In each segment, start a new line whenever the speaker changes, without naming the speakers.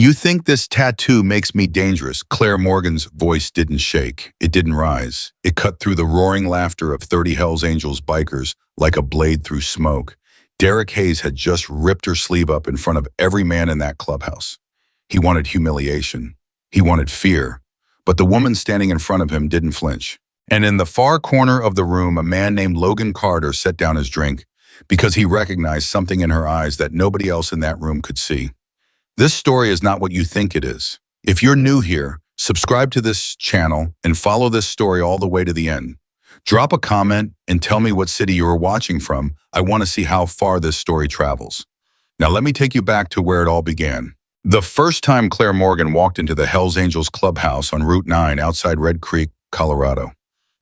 You think this tattoo makes me dangerous? Claire Morgan's voice didn't shake. It didn't rise. It cut through the roaring laughter of 30 Hells Angels bikers like a blade through smoke. Derek Hayes had just ripped her sleeve up in front of every man in that clubhouse. He wanted humiliation. He wanted fear. But the woman standing in front of him didn't flinch. And in the far corner of the room, a man named Logan Carter set down his drink because he recognized something in her eyes that nobody else in that room could see. This story is not what you think it is. If you're new here, subscribe to this channel and follow this story all the way to the end. Drop a comment and tell me what city you are watching from. I want to see how far this story travels. Now let me take you back to where it all began. The first time Claire Morgan walked into the Hells Angels clubhouse on Route 9 outside Red Creek, Colorado.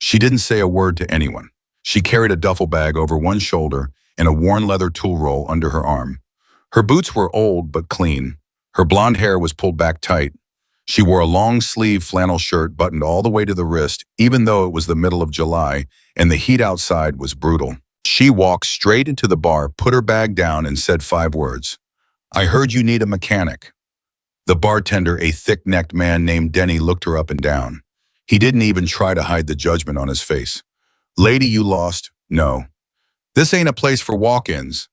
She didn't say a word to anyone. She carried a duffel bag over one shoulder and a worn leather tool roll under her arm. Her boots were old but clean. Her blonde hair was pulled back tight. She wore a long-sleeve flannel shirt buttoned all the way to the wrist, even though it was the middle of July and the heat outside was brutal. She walked straight into the bar, put her bag down, and said 5 words. "I heard you need a mechanic." The bartender, a thick-necked man named Denny, looked her up and down. He didn't even try to hide the judgment on his face. "Lady, you lost?" "No." "This ain't a place for walk-ins."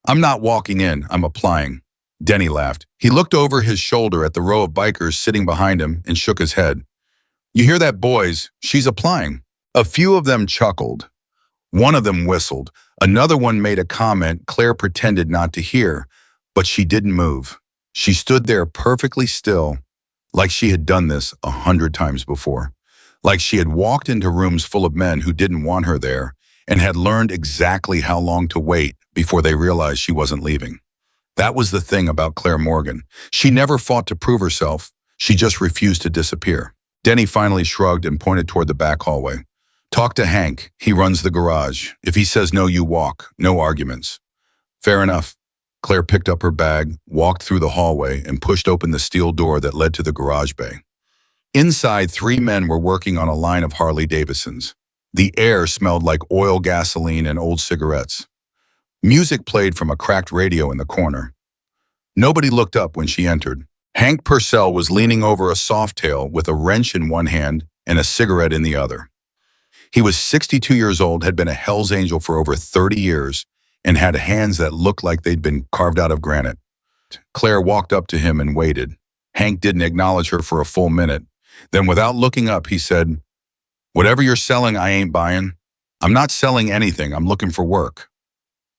"I'm not walking in, I'm applying." Denny laughed. He looked over his shoulder at the row of bikers sitting behind him and shook his head. "You hear that, boys? She's applying." A few of them chuckled. One of them whistled. Another one made a comment Claire pretended not to hear, but she didn't move. She stood there perfectly still, like she had done this 100 times before. Like she had walked into rooms full of men who didn't want her there and had learned exactly how long to wait before they realized she wasn't leaving. That was the thing about Claire Morgan. She never fought to prove herself. She just refused to disappear. Denny finally shrugged and pointed toward the back hallway. "Talk to Hank. He runs the garage. If he says no, you walk. No arguments." "Fair enough." Claire picked up her bag, walked through the hallway, and pushed open the steel door that led to the garage bay. Inside, 3 men were working on a line of Harley Davidsons. The air smelled like oil, gasoline, and old cigarettes. Music played from a cracked radio in the corner. Nobody looked up when she entered. Hank Purcell was leaning over a Softail with a wrench in one hand and a cigarette in the other. He was 62 years old, had been a Hells Angel for over 30 years, and had hands that looked like they'd been carved out of granite. Claire walked up to him and waited. Hank didn't acknowledge her for a full minute. Then without looking up, he said, "Whatever you're selling, I ain't buying. I'm not selling anything. I'm looking for work."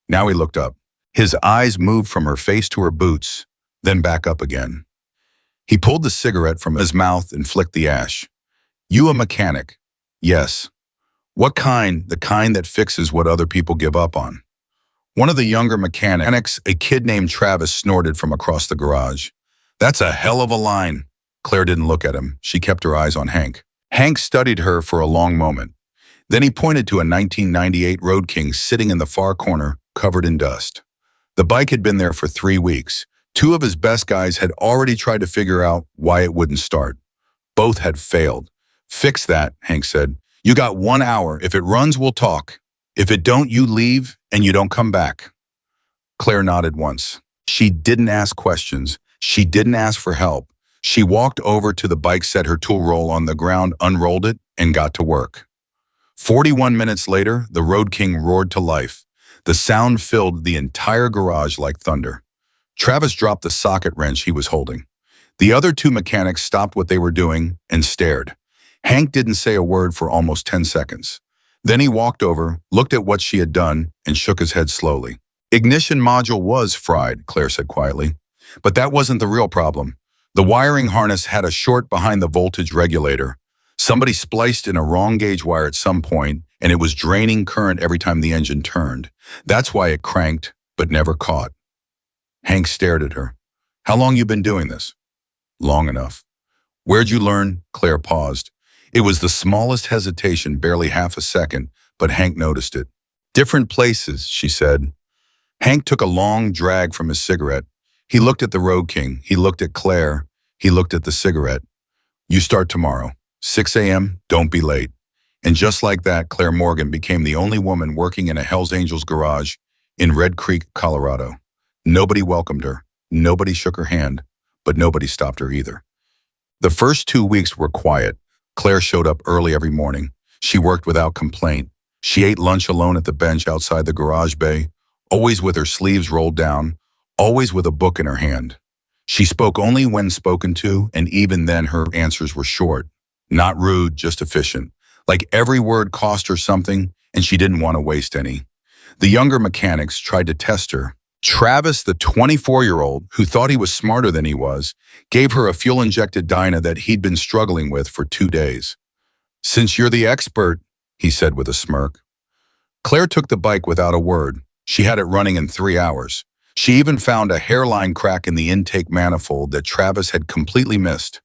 Now he looked up. His eyes moved from her face to her boots, then back up again. He pulled the cigarette from his mouth and flicked the ash. "You a mechanic?" "Yes." "What kind?" "The kind that fixes what other people give up on." One of the younger mechanics, a kid named Travis, snorted from across the garage. "That's a hell of a line." Claire didn't look at him. She kept her eyes on Hank. Hank studied her for a long moment. Then he pointed to a 1998 Road King sitting in the far corner, covered in dust. The bike had been there for 3 weeks. 2 of his best guys had already tried to figure out why it wouldn't start. Both had failed. "Fix that," Hank said. "You got 1 hour. If it runs, we'll talk. If it don't, you leave and you don't come back." Claire nodded once. She didn't ask questions. She didn't ask for help. She walked over to the bike, set her tool roll on the ground, unrolled it, and got to work. 41 minutes later, the Road King roared to life. The sound filled the entire garage like thunder. Travis dropped the socket wrench he was holding. The other 2 mechanics stopped what they were doing and stared. Hank didn't say a word for almost 10 seconds. Then he walked over, looked at what she had done, and shook his head slowly. "Ignition module was fried," Claire said quietly. "But that wasn't the real problem. The wiring harness had a short behind the voltage regulator. Somebody spliced in a wrong gauge wire at some point, and it was draining current every time the engine turned. That's why it cranked, but never caught." Hank stared at her. "How long you been doing this?" "Long enough." "Where'd you learn?" Claire paused. It was the smallest hesitation, barely half a second, but Hank noticed it. "Different places," she said. Hank took a long drag from his cigarette. He looked at the Road King. He looked at Claire. He looked at the cigarette. "You start tomorrow. 6 a.m., don't be late." And just like that, Claire Morgan became the only woman working in a Hells Angels garage in Red Creek, Colorado. Nobody welcomed her. Nobody shook her hand. but nobody stopped her either. The first 2 weeks were quiet. Claire showed up early every morning. She worked without complaint. She ate lunch alone at the bench outside the garage bay, always with her sleeves rolled down, always with a book in her hand. She spoke only when spoken to, and even then her answers were short. Not rude, just efficient. Like every word cost her something, and she didn't want to waste any. The younger mechanics tried to test her. Travis, the 24-year-old, who thought he was smarter than he was, gave her a fuel-injected Dyna that he'd been struggling with for 2 days. "Since you're the expert," he said with a smirk. Claire took the bike without a word. She had it running in 3 hours. She even found a hairline crack in the intake manifold that Travis had completely missed.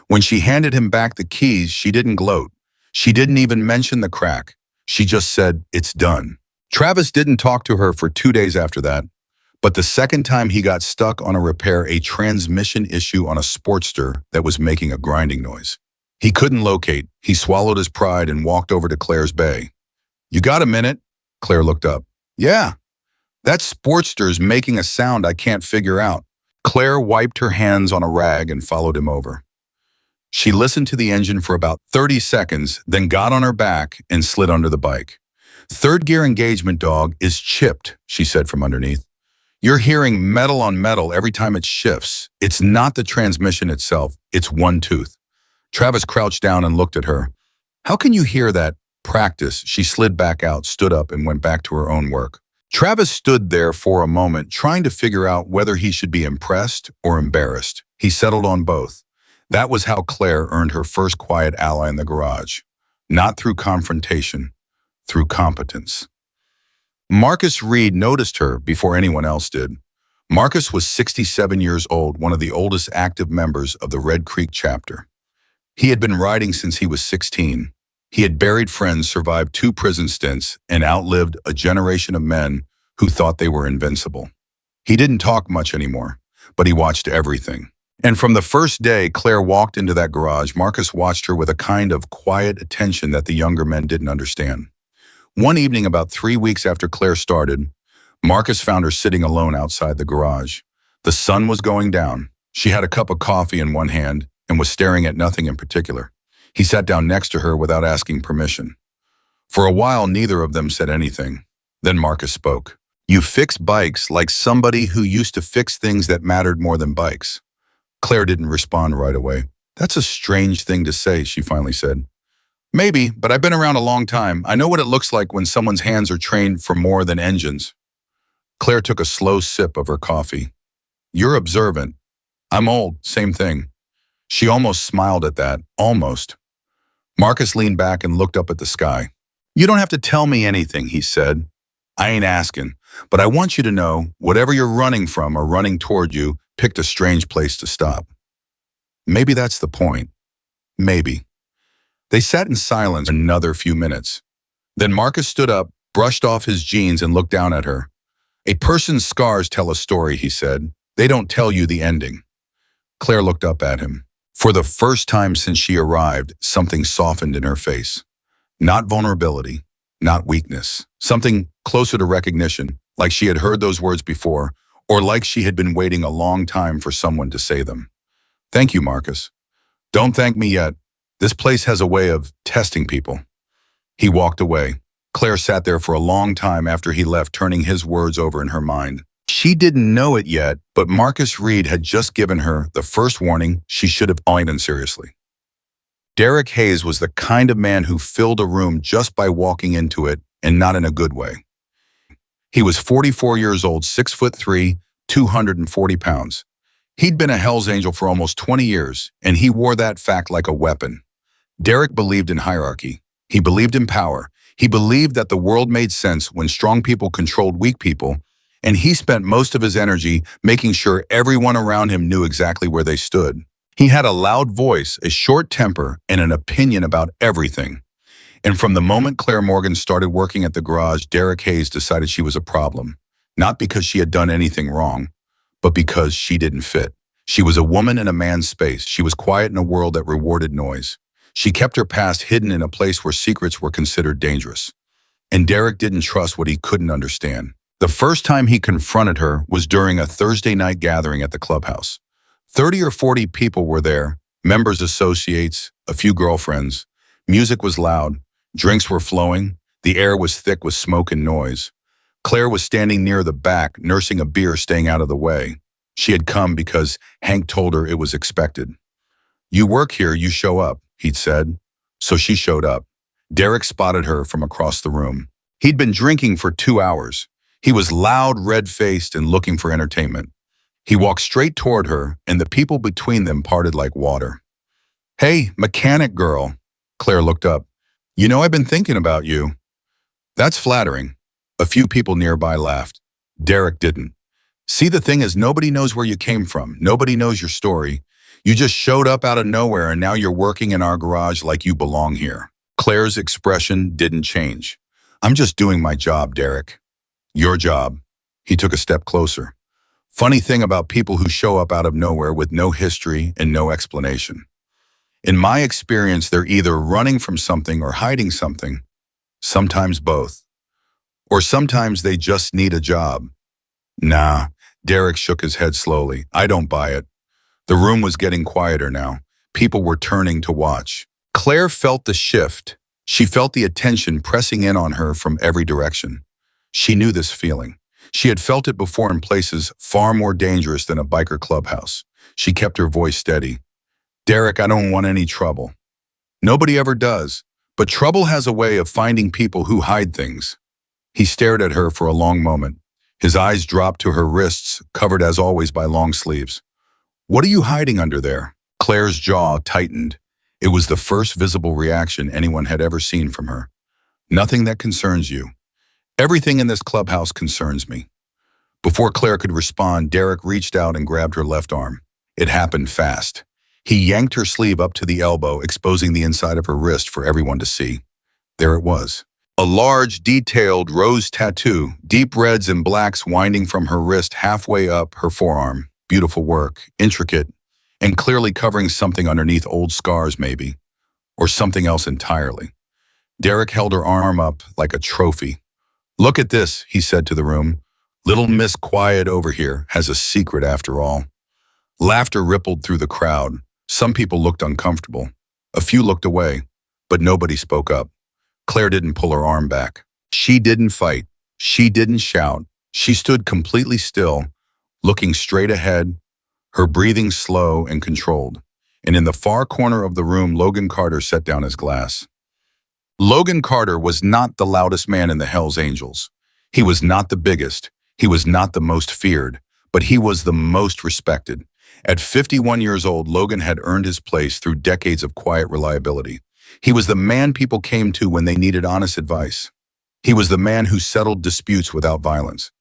When she handed him back the keys, she didn't gloat. She didn't even mention the crack. She just said, "It's done." Travis didn't talk to her for 2 days after that. But the second time he got stuck on a transmission issue on a Sportster that was making a grinding noise. He couldn't locate. He swallowed his pride and walked over to Claire's bay. "You got a minute?" Claire looked up. "Yeah, that Sportster's making a sound I can't figure out." Claire wiped her hands on a rag and followed him over. She listened to the engine for about 30 seconds, then got on her back and slid under the bike. "Third gear engagement, dog, is chipped," she said from underneath. "You're hearing metal on metal every time it shifts. It's not the transmission itself, it's one tooth." Travis crouched down and looked at her. "How can you hear that?" "Practice." She slid back out, stood up, and went back to her own work. Travis stood there for a moment, trying to figure out whether he should be impressed or embarrassed. He settled on both. That was how Claire earned her first quiet ally in the garage. Not through confrontation, through competence. Marcus Reed noticed her before anyone else did. Marcus was 67 years old, one of the oldest active members of the Red Creek chapter. He had been riding since he was 16. He had buried friends, survived 2 prison stints, and outlived a generation of men who thought they were invincible. He didn't talk much anymore, but he watched everything. And from the first day Claire walked into that garage, Marcus watched her with a kind of quiet attention that the younger men didn't understand. One evening, about 3 weeks after Claire started, Marcus found her sitting alone outside the garage. The sun was going down. She had a cup of coffee in one hand and was staring at nothing in particular. He sat down next to her without asking permission. For a while, neither of them said anything. Then Marcus spoke. "You fix bikes like somebody who used to fix things that mattered more than bikes." Claire didn't respond right away. "That's a strange thing to say," she finally said. "Maybe, but I've been around a long time. I know what it looks like when someone's hands are trained for more than engines." Claire took a slow sip of her coffee. "You're observant. I'm old, same thing." She almost smiled at that, almost. Marcus leaned back and looked up at the sky. "You don't have to tell me anything," he said. "I ain't asking, but I want you to know, whatever you're running from or running toward you picked a strange place to stop." Maybe that's the point. Maybe. They sat in silence for another few minutes. Then Marcus stood up, brushed off his jeans, and looked down at her. "A person's scars tell a story," he said. "They don't tell you the ending." Claire looked up at him. For the first time since she arrived, something softened in her face. Not vulnerability, not weakness. Something closer to recognition, like she had heard those words before, or like she had been waiting a long time for someone to say them. "Thank you, Marcus." "Don't thank me yet. This place has a way of testing people." He walked away. Claire sat there for a long time after he left, turning his words over in her mind. She didn't know it yet, but Marcus Reed had just given her the first warning she should have taken seriously. Derek Hayes was the kind of man who filled a room just by walking into it, and not in a good way. He was 44 years old, 6'3", 240 pounds. He'd been a Hell's Angel for almost 20 years, and he wore that fact like a weapon. Derek believed in hierarchy. He believed in power. He believed that the world made sense when strong people controlled weak people, and he spent most of his energy making sure everyone around him knew exactly where they stood. He had a loud voice, a short temper, and an opinion about everything. And from the moment Claire Morgan started working at the garage, Derek Hayes decided she was a problem. Not because she had done anything wrong, but because she didn't fit. She was a woman in a man's space. She was quiet in a world that rewarded noise. She kept her past hidden in a place where secrets were considered dangerous. And Derek didn't trust what he couldn't understand. The first time he confronted her was during a Thursday night gathering at the clubhouse. 30 or 40 people were there, members, associates, a few girlfriends. Music was loud, drinks were flowing, the air was thick with smoke and noise. Claire was standing near the back, nursing a beer, staying out of the way. She had come because Hank told her it was expected. "You work here, you show up," he'd said. So she showed up. Derek spotted her from across the room. He'd been drinking for 2 hours. He was loud, red-faced, and looking for entertainment. He walked straight toward her, and the people between them parted like water. "Hey, mechanic girl." Claire looked up. "You know, I've been thinking about you." "That's flattering." A few people nearby laughed. Derek didn't. "See, the thing is, nobody knows where you came from. Nobody knows your story. You just showed up out of nowhere, and now you're working in our garage like you belong here." Claire's expression didn't change. "I'm just doing my job, Derek." "Your job." He took a step closer. "Funny thing about people who show up out of nowhere with no history and no explanation. In my experience, they're either running from something or hiding something. Sometimes both. Or sometimes they just need a job." "Nah." Derek shook his head slowly. "I don't buy it." The room was getting quieter now. People were turning to watch. Claire felt the shift. She felt the attention pressing in on her from every direction. She knew this feeling. She had felt it before in places far more dangerous than a biker clubhouse. She kept her voice steady. "Derek, I don't want any trouble." "Nobody ever does. But trouble has a way of finding people who hide things." He stared at her for a long moment. His eyes dropped to her wrists, covered as always by long sleeves. "What are you hiding under there?" Claire's jaw tightened. It was the first visible reaction anyone had ever seen from her. "Nothing that concerns you." "Everything in this clubhouse concerns me." Before Claire could respond, Derek reached out and grabbed her left arm. It happened fast. He yanked her sleeve up to the elbow, exposing the inside of her wrist for everyone to see. There it was. A large, detailed rose tattoo, deep reds and blacks winding from her wrist halfway up her forearm. Beautiful work, intricate, and clearly covering something underneath, old scars maybe, or something else entirely. Derek held her arm up like a trophy. "Look at this," he said to the room. "Little Miss Quiet over here has a secret after all." Laughter rippled through the crowd. Some people looked uncomfortable. A few looked away, but nobody spoke up. Claire didn't pull her arm back. She didn't fight. She didn't shout. She stood completely still, looking straight ahead, her breathing slow and controlled. And in the far corner of the room, Logan Carter set down his glass. Logan Carter was not the loudest man in the Hells Angels. He was not the biggest. He was not the most feared, but he was the most respected. At 51 years old, Logan had earned his place through decades of quiet reliability. He was the man people came to when they needed honest advice. He was the man who settled disputes without violence.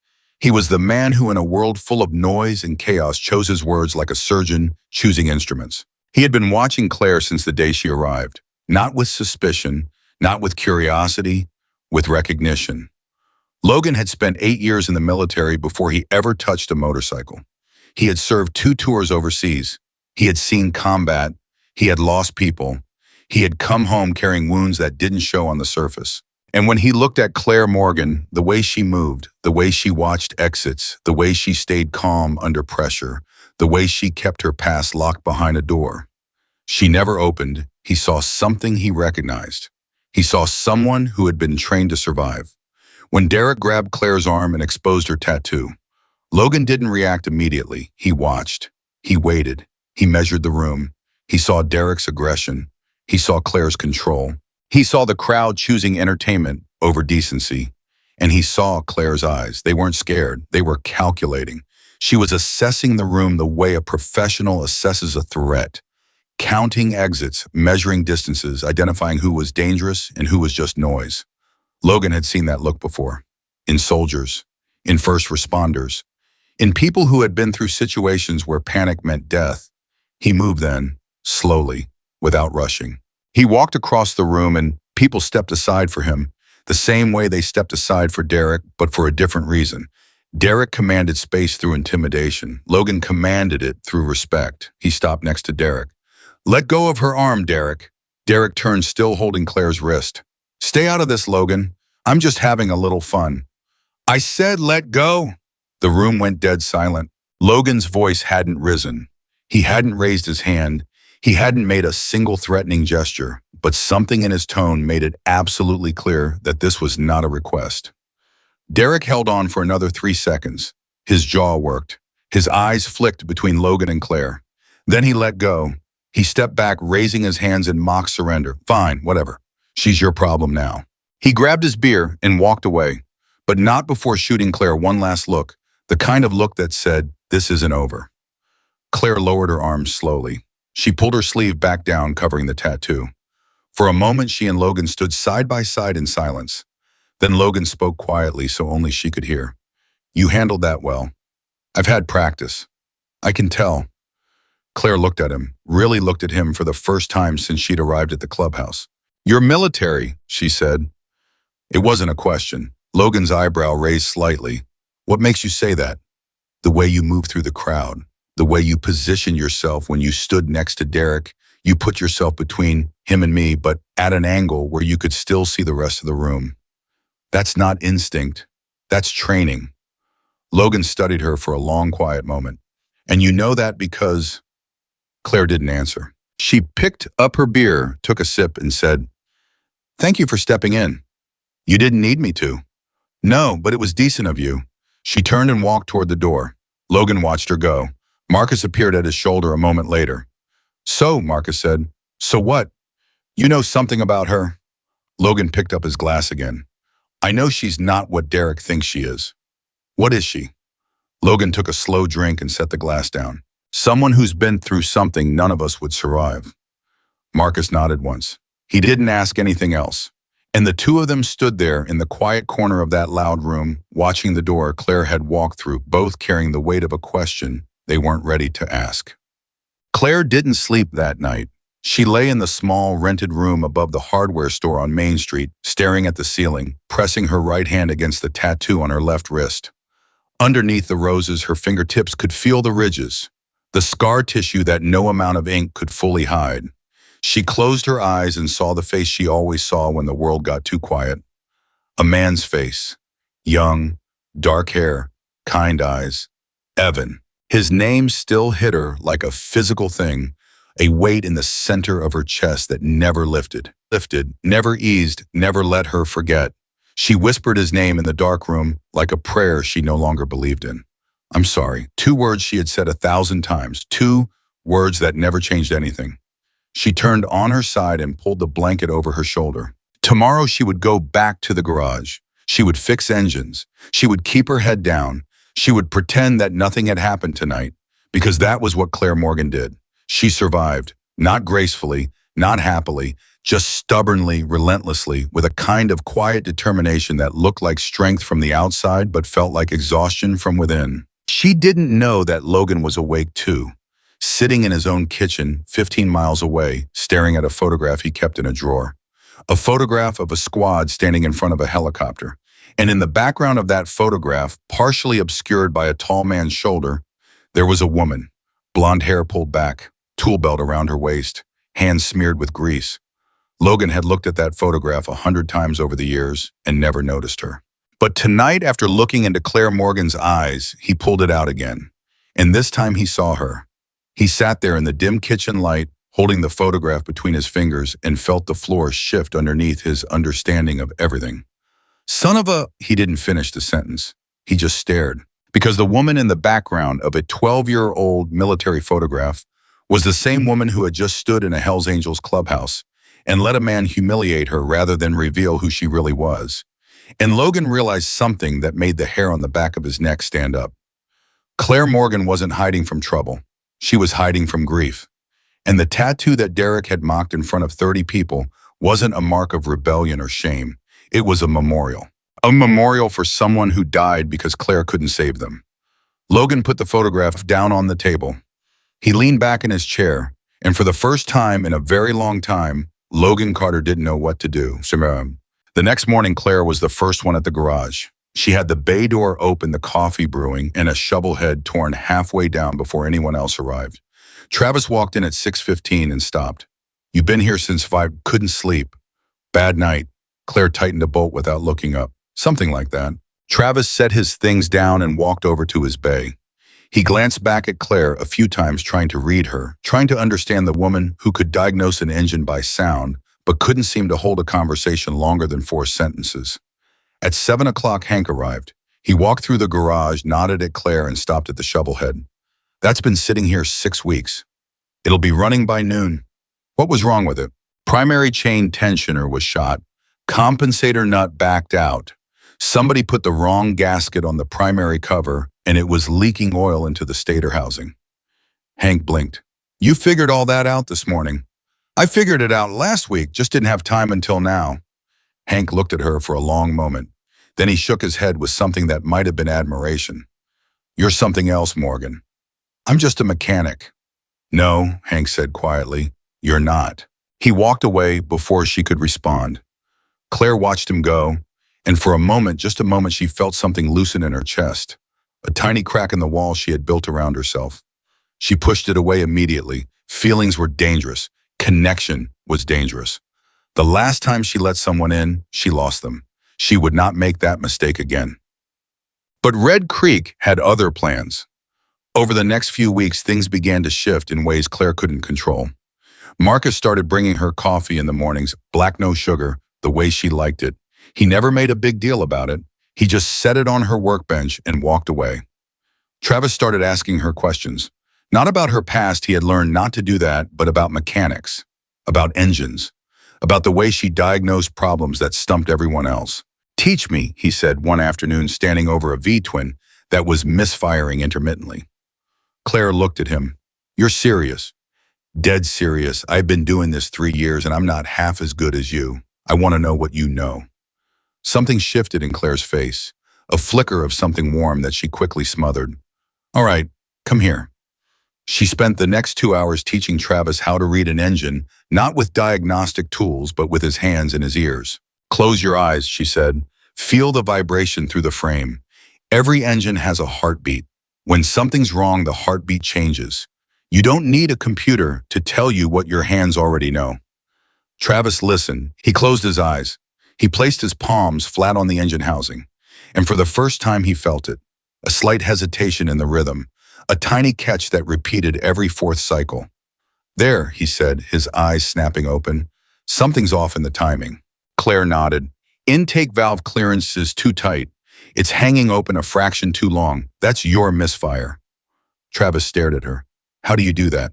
He was the man who, in a world full of noise and chaos, chose his words like a surgeon choosing instruments. He had been watching Claire since the day she arrived, not with suspicion, not with curiosity, with recognition. Logan had spent 8 years in the military before he ever touched a motorcycle. He had served 2 tours overseas. He had seen combat. He had lost people. He had come home carrying wounds that didn't show on the surface. And when he looked at Claire Morgan, the way she moved, the way she watched exits, the way she stayed calm under pressure, the way she kept her past locked behind a door she never opened, he saw something he recognized. He saw someone who had been trained to survive. When Derek grabbed Claire's arm and exposed her tattoo, Logan didn't react immediately. He watched. He waited. He measured the room. He saw Derek's aggression. He saw Claire's control. He saw the crowd choosing entertainment over decency. And he saw Claire's eyes. They weren't scared. They were calculating. She was assessing the room the way a professional assesses a threat. Counting exits, measuring distances, identifying who was dangerous and who was just noise. Logan had seen that look before. In soldiers, in first responders, in people who had been through situations where panic meant death. He moved then, slowly, without rushing. He walked across the room and people stepped aside for him, the same way they stepped aside for Derek, but for a different reason. Derek commanded space through intimidation. Logan commanded it through respect. He stopped next to Derek. "Let go of her arm, Derek." Derek turned, still holding Claire's wrist. "Stay out of this, Logan. I'm just having a little fun." "I said let go." The room went dead silent. Logan's voice hadn't risen. He hadn't raised his hand. He hadn't made a single threatening gesture, but something in his tone made it absolutely clear that this was not a request. Derek held on for another 3 seconds. His jaw worked. His eyes flicked between Logan and Claire. Then he let go. He stepped back, raising his hands in mock surrender. Fine, whatever. She's your problem now. He grabbed his beer and walked away, but not before shooting Claire one last look, the kind of look that said, this isn't over. Claire lowered her arms slowly. She pulled her sleeve back down, covering the tattoo. For a moment, she and Logan stood side by side in silence. Then Logan spoke quietly so only she could hear. You handled that well. I've had practice. I can tell. Claire looked at him, really looked at him for the first time since she'd arrived at the clubhouse. You're military, she said. It wasn't a question. Logan's eyebrow raised slightly. What makes you say that? The way you move through the crowd. The way you position yourself when you stood next to Derek. You put yourself between him and me, but at an angle where you could still see the rest of the room. That's not instinct. That's training. Logan studied her for a long, quiet moment. And you know that because... Claire didn't answer. She picked up her beer, took a sip, and said, Thank you for stepping in. You didn't need me to. No, but it was decent of you. She turned and walked toward the door. Logan watched her go. Marcus appeared at his shoulder a moment later. So, Marcus said, so what? You know something about her? Logan picked up his glass again. I know she's not what Derek thinks she is. What is she? Logan took a slow drink and set the glass down. Someone who's been through something none of us would survive. Marcus nodded once. He didn't ask anything else. And the two of them stood there in the quiet corner of that loud room, watching the door Claire had walked through, both carrying the weight of a question they weren't ready to ask. Claire didn't sleep that night. She lay in the small, rented room above the hardware store on Main Street, staring at the ceiling, pressing her right hand against the tattoo on her left wrist. Underneath the roses, her fingertips could feel the ridges, the scar tissue that no amount of ink could fully hide. She closed her eyes and saw the face she always saw when the world got too quiet. A man's face. Young, dark hair, kind eyes. Evan. His name still hit her like a physical thing, a weight in the center of her chest that never lifted, never eased, never let her forget. She whispered his name in the dark room like a prayer she no longer believed in. I'm sorry. 2 words she had said 1,000 times. 2 words that never changed anything. She turned on her side and pulled the blanket over her shoulder. Tomorrow she would go back to the garage. She would fix engines. She would keep her head down. She would pretend that nothing had happened tonight, because that was what Claire Morgan did. She survived, not gracefully, not happily, just stubbornly, relentlessly, with a kind of quiet determination that looked like strength from the outside but felt like exhaustion from within. She didn't know that Logan was awake too, sitting in his own kitchen 15 miles away, staring at a photograph he kept in a drawer. A photograph of a squad standing in front of a helicopter. And in the background of that photograph, partially obscured by a tall man's shoulder, there was a woman, blonde hair pulled back, tool belt around her waist, hands smeared with grease. Logan had looked at that photograph 100 times over the years and never noticed her. But tonight, after looking into Claire Morgan's eyes, he pulled it out again. And this time he saw her. He sat there in the dim kitchen light, holding the photograph between his fingers, and felt the floor shift underneath his understanding of everything. Son of a... He didn't finish the sentence. He just stared. Because the woman in the background of a 12-year-old military photograph was the same woman who had just stood in a Hells Angels clubhouse and let a man humiliate her rather than reveal who she really was. And Logan realized something that made the hair on the back of his neck stand up. Claire Morgan wasn't hiding from trouble. She was hiding from grief. And the tattoo that Derek had mocked in front of 30 people wasn't a mark of rebellion or shame. It was a memorial. A memorial for someone who died because Claire couldn't save them. Logan put the photograph down on the table. He leaned back in his chair, and for the first time in a very long time, Logan Carter didn't know what to do. The next morning, Claire was the first one at the garage. She had the bay door open, the coffee brewing, and a shovel head torn halfway down before anyone else arrived. Travis walked in at 6:15 and stopped. You've been here since 5, couldn't sleep. Bad night. Claire tightened a bolt without looking up. Something like that. Travis set his things down and walked over to his bay. He glanced back at Claire a few times, trying to read her, trying to understand the woman who could diagnose an engine by sound, but couldn't seem to hold a conversation longer than 4 sentences. At 7 o'clock, Hank arrived. He walked through the garage, nodded at Claire, and stopped at the shovelhead. That's been sitting here 6 weeks. It'll be running by noon. What was wrong with it? Primary chain tensioner was shot. Compensator nut backed out. Somebody put the wrong gasket on the primary cover, and it was leaking oil into the stator housing. Hank blinked. You figured all that out this morning. I figured it out last week, just didn't have time until now. Hank looked at her for a long moment. Then he shook his head with something that might have been admiration. You're something else, Morgan. I'm just a mechanic. No, Hank said quietly, you're not. He walked away before she could respond. Claire watched him go, and for a moment, just a moment, she felt something loosen in her chest, a tiny crack in the wall she had built around herself. She pushed it away immediately. Feelings were dangerous. Connection was dangerous. The last time she let someone in, she lost them. She would not make that mistake again. But Red Creek had other plans. Over the next few weeks, things began to shift in ways Claire couldn't control. Marcus started bringing her coffee in the mornings, black, no sugar, the way she liked it. He never made a big deal about it. He just set it on her workbench and walked away. Travis started asking her questions. Not about her past, he had learned not to do that, but about mechanics, about engines, about the way she diagnosed problems that stumped everyone else. Teach me, he said one afternoon, standing over a V-twin that was misfiring intermittently. Claire looked at him. You're serious. Dead serious. I've been doing this 3 years and I'm not half as good as you. I want to know what you know. Something shifted in Claire's face, a flicker of something warm that she quickly smothered. All right, come here. She spent the next 2 hours teaching Travis how to read an engine, not with diagnostic tools, but with his hands and his ears. Close your eyes, she said. Feel the vibration through the frame. Every engine has a heartbeat. When something's wrong, the heartbeat changes. You don't need a computer to tell you what your hands already know. Travis listened. He closed his eyes. He placed his palms flat on the engine housing. And for the first time, he felt it. A slight hesitation in the rhythm. A tiny catch that repeated every fourth cycle. There, he said, his eyes snapping open. Something's off in the timing. Claire nodded. Intake valve clearance is too tight. It's hanging open a fraction too long. That's your misfire. Travis stared at her. How do you do that?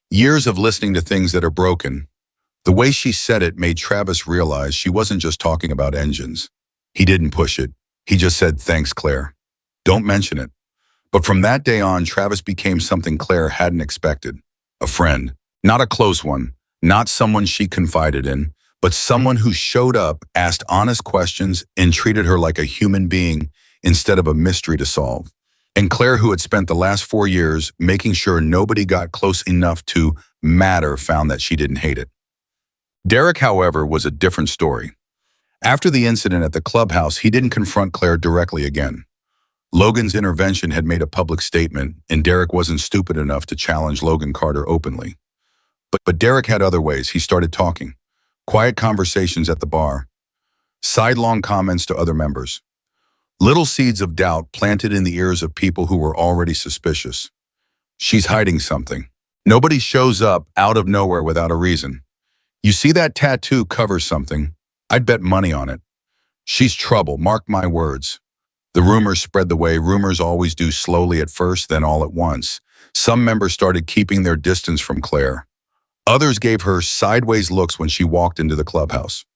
Years of listening to things that are broken. The way she said it made Travis realize she wasn't just talking about engines. He didn't push it. He just said, thanks, Claire. Don't mention it. But from that day on, Travis became something Claire hadn't expected. A friend. Not a close one. Not someone she confided in, but someone who showed up, asked honest questions, and treated her like a human being instead of a mystery to solve. And Claire, who had spent the last 4 years making sure nobody got close enough to matter, found that she didn't hate it. Derek, however, was a different story. After the incident at the clubhouse, he didn't confront Claire directly again. Logan's intervention had made a public statement, and Derek wasn't stupid enough to challenge Logan Carter openly. But Derek had other ways. He started talking. Quiet conversations at the bar. Sidelong comments to other members. Little seeds of doubt planted in the ears of people who were already suspicious. She's hiding something. Nobody shows up out of nowhere without a reason. You see that tattoo covers something. I'd bet money on it. She's trouble, mark my words. The rumors spread the way rumors always do, slowly at first, then all at once. Some members started keeping their distance from Claire. Others gave her sideways looks when she walked into the clubhouse.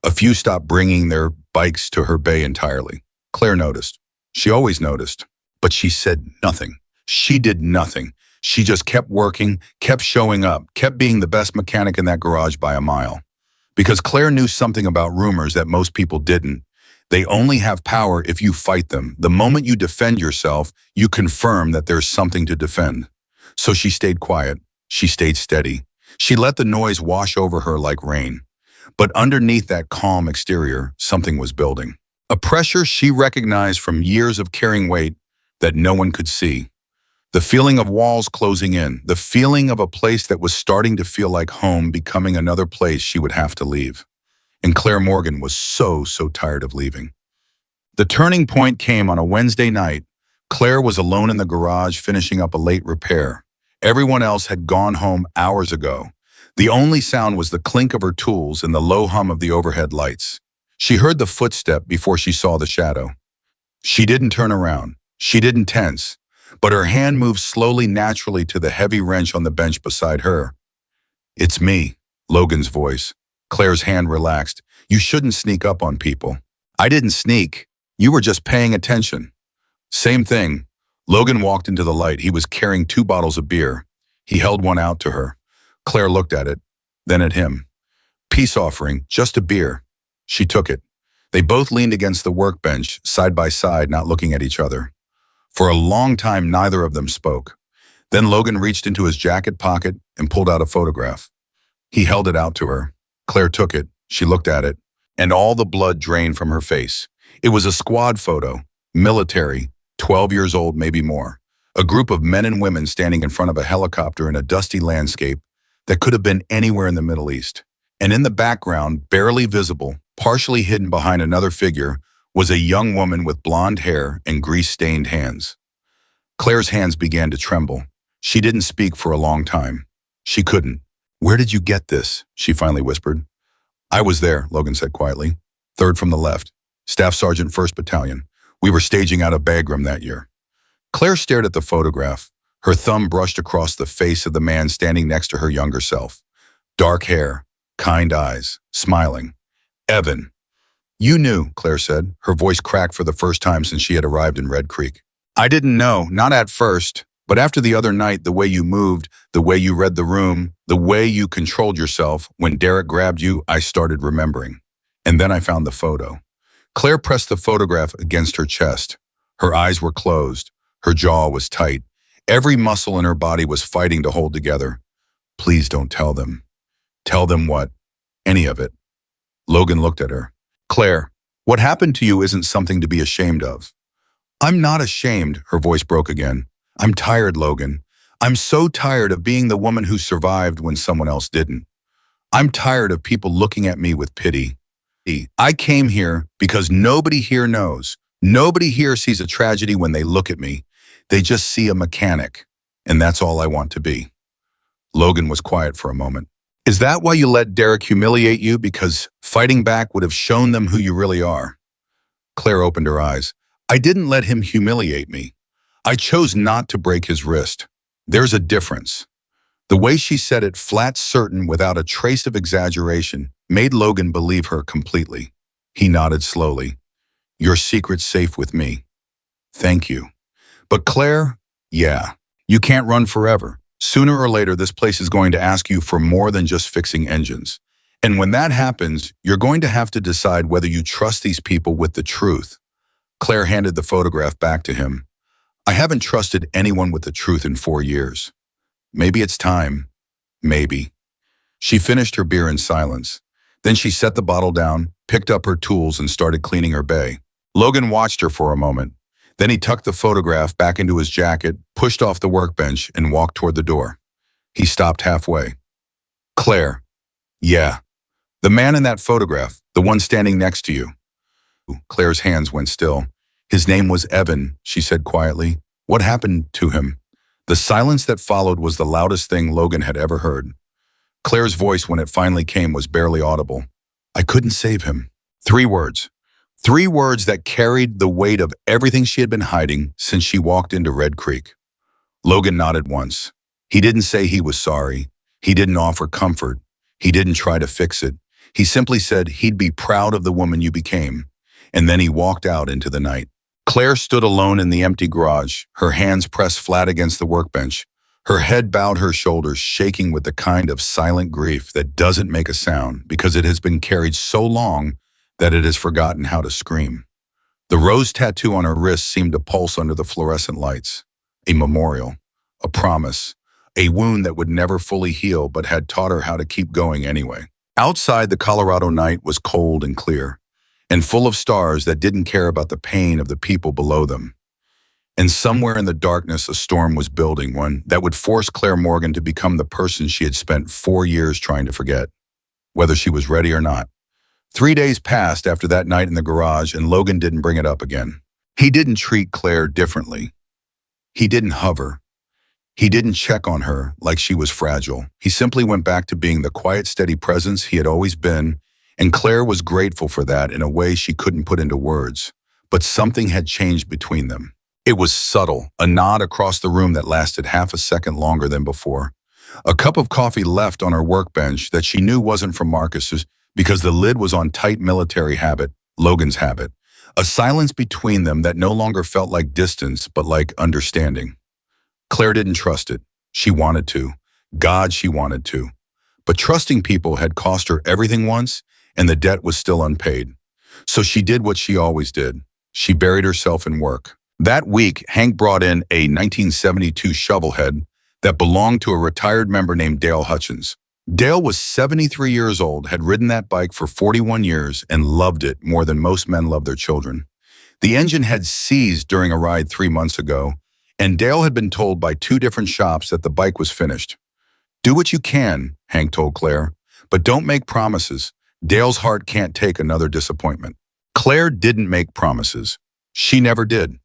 A few stopped bringing their bikes to her bay entirely. Claire noticed. She always noticed. But she said nothing. She did nothing. She just kept working, kept showing up, kept being the best mechanic in that garage by a mile. Because Claire knew something about rumors that most people didn't. They only have power if you fight them. The moment you defend yourself, you confirm that there's something to defend. So she stayed quiet. She stayed steady. She let the noise wash over her like rain. But underneath that calm exterior, something was building. A pressure she recognized from years of carrying weight that no one could see. The feeling of walls closing in, the feeling of a place that was starting to feel like home becoming another place she would have to leave. And Claire Morgan was so tired of leaving. The turning point came on a Wednesday night Claire was alone in the garage finishing up a late repair. Everyone else had gone home hours ago. The only sound was the clink of her tools and the low hum of the overhead lights. She heard the footstep before she saw the shadow. She didn't turn around. She didn't tense. But her hand moved slowly, naturally to the heavy wrench on the bench beside her. "It's me," Logan's voice. Claire's hand relaxed. "You shouldn't sneak up on people." "I didn't sneak. You were just paying attention." "Same thing." Logan walked into the light. He was carrying 2 bottles of beer. He held one out to her. Claire looked at it, then at him. "Peace offering, just a beer." She took it. They both leaned against the workbench, side by side, not looking at each other. For a long time, neither of them spoke. Then Logan reached into his jacket pocket and pulled out a photograph. He held it out to her. Claire took it. She looked at it, and all the blood drained from her face. It was a squad photo, military, 12 years old, maybe more. A group of men and women standing in front of a helicopter in a dusty landscape that could have been anywhere in the Middle East. And in the background, barely visible, partially hidden behind another figure, was a young woman with blonde hair and grease-stained hands. Claire's hands began to tremble. She didn't speak for a long time. She couldn't. "Where did you get this?" she finally whispered. "I was there," Logan said quietly. "Third from the left. Staff Sergeant 1st Battalion. We were staging out of Bagram that year." Claire stared at the photograph. Her thumb brushed across the face of the man standing next to her younger self. Dark hair, kind eyes, smiling. "Evan." "You knew," Claire said. Her voice cracked for the first time since she had arrived in Red Creek. "I didn't know, not at first. But after the other night, the way you moved, the way you read the room, the way you controlled yourself, when Derek grabbed you, I started remembering. And then I found the photo." Claire pressed the photograph against her chest. Her eyes were closed. Her jaw was tight. Every muscle in her body was fighting to hold together. "Please don't tell them." "Tell them what?" "Any of it." Logan looked at her. "Claire, what happened to you isn't something to be ashamed of." "I'm not ashamed," her voice broke again. "I'm tired, Logan. I'm so tired of being the woman who survived when someone else didn't. I'm tired of people looking at me with pity. I came here because nobody here knows. Nobody here sees a tragedy when they look at me. They just see a mechanic. And that's all I want to be." Logan was quiet for a moment. "Is that why you let Derek humiliate you? Because fighting back would have shown them who you really are?" Claire opened her eyes. "I didn't let him humiliate me. I chose not to break his wrist. There's a difference." The way she said it, flat, certain, without a trace of exaggeration, made Logan believe her completely. He nodded slowly. "Your secret's safe with me." "Thank you." "But Claire, yeah, you can't run forever. Sooner or later, this place is going to ask you for more than just fixing engines. And when that happens, you're going to have to decide whether you trust these people with the truth." Claire handed the photograph back to him. "I haven't trusted anyone with the truth in 4 years. Maybe it's time. Maybe." She finished her beer in silence. Then she set the bottle down, picked up her tools, and started cleaning her bay. Logan watched her for a moment. Then he tucked the photograph back into his jacket, pushed off the workbench, and walked toward the door. He stopped halfway. "Claire." "Yeah. The man in that photograph, the one standing next to you." Claire's hands went still. "His name was Evan," she said quietly. "What happened to him?" The silence that followed was the loudest thing Logan had ever heard. Claire's voice, when it finally came, was barely audible. "I couldn't save him." 3 words. 3 words that carried the weight of everything she had been hiding since she walked into Red Creek. Logan nodded once. He didn't say he was sorry. He didn't offer comfort. He didn't try to fix it. He simply said he'd be proud of the woman you became. And then he walked out into the night. Claire stood alone in the empty garage, her hands pressed flat against the workbench, her head bowed, her shoulders shaking with the kind of silent grief that doesn't make a sound because it has been carried so long that it has forgotten how to scream. The rose tattoo on her wrist seemed to pulse under the fluorescent lights. A memorial, a promise, a wound that would never fully heal but had taught her how to keep going anyway. Outside, the Colorado night was cold and clear, and full of stars that didn't care about the pain of the people below them. And somewhere in the darkness, a storm was building, one that would force Claire Morgan to become the person she had spent 4 years trying to forget, whether she was ready or not. 3 days passed after that night in the garage, and Logan didn't bring it up again. He didn't treat Claire differently. He didn't hover. He didn't check on her like she was fragile. He simply went back to being the quiet, steady presence he had always been, and Claire was grateful for that in a way she couldn't put into words. But something had changed between them. It was subtle, a nod across the room that lasted half a second longer than before. A cup of coffee left on her workbench that she knew wasn't from Marcus's because the lid was on tight military habit, Logan's habit. A silence between them that no longer felt like distance but like understanding. Claire didn't trust it. She wanted to. God, she wanted to. But trusting people had cost her everything once, and the debt was still unpaid. So she did what she always did. She buried herself in work. That week, Hank brought in a 1972 shovelhead that belonged to a retired member named Dale Hutchins. Dale was 73 years old, had ridden that bike for 41 years, and loved it more than most men love their children. The engine had seized during a ride 3 months ago, and Dale had been told by 2 different shops that the bike was finished. Do what you can, Hank told Claire, but don't make promises. Dale's heart can't take another disappointment. Claire didn't make promises. She never did.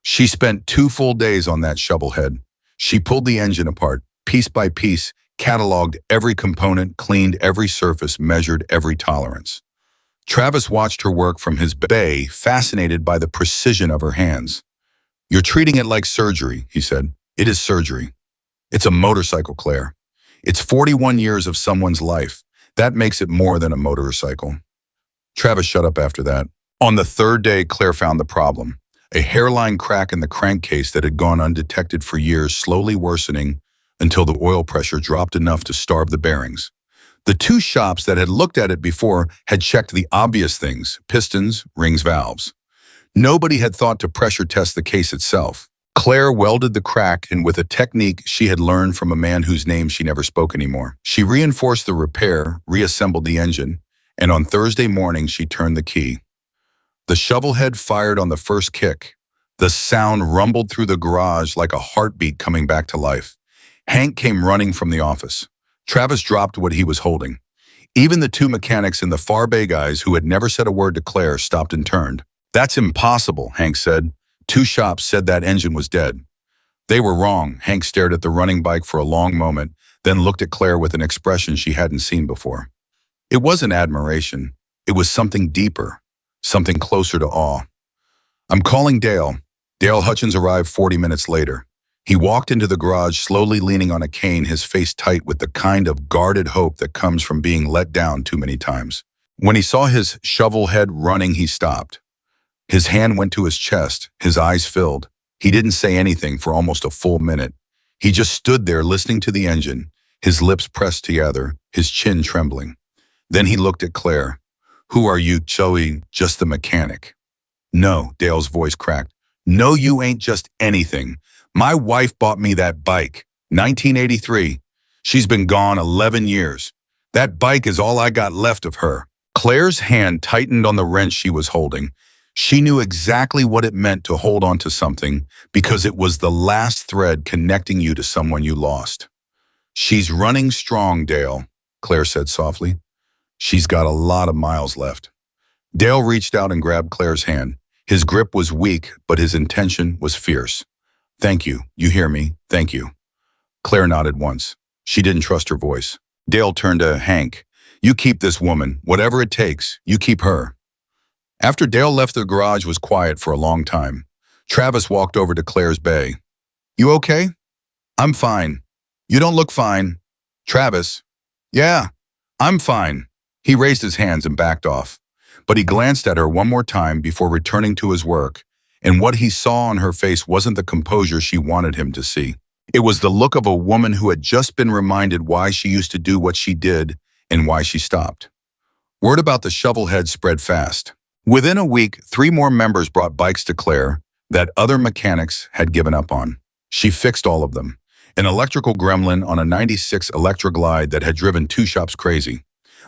She spent 2 full days on that shovelhead. She pulled the engine apart, piece by piece, cataloged every component, cleaned every surface, measured every tolerance. Travis watched her work from his bay, fascinated by the precision of her hands. You're treating it like surgery, he said. It is surgery. It's a motorcycle, Claire. It's 41 years of someone's life. That makes it more than a motorcycle. Travis shut up after that. On the 3rd day, Claire found the problem. A hairline crack in the crankcase that had gone undetected for years, slowly worsening until the oil pressure dropped enough to starve the bearings. The 2 shops that had looked at it before had checked the obvious things: pistons, rings, valves. Nobody had thought to pressure test the case itself. Claire welded the crack in with a technique she had learned from a man whose name she never spoke anymore. She reinforced the repair, reassembled the engine, and on Thursday morning she turned the key. The shovelhead fired on the first kick. The sound rumbled through the garage like a heartbeat coming back to life. Hank came running from the office. Travis dropped what he was holding. Even the 2 mechanics and the far bay guys who had never said a word to Claire stopped and turned. That's impossible, Hank said. 2 shops said that engine was dead. They were wrong. Hank stared at the running bike for a long moment, then looked at Claire with an expression she hadn't seen before. It wasn't admiration. It was something deeper, something closer to awe. I'm calling Dale. Dale Hutchins arrived 40 minutes later. He walked into the garage, slowly leaning on a cane, his face tight with the kind of guarded hope that comes from being let down too many times. When he saw his shovelhead running, he stopped. His hand went to his chest, his eyes filled. He didn't say anything for almost a full minute. He just stood there listening to the engine, his lips pressed together, his chin trembling. Then he looked at Claire. Who are you, Joey? Just the mechanic. No, Dale's voice cracked. No, you ain't just anything. My wife bought me that bike, 1983. She's been gone 11 years. That bike is all I got left of her. Claire's hand tightened on the wrench she was holding. She knew exactly what it meant to hold on to something because it was the last thread connecting you to someone you lost. She's running strong, Dale, Claire said softly. She's got a lot of miles left. Dale reached out and grabbed Claire's hand. His grip was weak, but his intention was fierce. Thank you. You hear me? Thank you. Claire nodded once. She didn't trust her voice. Dale turned to Hank. You keep this woman. Whatever it takes, you keep her. After Dale left, the garage was quiet for a long time. Travis walked over to Claire's bay. You okay? I'm fine. You don't look fine. Travis. Yeah, I'm fine. He raised his hands and backed off. But he glanced at her one more time before returning to his work, and what he saw on her face wasn't the composure she wanted him to see. It was the look of a woman who had just been reminded why she used to do what she did and why she stopped. Word about the shovelhead spread fast. Within a week, 3 more members brought bikes to Claire that other mechanics had given up on. She fixed all of them. An electrical gremlin on a 96 Electroglide that had driven 2 shops crazy.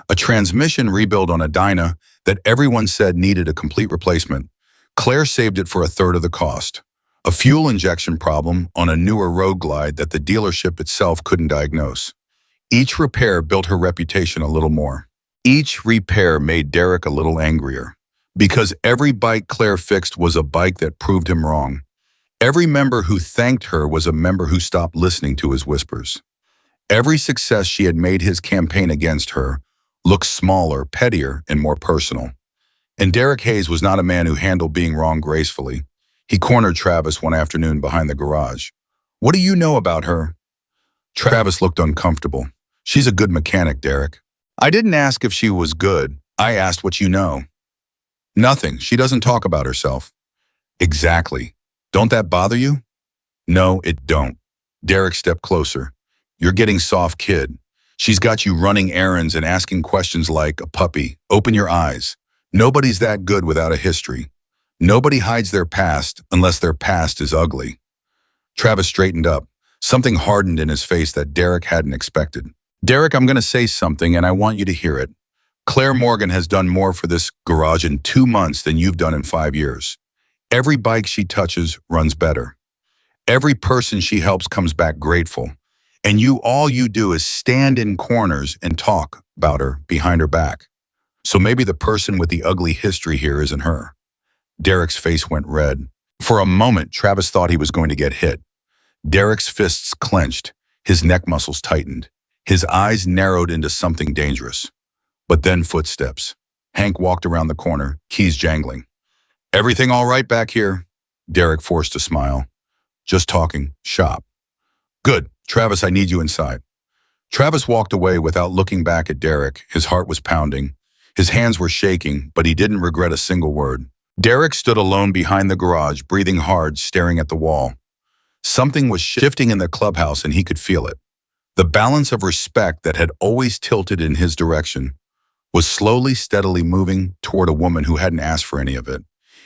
A transmission rebuild on a Dyna that everyone said needed a complete replacement. Claire saved it for 1/3 of the cost. A fuel injection problem on a newer Road Glide that the dealership itself couldn't diagnose. Each repair built her reputation a little more. Each repair made Derek a little angrier. Because every bike Claire fixed was a bike that proved him wrong. Every member who thanked her was a member who stopped listening to his whispers. Every success she had made his campaign against her looked smaller, pettier, and more personal. And Derek Hayes was not a man who handled being wrong gracefully. He cornered Travis one afternoon behind the garage. "What do you know about her?" Travis looked uncomfortable. "She's a good mechanic, Derek." "I didn't ask if she was good. I asked what you know." "Nothing. She doesn't talk about herself." "Exactly. Don't that bother you?" "No, it don't." Derek stepped closer. "You're getting soft, kid. She's got you running errands and asking questions like a puppy. Open your eyes. Nobody's that good without a history. Nobody hides their past unless their past is ugly." Travis straightened up. Something hardened in his face that Derek hadn't expected. "Derek, I'm going to say something and I want you to hear it. Claire Morgan has done more for this garage in 2 months than you've done in 5 years. Every bike she touches runs better. Every person she helps comes back grateful. And all you do is stand in corners and talk about her behind her back. So maybe the person with the ugly history here isn't her." Derek's face went red. For a moment, Travis thought he was going to get hit. Derek's fists clenched, his neck muscles tightened, his eyes narrowed into something dangerous. But then footsteps. Hank walked around the corner, keys jangling. "Everything all right back here?" Derek forced a smile. "Just talking shop." "Good. Travis, I need you inside." Travis walked away without looking back at Derek. His heart was pounding. His hands were shaking, but he didn't regret a single word. Derek stood alone behind the garage, breathing hard, staring at the wall. Something was shifting in the clubhouse and he could feel it. The balance of respect that had always tilted in his direction was slowly, steadily moving toward a woman who hadn't asked for any of it.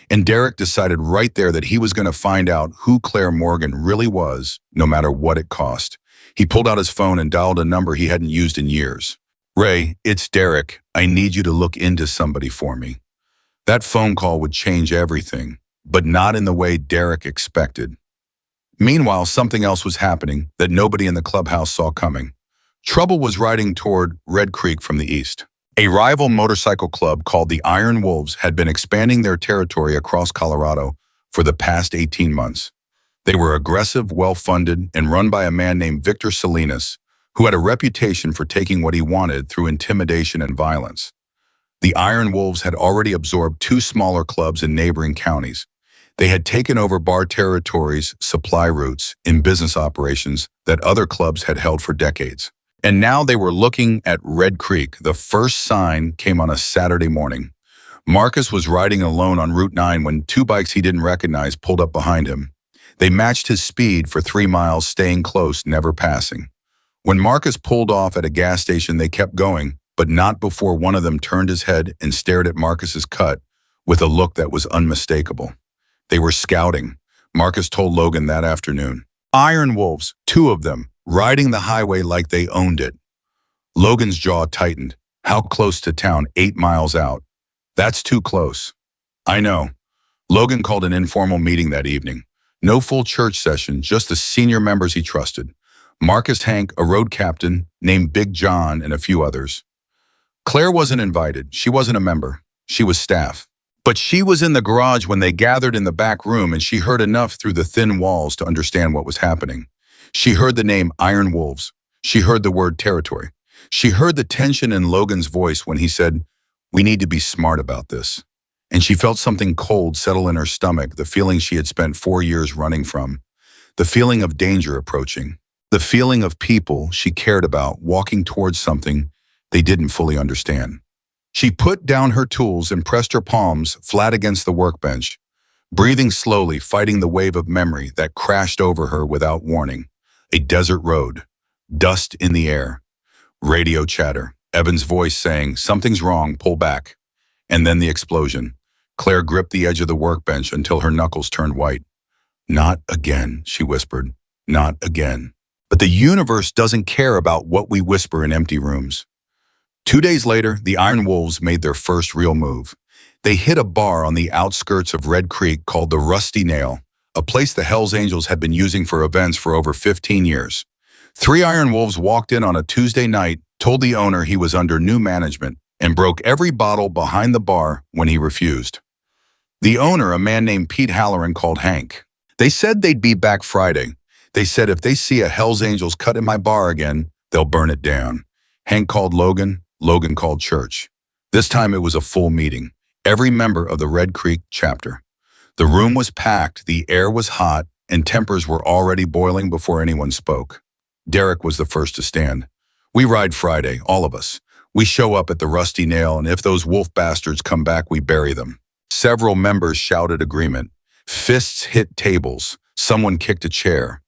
And Derek decided right there that he was going to find out who Claire Morgan really was, no matter what it cost. He pulled out his phone and dialed a number he hadn't used in years. "Ray, it's Derek. I need you to look into somebody for me." That phone call would change everything, but not in the way Derek expected. Meanwhile, something else was happening that nobody in the clubhouse saw coming. Trouble was riding toward Red Creek from the east. A rival motorcycle club called the Iron Wolves had been expanding their territory across Colorado for the past 18 months. They were aggressive, well-funded, and run by a man named Victor Salinas, who had a reputation for taking what he wanted through intimidation and violence. The Iron Wolves had already absorbed 2 smaller clubs in neighboring counties. They had taken over bar territories, supply routes, and business operations that other clubs had held for decades. And now they were looking at Red Creek. The first sign came on a Saturday morning. Marcus was riding alone on Route 9 when 2 bikes he didn't recognize pulled up behind him. They matched his speed for 3 miles, staying close, never passing. When Marcus pulled off at a gas station, they kept going, but not before one of them turned his head and stared at Marcus's cut with a look that was unmistakable. They were scouting, Marcus told Logan that afternoon. Iron Wolves, 2 of them, riding the highway like they owned it. Logan's jaw tightened. How close to town? 8 miles out. That's too close. I know. Logan called an informal meeting that evening. No full church session, just the senior members he trusted. Marcus, Hank, a road captain named Big John, and a few others. Claire wasn't invited. She wasn't a member. She was staff. But she was in the garage when they gathered in the back room, and she heard enough through the thin walls to understand what was happening. She heard the name Iron Wolves. She heard the word territory. She heard the tension in Logan's voice when he said, "We need to be smart about this." And she felt something cold settle in her stomach, the feeling she had spent 4 years running from, the feeling of danger approaching, the feeling of people she cared about walking towards something they didn't fully understand. She put down her tools and pressed her palms flat against the workbench, breathing slowly, fighting the wave of memory that crashed over her without warning. A desert road, dust in the air, radio chatter, Evan's voice saying, "Something's wrong, pull back." And then the explosion. Claire gripped the edge of the workbench until her knuckles turned white. "Not again," she whispered. "Not again." But the universe doesn't care about what we whisper in empty rooms. 2 days later, the Iron Wolves made their first real move. They hit a bar on the outskirts of Red Creek called the Rusty Nail, a place the Hells Angels had been using for events for over 15 years. 3 Iron Wolves walked in on a Tuesday night, told the owner he was under new management, and broke every bottle behind the bar when he refused. The owner, a man named Pete Halloran, called Hank. They said they'd be back Friday. They said if they see a Hell's Angels cut in my bar again, they'll burn it down. Hank called Logan. Logan called church. This time it was a full meeting. Every member of the Red Creek chapter. The room was packed, the air was hot, and tempers were already boiling before anyone spoke. Derek was the first to stand. We ride Friday, all of us. We show up at the Rusty Nail, and if those wolf bastards come back, we bury them. Several members shouted agreement. Fists hit tables. Someone kicked a chair.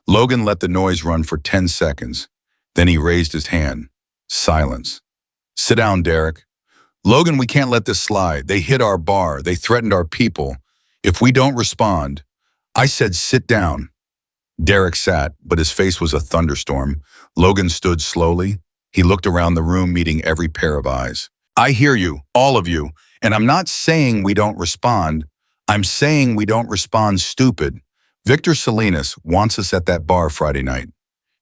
Logan let the noise run for 10 seconds. Then he raised his hand. Silence. Sit down, Derek. Logan, we can't let this slide. They hit our bar. They threatened our people. If we don't respond, I said sit down. Derek sat, but his face was a thunderstorm. Logan stood slowly. He looked around the room, meeting every pair of eyes. I hear you, all of you, and I'm not saying we don't respond. I'm saying we don't respond stupid. Victor Salinas wants us at that bar Friday night.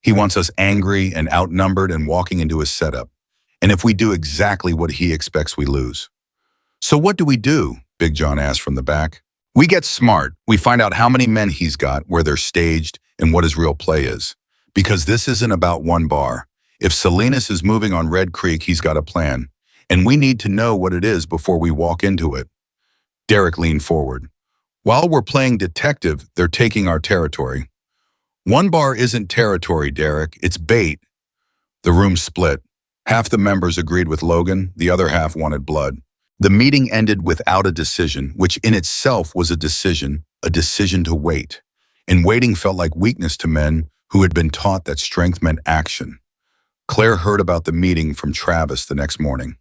He wants us angry and outnumbered and walking into his setup. And if we do exactly what he expects, we lose. So what do we do? Big John asked from the back. We get smart. We find out how many men he's got, where they're staged, and what his real play is. Because this isn't about one bar. If Salinas is moving on Red Creek, he's got a plan. And we need to know what it is before we walk into it. Derek leaned forward. While we're playing detective, they're taking our territory. One bar isn't territory, Derek. It's bait. The room split. Half the members agreed with Logan, the other half wanted blood. The meeting ended without a decision, which in itself was a decision to wait. And waiting felt like weakness to men who had been taught that strength meant action. Claire heard about the meeting from Travis the next morning.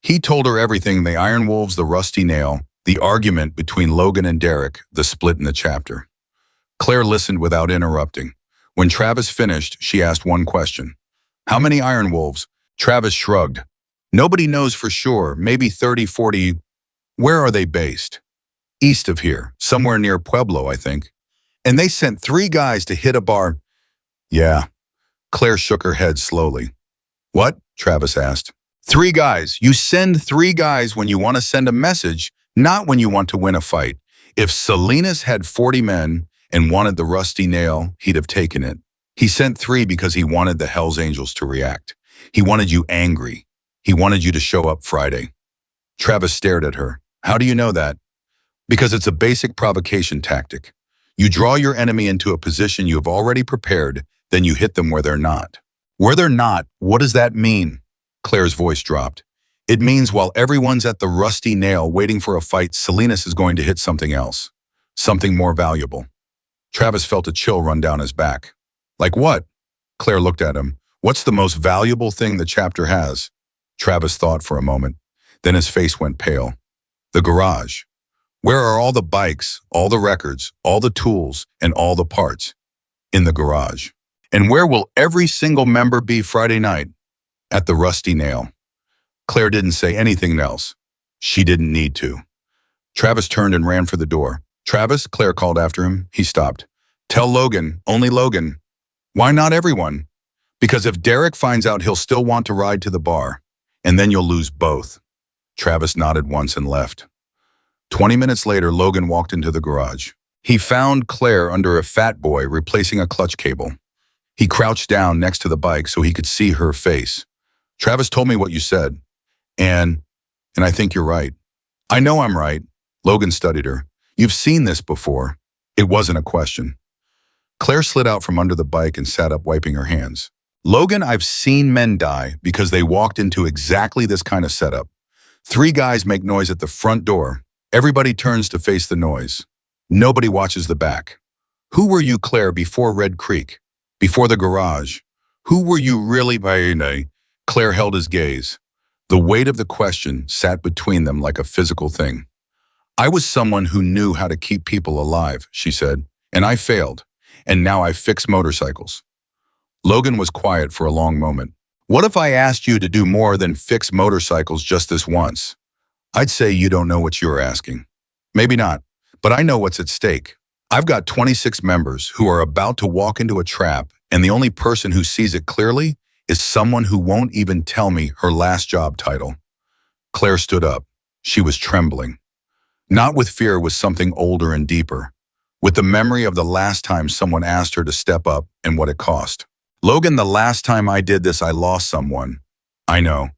He told her everything, the Iron Wolves, the Rusty Nail, the argument between Logan and Derek, the split in the chapter. Claire listened without interrupting. When Travis finished, she asked one question. How many Iron Wolves? Travis shrugged. Nobody knows for sure, maybe 30, 40. Where are they based? East of here, somewhere near Pueblo, I think. And they sent 3 guys to hit a bar. Yeah. Claire shook her head slowly. What? Travis asked. 3 guys. You send 3 guys when you want to send a message, not when you want to win a fight. If Salinas had 40 men and wanted the Rusty Nail, he'd have taken it. He sent 3 because he wanted the Hells Angels to react. He wanted you angry. He wanted you to show up Friday. Travis stared at her. How do you know that? Because it's a basic provocation tactic. You draw your enemy into a position you have already prepared, then you hit them where they're not. Where they're not, what does that mean? Claire's voice dropped. It means while everyone's at the Rusty Nail waiting for a fight, Salinas is going to hit something else. Something more valuable. Travis felt a chill run down his back. Like what? Claire looked at him. What's the most valuable thing the chapter has? Travis thought for a moment. Then his face went pale. The garage. Where are all the bikes, all the records, all the tools, and all the parts? In the garage. And where will every single member be Friday night? At the Rusty Nail. Claire didn't say anything else. She didn't need to. Travis turned and ran for the door. Travis, Claire called after him. He stopped. Tell Logan, only Logan. Why not everyone? Because if Derek finds out, he'll still want to ride to the bar. And then you'll lose both. Travis nodded once and left. 20 minutes later, Logan walked into the garage. He found Claire under a fat boy replacing a clutch cable. He crouched down next to the bike so he could see her face. Travis told me what you said. And I think you're right. I know I'm right. Logan studied her. You've seen this before. It wasn't a question. Claire slid out from under the bike and sat up, wiping her hands. Logan, I've seen men die because they walked into exactly this kind of setup. 3 guys make noise at the front door. Everybody turns to face the noise. Nobody watches the back. Who were you, Claire, before Red Creek? Before the garage? Who were you really by? Claire held his gaze. The weight of the question sat between them like a physical thing. I was someone who knew how to keep people alive, she said, and I failed. And now I fix motorcycles. Logan was quiet for a long moment. What if I asked you to do more than fix motorcycles just this once? I'd say you don't know what you're asking. Maybe not, but I know what's at stake. I've got 26 members who are about to walk into a trap, and the only person who sees it clearly is someone who won't even tell me her last job title. Claire stood up. She was trembling. Not with fear, with something older and deeper. with the memory of the last time someone asked her to step up and what it cost. Logan, the last time I did this, I lost someone. I know.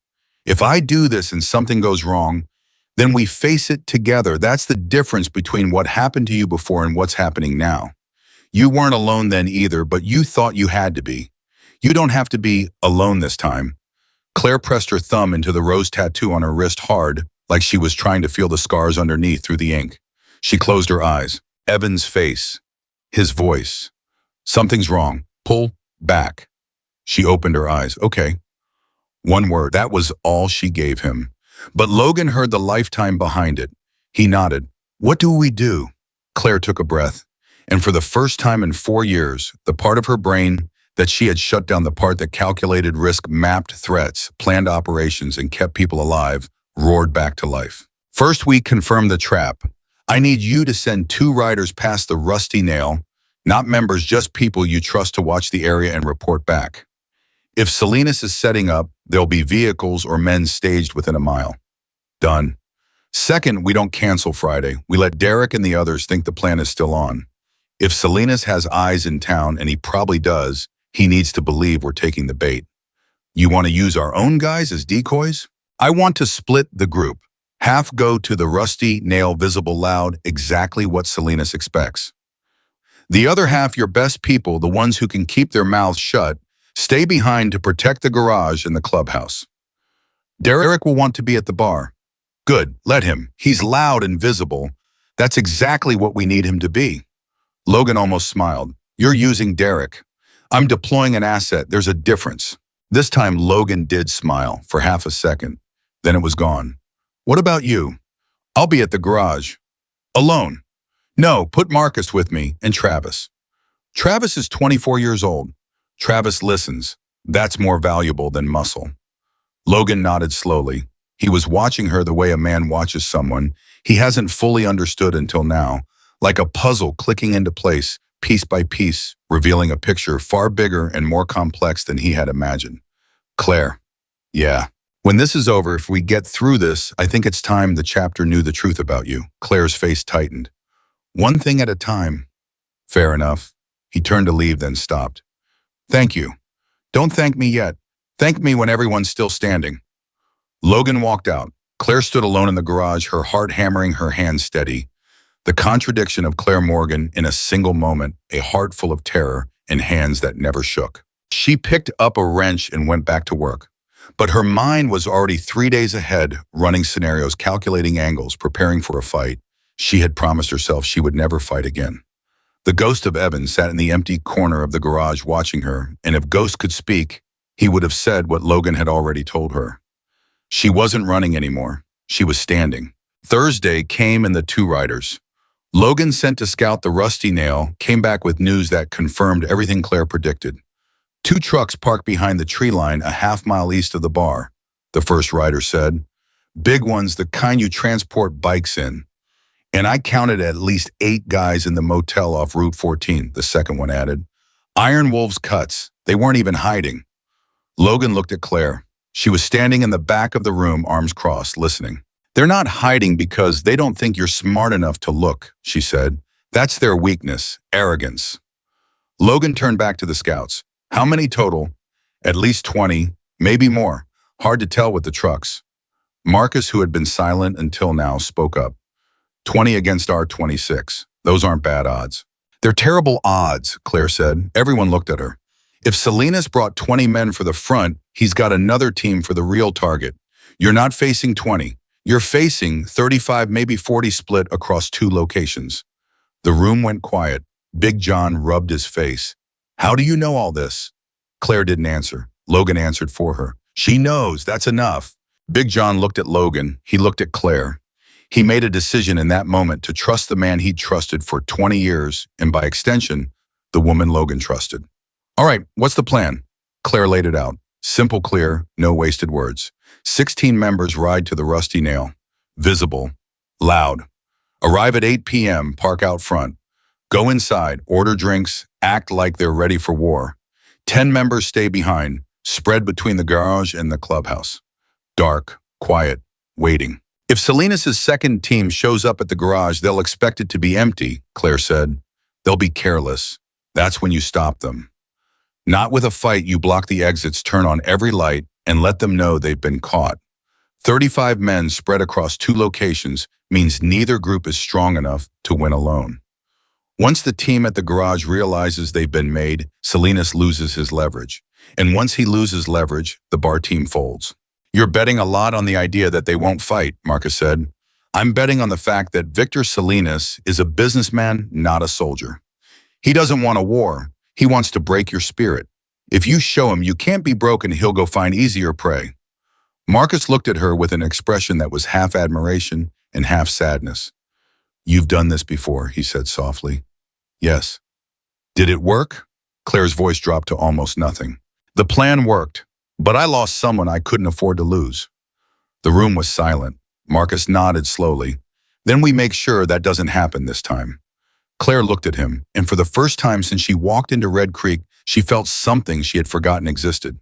If I do this and something goes wrong, then we face it together. That's the difference between what happened to you before and what's happening now. You weren't alone then either, but you thought you had to be. You don't have to be alone this time. Claire pressed her thumb into the rose tattoo on her wrist hard, like she was trying to feel the scars underneath through the ink. She closed her eyes. Evan's face. His voice. Something's wrong. Pull back. She opened her eyes. Okay. One word. That was all she gave him. But Logan heard the lifetime behind it. He nodded. What do we do? Claire took a breath. And for the first time in 4 years, the part of her brain that she had shut down, the part that calculated risk, mapped threats, planned operations, and kept people alive, roared back to life. First, we confirm the trap. I need you to send 2 riders past the Rusty Nail, not members, just people you trust to watch the area and report back. If Salinas is setting up, there'll be vehicles or men staged within a mile. Done. Second, we don't cancel Friday. We let Derek and the others think the plan is still on. If Salinas has eyes in town, and he probably does, he needs to believe we're taking the bait. You want to use our own guys as decoys? I want to split the group. Half go to the Rusty Nail, visible loud, exactly what Salinas expects. The other half, your best people, the ones who can keep their mouths shut, stay behind to protect the garage and the clubhouse. Derek will want to be at the bar. Good, let him. He's loud and visible. That's exactly what we need him to be. Logan almost smiled. You're using Derek. I'm deploying an asset. There's a difference. This time, Logan did smile for half a second. Then it was gone. What about you? I'll be at the garage. Alone. No, put Marcus with me and Travis. Travis is 24 years old. Travis listens. That's more valuable than muscle. Logan nodded slowly. He was watching her the way a man watches someone he hasn't fully understood until now, like a puzzle clicking into place, piece by piece, revealing a picture far bigger and more complex than he had imagined. Claire. Yeah. When this is over, if we get through this, I think it's time the chapter knew the truth about you. Claire's face tightened. One thing at a time. Fair enough. He turned to leave, then stopped. Thank you. Don't thank me yet. Thank me when everyone's still standing. Logan walked out. Claire stood alone in the garage, her heart hammering, her hands steady. The contradiction of Claire Morgan in a single moment, a heart full of terror and hands that never shook. She picked up a wrench and went back to work. But her mind was already 3 days ahead, running scenarios, calculating angles, preparing for a fight. She had promised herself she would never fight again. The ghost of Evan sat in the empty corner of the garage watching her, and if Ghost could speak, he would have said what Logan had already told her. She wasn't running anymore. She was standing. Thursday came and the 2 riders. Logan, sent to scout the Rusty Nail, came back with news that confirmed everything Claire predicted. 2 trucks parked behind the tree line a half-mile east of the bar, the first rider said. Big ones, the kind you transport bikes in. And I counted at least 8 guys in the motel off Route 14, the second one added. Iron Wolves cuts. They weren't even hiding. Logan looked at Claire. She was standing in the back of the room, arms crossed, listening. They're not hiding because they don't think you're smart enough to look, she said. That's their weakness, arrogance. Logan turned back to the scouts. How many total? At least 20, maybe more. Hard to tell with the trucks. Marcus, who had been silent until now, spoke up. 20 against our 26. Those aren't bad odds. They're terrible odds, Claire said. Everyone looked at her. If Salinas brought 20 men for the front, he's got another team for the real target. You're not facing 20. You're facing 35, maybe 40 split across 2 locations. The room went quiet. Big John rubbed his face. How do you know all this? Claire didn't answer. Logan answered for her. She knows, that's enough. Big John looked at Logan. He looked at Claire. He made a decision in that moment to trust the man he'd trusted for 20 years, and by extension, the woman Logan trusted. All right, what's the plan? Claire laid it out. Simple, clear, no wasted words. 16 members ride to the Rusty Nail. Visible. Loud. Arrive at 8 p.m., park out front. Go inside, order drinks, act like they're ready for war. 10 members stay behind, spread between the garage and the clubhouse. Dark, quiet, waiting. If Salinas' second team shows up at the garage, they'll expect it to be empty, Claire said. They'll be careless. That's when you stop them. Not with a fight, you block the exits, turn on every light, and let them know they've been caught. 35 men spread across 2 locations means neither group is strong enough to win alone. Once the team at the garage realizes they've been made, Salinas loses his leverage. And once he loses leverage, the bar team folds. You're betting a lot on the idea that they won't fight, Marcus said. I'm betting on the fact that Victor Salinas is a businessman, not a soldier. He doesn't want a war. He wants to break your spirit. If you show him you can't be broken, he'll go find easier prey. Marcus looked at her with an expression that was half admiration and half sadness. You've done this before, he said softly. Yes. Did it work? Claire's voice dropped to almost nothing. The plan worked, but I lost someone I couldn't afford to lose. The room was silent. Marcus nodded slowly. Then we make sure that doesn't happen this time. Claire looked at him, and for the first time since she walked into Red Creek, she felt something she had forgotten existed.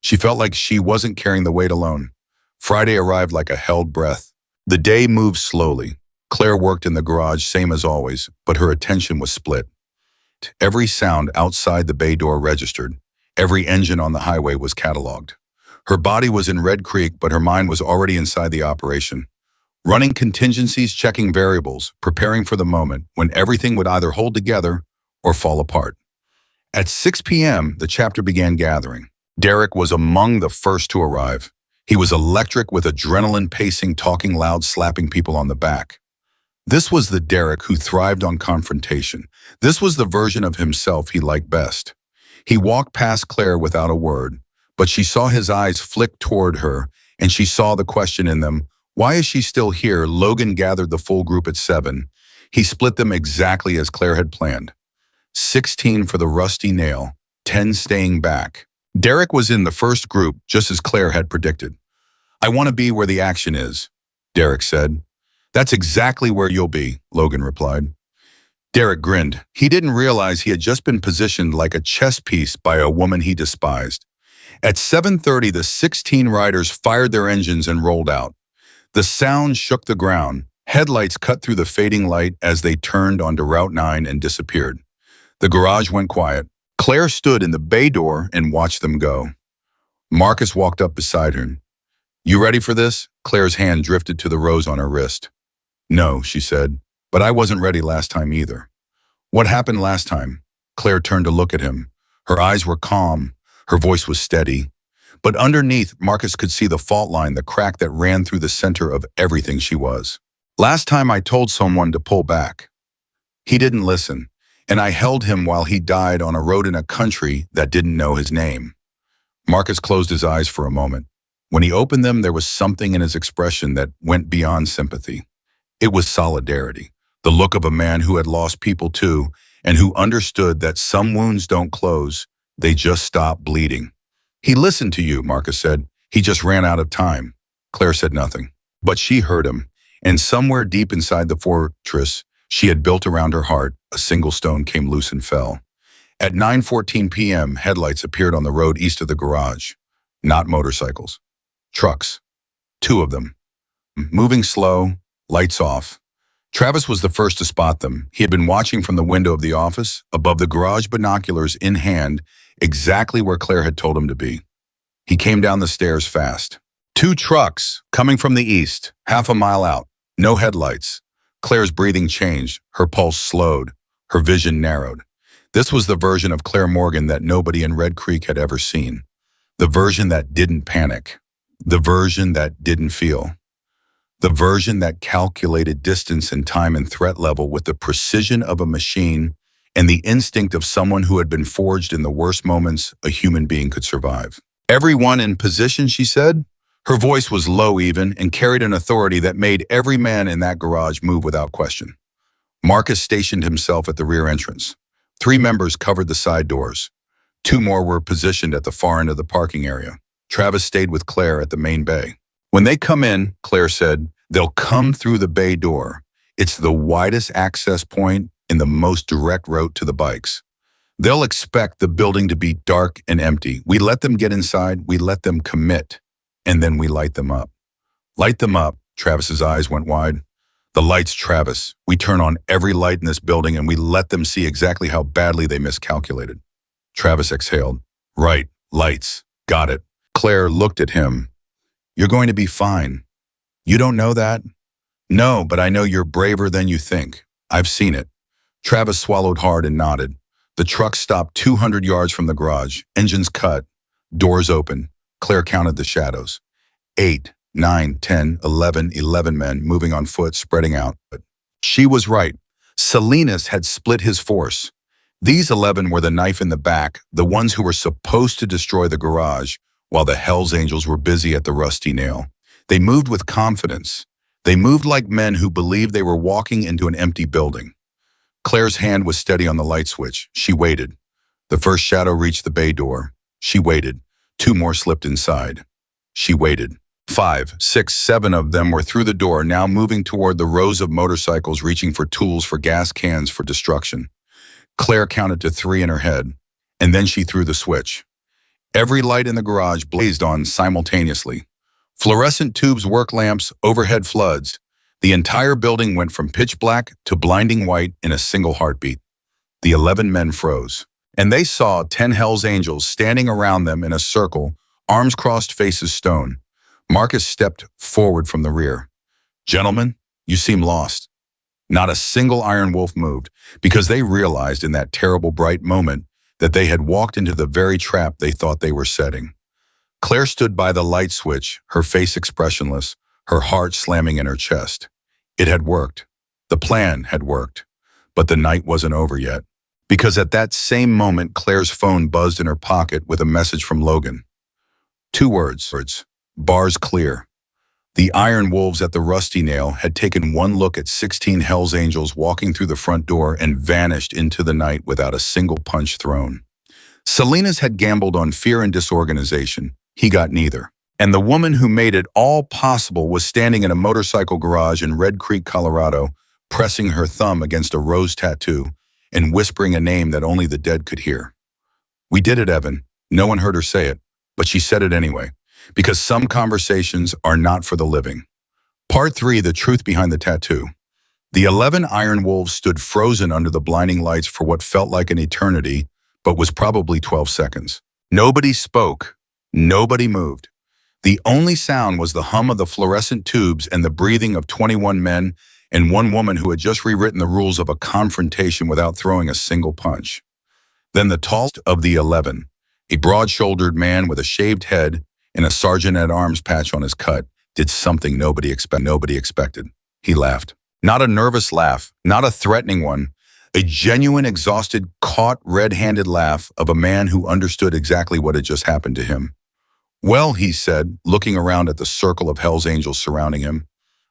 She felt like she wasn't carrying the weight alone. Friday arrived like a held breath. The day moved slowly. Claire worked in the garage, same as always, but her attention was split. Every sound outside the bay door registered. Every engine on the highway was cataloged. Her body was in Red Creek, but her mind was already inside the operation. Running contingencies, checking variables, preparing for the moment when everything would either hold together or fall apart. At 6 p.m., the chapter began gathering. Derek was among the first to arrive. He was electric with adrenaline pacing, talking loud, slapping people on the back. This was the Derek who thrived on confrontation. This was the version of himself he liked best. He walked past Claire without a word, but she saw his eyes flick toward her, and she saw the question in them. Why is she still here? Logan gathered the full group at 7. He split them exactly as Claire had planned. 16 for the rusty nail, 10 staying back. Derek was in the first group, just as Claire had predicted. I want to be where the action is, Derek said. That's exactly where you'll be, Logan replied. Derek grinned. He didn't realize he had just been positioned like a chess piece by a woman he despised. At 7:30, the 16 riders fired their engines and rolled out. The sound shook the ground. Headlights cut through the fading light as they turned onto Route 9 and disappeared. The garage went quiet. Claire stood in the bay door and watched them go. Marcus walked up beside her. You ready for this? Claire's hand drifted to the rose on her wrist. No, she said, but I wasn't ready last time either. What happened last time? Claire turned to look at him. Her eyes were calm. Her voice was steady. But underneath, Marcus could see the fault line, the crack that ran through the center of everything she was. Last time I told someone to pull back. He didn't listen, and I held him while he died on a road in a country that didn't know his name. Marcus closed his eyes for a moment. When he opened them, there was something in his expression that went beyond sympathy. It was solidarity, the look of a man who had lost people too, and who understood that some wounds don't close, they just stop bleeding. He listened to you, Marcus said. He just ran out of time. Claire said nothing, but she heard him, and somewhere deep inside the fortress she had built around her heart, a single stone came loose and fell. At 9:14 p.m., headlights appeared on the road east of the garage. Not motorcycles. Trucks. 2 of them. Moving slow, lights off. Travis was the first to spot them. He had been watching from the window of the office, above the garage, binoculars in hand, exactly where Claire had told him to be. He came down the stairs fast. 2 trucks, coming from the east, half a mile out. No headlights. Claire's breathing changed. Her pulse slowed. Her vision narrowed. This was the version of Claire Morgan that nobody in Red Creek had ever seen. The version that didn't panic. The version that didn't feel. The version that calculated distance and time and threat level with the precision of a machine and the instinct of someone who had been forged in the worst moments a human being could survive. Everyone in position, she said. Her voice was low even and carried an authority that made every man in that garage move without question. Marcus stationed himself at the rear entrance. 3 members covered the side doors. 2 more were positioned at the far end of the parking area. Travis stayed with Claire at the main bay. When they come in, Claire said, they'll come through the bay door. It's the widest access point and the most direct route to the bikes. They'll expect the building to be dark and empty. We let them get inside, we let them commit, and then we light them up. Light them up, Travis's eyes went wide. The lights, Travis. We turn on every light in this building and we let them see exactly how badly they miscalculated. Travis exhaled. Right, lights. Got it. Claire looked at him. You're going to be fine. You don't know that? No, but I know you're braver than you think. I've seen it. Travis swallowed hard and nodded. The truck stopped 200 yards from the garage. Engines cut. Doors open. Claire counted the shadows. 8, 9, 10, 11 men moving on foot, spreading out. But she was right. Salinas had split his force. These 11 were the knife in the back, the ones who were supposed to destroy the garage, while the Hells Angels were busy at the Rusty Nail. They moved with confidence. They moved like men who believed they were walking into an empty building. Claire's hand was steady on the light switch. She waited. The first shadow reached the bay door. She waited. 2 more slipped inside. She waited. 5, 6, 7 of them were through the door, now moving toward the rows of motorcycles reaching for tools, for gas cans, for destruction. Claire counted to 3 in her head, and then she threw the switch. Every light in the garage blazed on simultaneously. Fluorescent tubes, work lamps, overhead floods. The entire building went from pitch black to blinding white in a single heartbeat. The 11 men froze, and they saw 10 Hells Angels standing around them in a circle, arms crossed, faces stone. Marcus stepped forward from the rear. Gentlemen, you seem lost. Not a single Iron Wolf moved, because they realized in that terrible bright moment that they had walked into the very trap they thought they were setting. Claire stood by the light switch, her face expressionless, her heart slamming in her chest. It had worked. The plan had worked. But the night wasn't over yet. Because at that same moment, Claire's phone buzzed in her pocket with a message from Logan. 2 words. Bars clear. The Iron Wolves at the Rusty Nail had taken one look at 16 Hells Angels walking through the front door and vanished into the night without a single punch thrown. Salinas had gambled on fear and disorganization. He got neither. And the woman who made it all possible was standing in a motorcycle garage in Red Creek, Colorado, pressing her thumb against a rose tattoo and whispering a name that only the dead could hear. We did it, Evan. No one heard her say it, but she said it anyway, because some conversations are not for the living. Part 3, the truth behind the tattoo. The 11 Iron Wolves stood frozen under the blinding lights for what felt like an eternity, but was probably 12 seconds. Nobody spoke. Nobody moved. The only sound was the hum of the fluorescent tubes and the breathing of 21 men and one woman who had just rewritten the rules of a confrontation without throwing a single punch. Then the tallest of the 11, a broad-shouldered man with a shaved head and a sergeant-at-arms patch on his cut, did something nobody expected. He laughed. Not a nervous laugh, not a threatening one, a genuine, exhausted, caught red-handed laugh of a man who understood exactly what had just happened to him. Well, he said, looking around at the circle of Hells Angels surrounding him,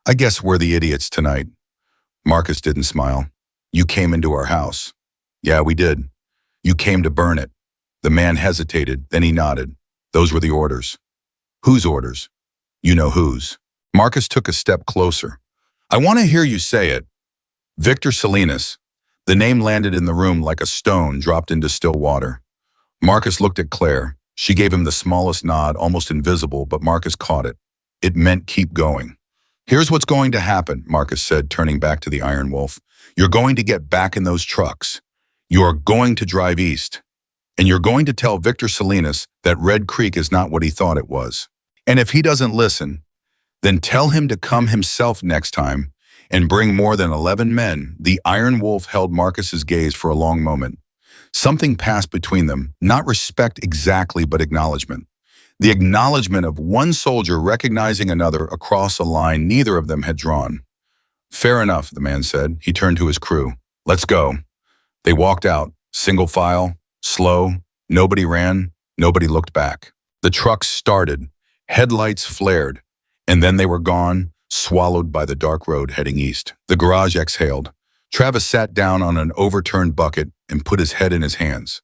I guess we're the idiots tonight. Marcus didn't smile. You came into our house. Yeah, we did. You came to burn it. The man hesitated, then he nodded. Those were the orders. Whose orders? You know whose. Marcus took a step closer. I want to hear you say it. Victor Salinas. The name landed in the room like a stone dropped into still water. Marcus looked at Claire. She gave him the smallest nod, almost invisible, but Marcus caught it. It meant keep going. Here's what's going to happen, Marcus said, turning back to the Iron Wolf. You're going to get back in those trucks. You are going to drive east. And you're going to tell Victor Salinas that Red Creek is not what he thought it was. And if he doesn't listen, then tell him to come himself next time and bring more than 11 men. The Iron Wolf held Marcus's gaze for a long moment. Something passed between them, not respect exactly, but acknowledgement. The acknowledgement of one soldier recognizing another across a line neither of them had drawn. Fair enough, the man said. He turned to his crew. Let's go. They walked out, single file, slow. Nobody ran, nobody looked back. The trucks started, headlights flared, and then they were gone, swallowed by the dark road heading east. The garage exhaled. Travis sat down on an overturned bucket and put his head in his hands.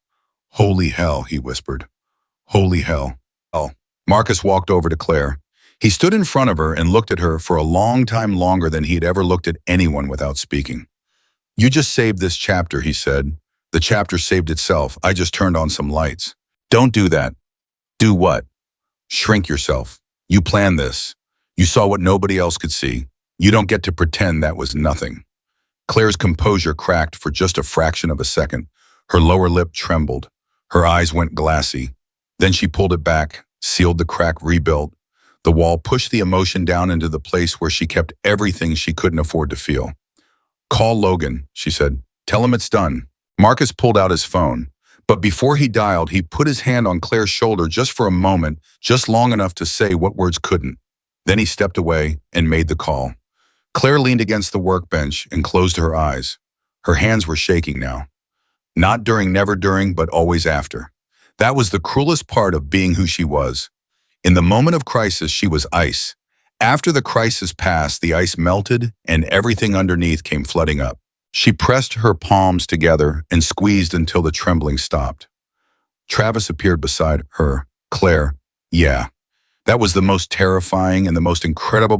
Holy hell, he whispered. Holy hell. Marcus walked over to Claire. He stood in front of her and looked at her for a long time, longer than he'd ever looked at anyone without speaking. You just saved this chapter, he said. The chapter saved itself. I just turned on some lights. Don't do that. Do what? Shrink yourself. You planned this. You saw what nobody else could see. You don't get to pretend that was nothing. Claire's composure cracked for just a fraction of a second. Her lower lip trembled. Her eyes went glassy. Then she pulled it back, sealed the crack, rebuilt. The wall pushed the emotion down into the place where she kept everything she couldn't afford to feel. Call Logan, she said. Tell him it's done. Marcus pulled out his phone. But before he dialed, he put his hand on Claire's shoulder just for a moment, just long enough to say what words couldn't. Then he stepped away and made the call. Claire leaned against the workbench and closed her eyes. Her hands were shaking now. Not during, never during, but always after. That was the cruelest part of being who she was. In the moment of crisis, she was ice. After the crisis passed, the ice melted and everything underneath came flooding up. She pressed her palms together and squeezed until the trembling stopped. Travis appeared beside her. Claire, yeah. That was the most terrifying and the most incredible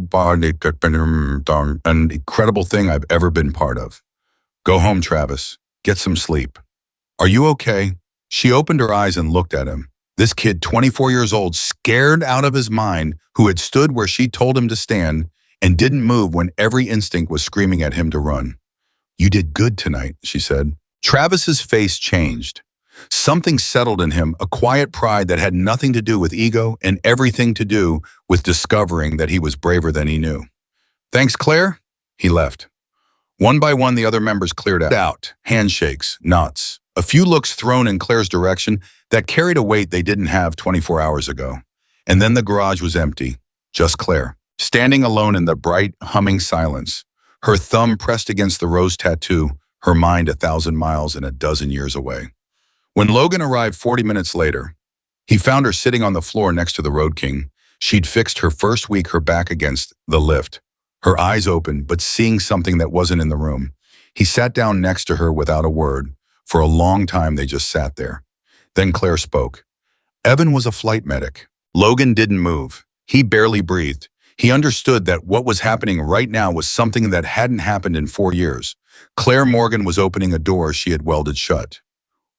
incredible thing I've ever been part of. Go home, Travis. Get some sleep. Are you okay? She opened her eyes and looked at him. This kid, 24 years old, scared out of his mind, who had stood where she told him to stand and didn't move when every instinct was screaming at him to run. You did good tonight, she said. Travis's face changed. Something settled in him, a quiet pride that had nothing to do with ego and everything to do with discovering that he was braver than he knew. Thanks, Claire. He left. One by one, the other members cleared out. Handshakes, nods, a few looks thrown in Claire's direction that carried a weight they didn't have 24 hours ago. And then the garage was empty. Just Claire, standing alone in the bright, humming silence. Her thumb pressed against the rose tattoo, her mind 1,000 miles and 12 years away. When Logan arrived 40 minutes later, he found her sitting on the floor next to the Road King. She'd fixed her first week her back against the lift, her eyes open, but seeing something that wasn't in the room. He sat down next to her without a word. For a long time, they just sat there. Then Claire spoke. Evan was a flight medic. Logan didn't move. He barely breathed. He understood that what was happening right now was something that hadn't happened in 4 years. Claire Morgan was opening a door she had welded shut.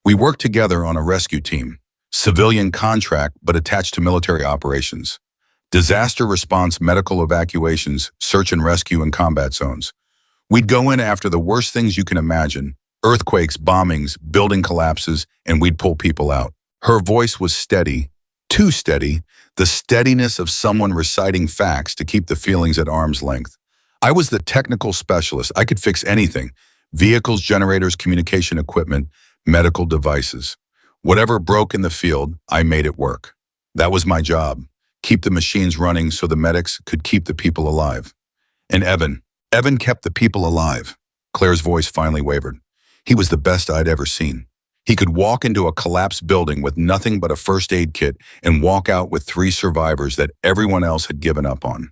We worked together on a rescue team. Civilian contract, but attached to military operations. Disaster response, medical evacuations, search and rescue in combat zones. We'd go in after the worst things you can imagine. Earthquakes, bombings, building collapses, and we'd pull people out. Her voice was steady, too steady, the steadiness of someone reciting facts to keep the feelings at arm's length. I was the technical specialist. I could fix anything. Vehicles, generators, communication equipment, medical devices. Whatever broke in the field, I made it work. That was my job. Keep the machines running so the medics could keep the people alive. And Evan kept the people alive. Claire's voice finally wavered. He was the best I'd ever seen. He could walk into a collapsed building with nothing but a first aid kit and walk out with 3 survivors that everyone else had given up on.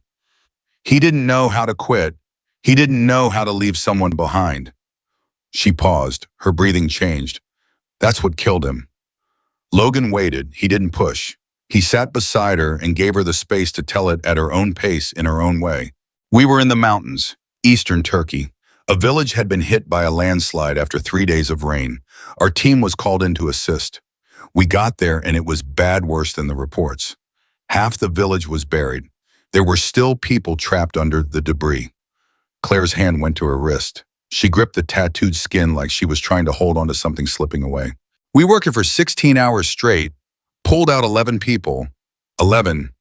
He didn't know how to quit. He didn't know how to leave someone behind. She paused. Her breathing changed. That's what killed him. Logan waited. He didn't push. He sat beside her and gave her the space to tell it at her own pace in her own way. We were in the mountains, eastern Turkey. A village had been hit by a landslide after 3 days of rain. Our team was called in to assist. We got there and it was bad, worse than the reports. Half the village was buried. There were still people trapped under the debris. Claire's hand went to her wrist. She gripped the tattooed skin like she was trying to hold onto something slipping away. We worked for 16 hours straight, pulled out 11 people. 11.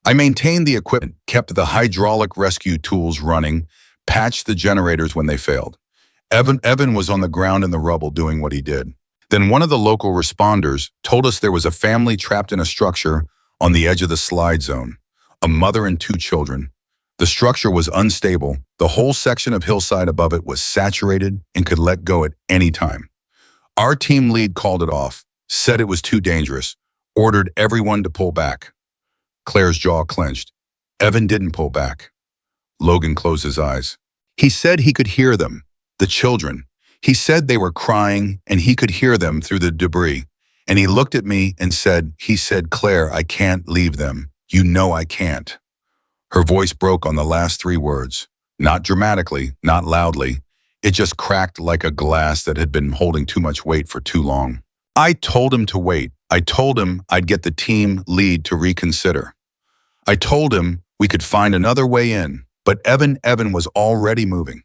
I maintained the equipment, kept the hydraulic rescue tools running, patched the generators when they failed. Evan was on the ground in the rubble doing what he did. Then one of the local responders told us there was a family trapped in a structure on the edge of the slide zone, a mother and 2 children. The structure was unstable. The whole section of hillside above it was saturated and could let go at any time. Our team lead called it off, said it was too dangerous, ordered everyone to pull back. Claire's jaw clenched. Evan didn't pull back. Logan closed his eyes. He said he could hear them, the children. He said they were crying and he could hear them through the debris. And he looked at me and said, Claire, I can't leave them. You know I can't. Her voice broke on the last 3 words. Not dramatically, not loudly. It just cracked like a glass that had been holding too much weight for too long. I told him to wait. I told him I'd get the team lead to reconsider. I told him we could find another way in. But Evan was already moving.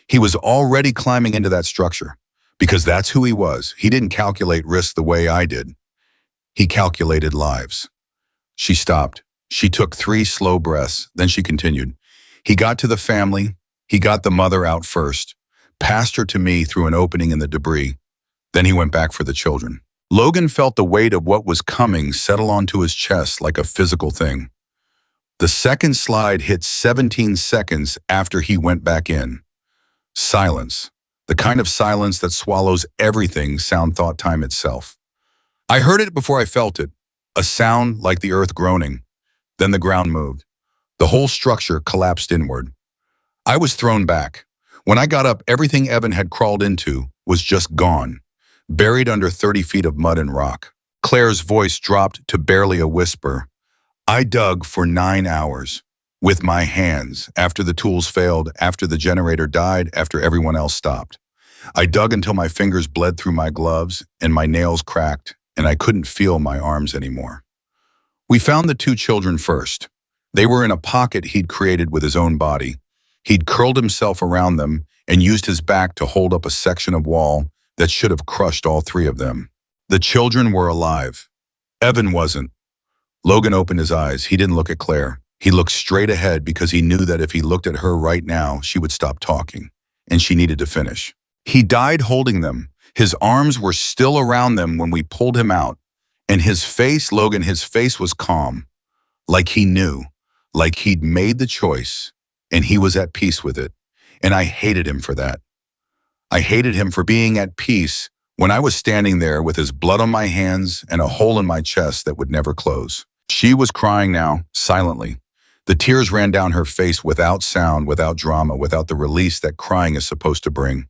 He was already climbing into that structure. Because that's who he was. He didn't calculate risk the way I did. He calculated lives. She stopped. She took 3 slow breaths. Then she continued. He got to the family. He got the mother out first, passed her to me through an opening in the debris. Then he went back for the children. Logan felt the weight of what was coming settle onto his chest like a physical thing. The second slide hit 17 seconds after he went back in. Silence. The kind of silence that swallows everything, sound, thought, time itself. I heard it before I felt it. A sound like the earth groaning. Then the ground moved. The whole structure collapsed inward. I was thrown back. When I got up, everything Evan had crawled into was just gone, buried under 30 feet of mud and rock. Claire's voice dropped to barely a whisper. I dug for 9 hours. With my hands, after the tools failed, after the generator died, after everyone else stopped. I dug until my fingers bled through my gloves and my nails cracked, and I couldn't feel my arms anymore. We found the 2 children first. They were in a pocket he'd created with his own body. He'd curled himself around them and used his back to hold up a section of wall that should have crushed all 3 of them. The children were alive. Evan wasn't. Logan opened his eyes. He didn't look at Claire. He looked straight ahead because he knew that if he looked at her right now, she would stop talking, and she needed to finish. He died holding them. His arms were still around them when we pulled him out, and his face, Logan, his face was calm, like he knew, like he'd made the choice, and he was at peace with it, and I hated him for that. I hated him for being at peace when I was standing there with his blood on my hands and a hole in my chest that would never close. She was crying now, silently. The tears ran down her face without sound, without drama, without the release that crying is supposed to bring.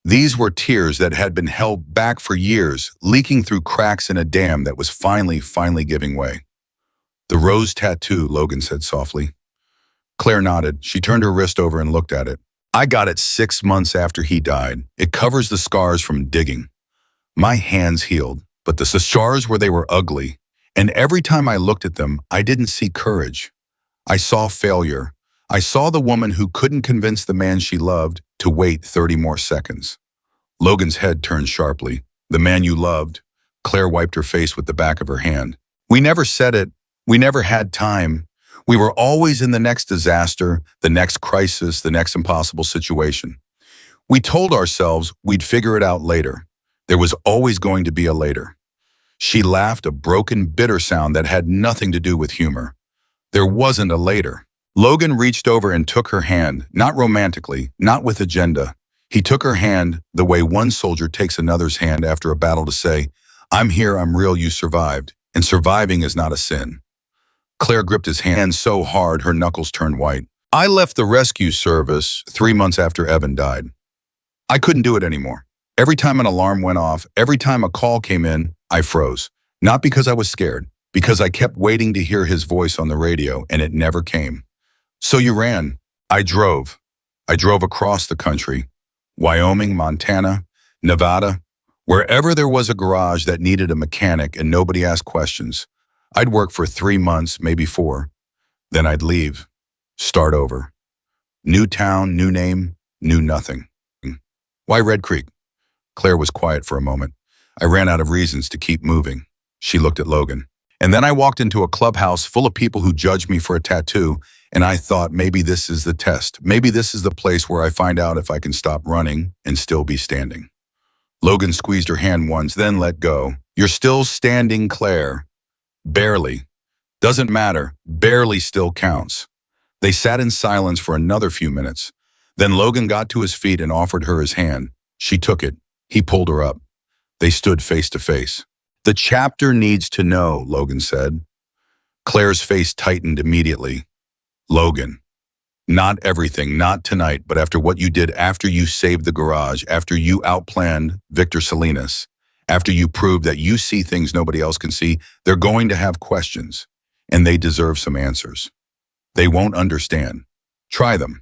These were tears that had been held back for years, leaking through cracks in a dam that was finally giving way. The rose tattoo, Logan said softly. Claire nodded. She turned her wrist over and looked at it. I got it 6 months after he died. It covers the scars from digging. My hands healed, but the scars where they were ugly. And every time I looked at them, I didn't see courage. I saw failure. I saw the woman who couldn't convince the man she loved to wait 30 more seconds. Logan's head turned sharply. The man you loved. Claire wiped her face with the back of her hand. We never said it. We never had time. We were always in the next disaster, the next crisis, the next impossible situation. We told ourselves we'd figure it out later. There was always going to be a later. She laughed, a broken, bitter sound that had nothing to do with humor. There wasn't a later. Logan reached over and took her hand, not romantically, not with agenda. He took her hand the way one soldier takes another's hand after a battle to say, I'm here, I'm real, you survived, and surviving is not a sin. Claire gripped his hand so hard her knuckles turned white. I left the rescue service 3 months after Evan died. I couldn't do it anymore. Every time an alarm went off, every time a call came in, I froze. Not because I was scared, because I kept waiting to hear his voice on the radio, and it never came. So you ran. I drove. I drove across the country. Wyoming, Montana, Nevada. Wherever there was a garage that needed a mechanic and nobody asked questions. I'd work for 3 months, maybe 4. Then I'd leave. Start over. New town, new name, new nothing. Why Red Creek? Claire was quiet for a moment. I ran out of reasons to keep moving. She looked at Logan. And then I walked into a clubhouse full of people who judged me for a tattoo, and I thought maybe this is the test. Maybe this is the place where I find out if I can stop running and still be standing. Logan squeezed her hand once, then let go. You're still standing, Claire. Barely. Doesn't matter. Barely still counts. They sat in silence for another few minutes. Then Logan got to his feet and offered her his hand. She took it. He pulled her up. They stood face to face. The chapter needs to know, Logan said. Claire's face tightened immediately. Logan, not everything, not tonight, but after what you did, after you saved the garage, after you outplanned Victor Salinas, after you proved that you see things nobody else can see, they're going to have questions, and they deserve some answers. They won't understand. Try them.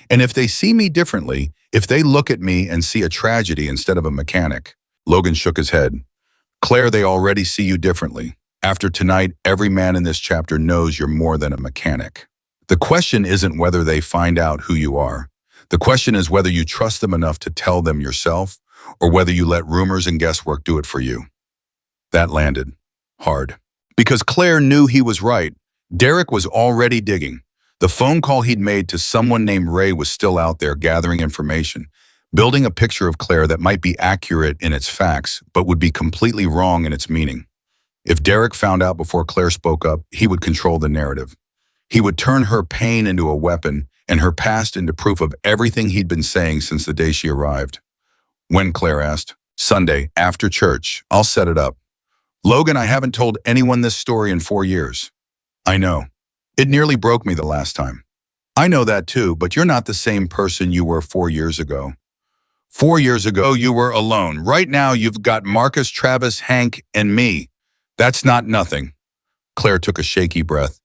And if they see me differently, if they look at me and see a tragedy instead of a mechanic, Logan shook his head. Claire, they already see you differently. After tonight, every man in this chapter knows you're more than a mechanic. The question isn't whether they find out who you are. The question is whether you trust them enough to tell them yourself, or whether you let rumors and guesswork do it for you. That landed hard. Because Claire knew he was right. Derek was already digging. The phone call he'd made to someone named Ray was still out there gathering information, building a picture of Claire that might be accurate in its facts, but would be completely wrong in its meaning. If Derek found out before Claire spoke up, he would control the narrative. He would turn her pain into a weapon and her past into proof of everything he'd been saying since the day she arrived. When, Claire asked. Sunday, after church. I'll set it up. Logan, I haven't told anyone this story in 4 years. I know. It nearly broke me the last time. I know that too, but you're not the same person you were 4 years ago. 4 years ago, you were alone. Right now, you've got Marcus, Travis, Hank, and me. That's not nothing. Claire took a shaky breath.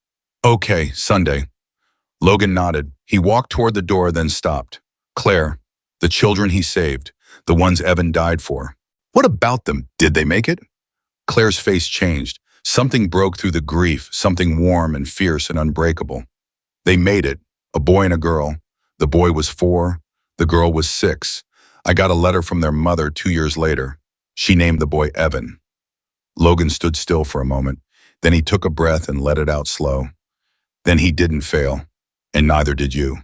Okay, Sunday. Logan nodded. He walked toward the door, then stopped. Claire, the children he saved, the ones Evan died for. What about them? Did they make it? Claire's face changed. Something broke through the grief, something warm and fierce and unbreakable. They made it, a boy and a girl. The boy was 4, the girl was 6. I got a letter from their mother 2 years later. She named the boy Evan. Logan stood still for a moment. Then he took a breath and let it out slow. Then he didn't fail, and neither did you.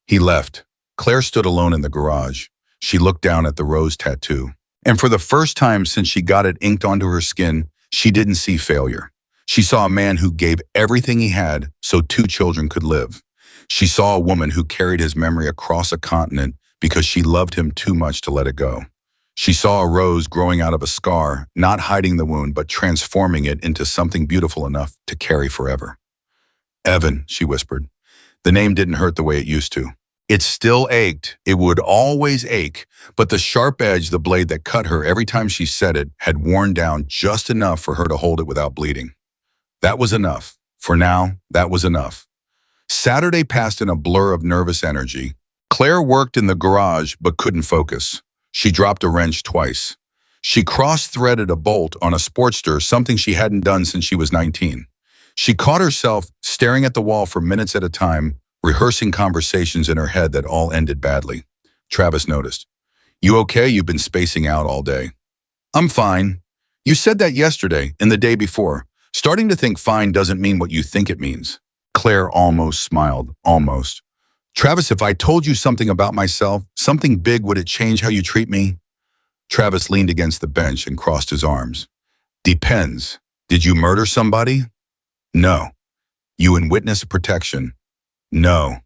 He left. Claire stood alone in the garage. She looked down at the rose tattoo. And for the first time since she got it inked onto her skin, she didn't see failure. She saw a man who gave everything he had so 2 children could live. She saw a woman who carried his memory across a continent because she loved him too much to let it go. She saw a rose growing out of a scar, not hiding the wound, but transforming it into something beautiful enough to carry forever. Evan, she whispered. The name didn't hurt the way it used to. It still ached. It would always ache, but the sharp edge, the blade that cut her every time she said it, had worn down just enough for her to hold it without bleeding. That was enough. For now, that was enough. Saturday passed in a blur of nervous energy. Claire worked in the garage but couldn't focus. She dropped a wrench twice. She cross-threaded a bolt on a Sportster, something she hadn't done since she was 19. She caught herself staring at the wall for minutes at a time, rehearsing conversations in her head that all ended badly. Travis noticed. You okay? You've been spacing out all day. I'm fine. You said that yesterday and the day before. Starting to think fine doesn't mean what you think it means. Claire almost smiled, almost. Travis, if I told you something about myself, something big, would it change how you treat me? Travis leaned against the bench and crossed his arms. Depends. Did you murder somebody? No. You in witness protection? No.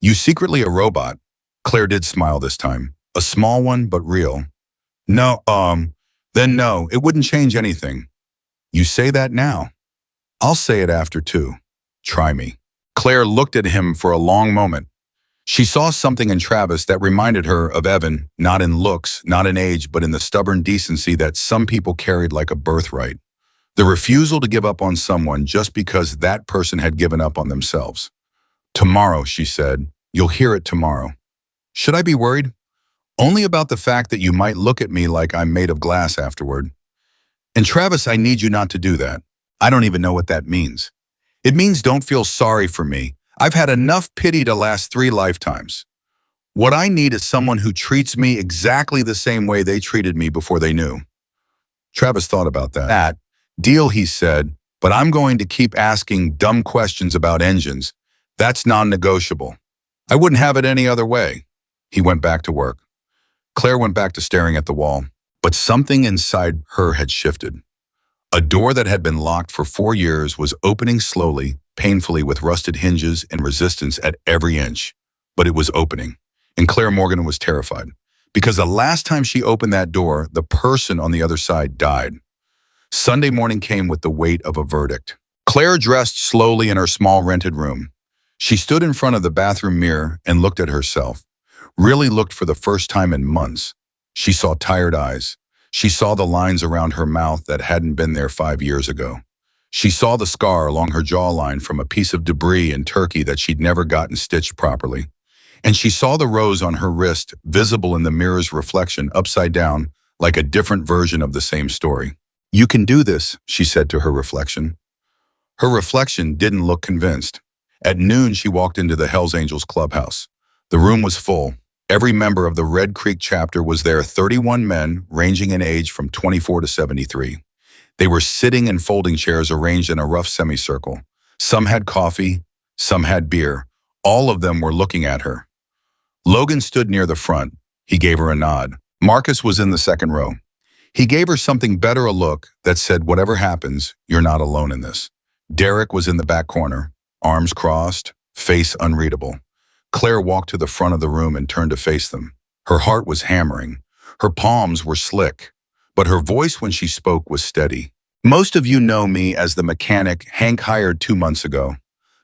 You secretly a robot? Claire did smile this time. A small one, but real. No, then no, it wouldn't change anything. You say that now. I'll say it after too. Try me. Claire looked at him for a long moment. She saw something in Travis that reminded her of Evan, not in looks, not in age, but in the stubborn decency that some people carried like a birthright. The refusal to give up on someone just because that person had given up on themselves. Tomorrow, she said. You'll hear it tomorrow. Should I be worried? Only about the fact that you might look at me like I'm made of glass afterward. And Travis, I need you not to do that. I don't even know what that means. It means don't feel sorry for me. I've had enough pity to last 3 lifetimes. What I need is someone who treats me exactly the same way they treated me before they knew. Travis thought about that. Deal, he said, but I'm going to keep asking dumb questions about engines. That's non-negotiable. I wouldn't have it any other way. He went back to work. Claire went back to staring at the wall, but something inside her had shifted. A door that had been locked for 4 years was opening slowly, painfully, with rusted hinges and resistance at every inch. But it was opening, and Claire Morgan was terrified, because the last time she opened that door, the person on the other side died. Sunday morning came with the weight of a verdict. Claire dressed slowly in her small rented room. She stood in front of the bathroom mirror and looked at herself. Really looked for the first time in months. She saw tired eyes. She saw the lines around her mouth that hadn't been there 5 years ago. She saw the scar along her jawline from a piece of debris in Turkey that she'd never gotten stitched properly. And she saw the rose on her wrist, visible in the mirror's reflection, upside down, like a different version of the same story. You can do this, she said to her reflection. Her reflection didn't look convinced. At noon, she walked into the Hells Angels clubhouse. The room was full. Every member of the Red Creek chapter was there, 31 men, ranging in age from 24 to 73. They were sitting in folding chairs arranged in a rough semicircle. Some had coffee, some had beer. All of them were looking at her. Logan stood near the front. He gave her a nod. Marcus was in the second row. He gave her something better, a look that said, "Whatever happens, you're not alone in this." Derek was in the back corner, arms crossed, face unreadable. Claire walked to the front of the room and turned to face them. Her heart was hammering. Her palms were slick, but her voice when she spoke was steady. "Most of you know me as the mechanic Hank hired 2 months ago.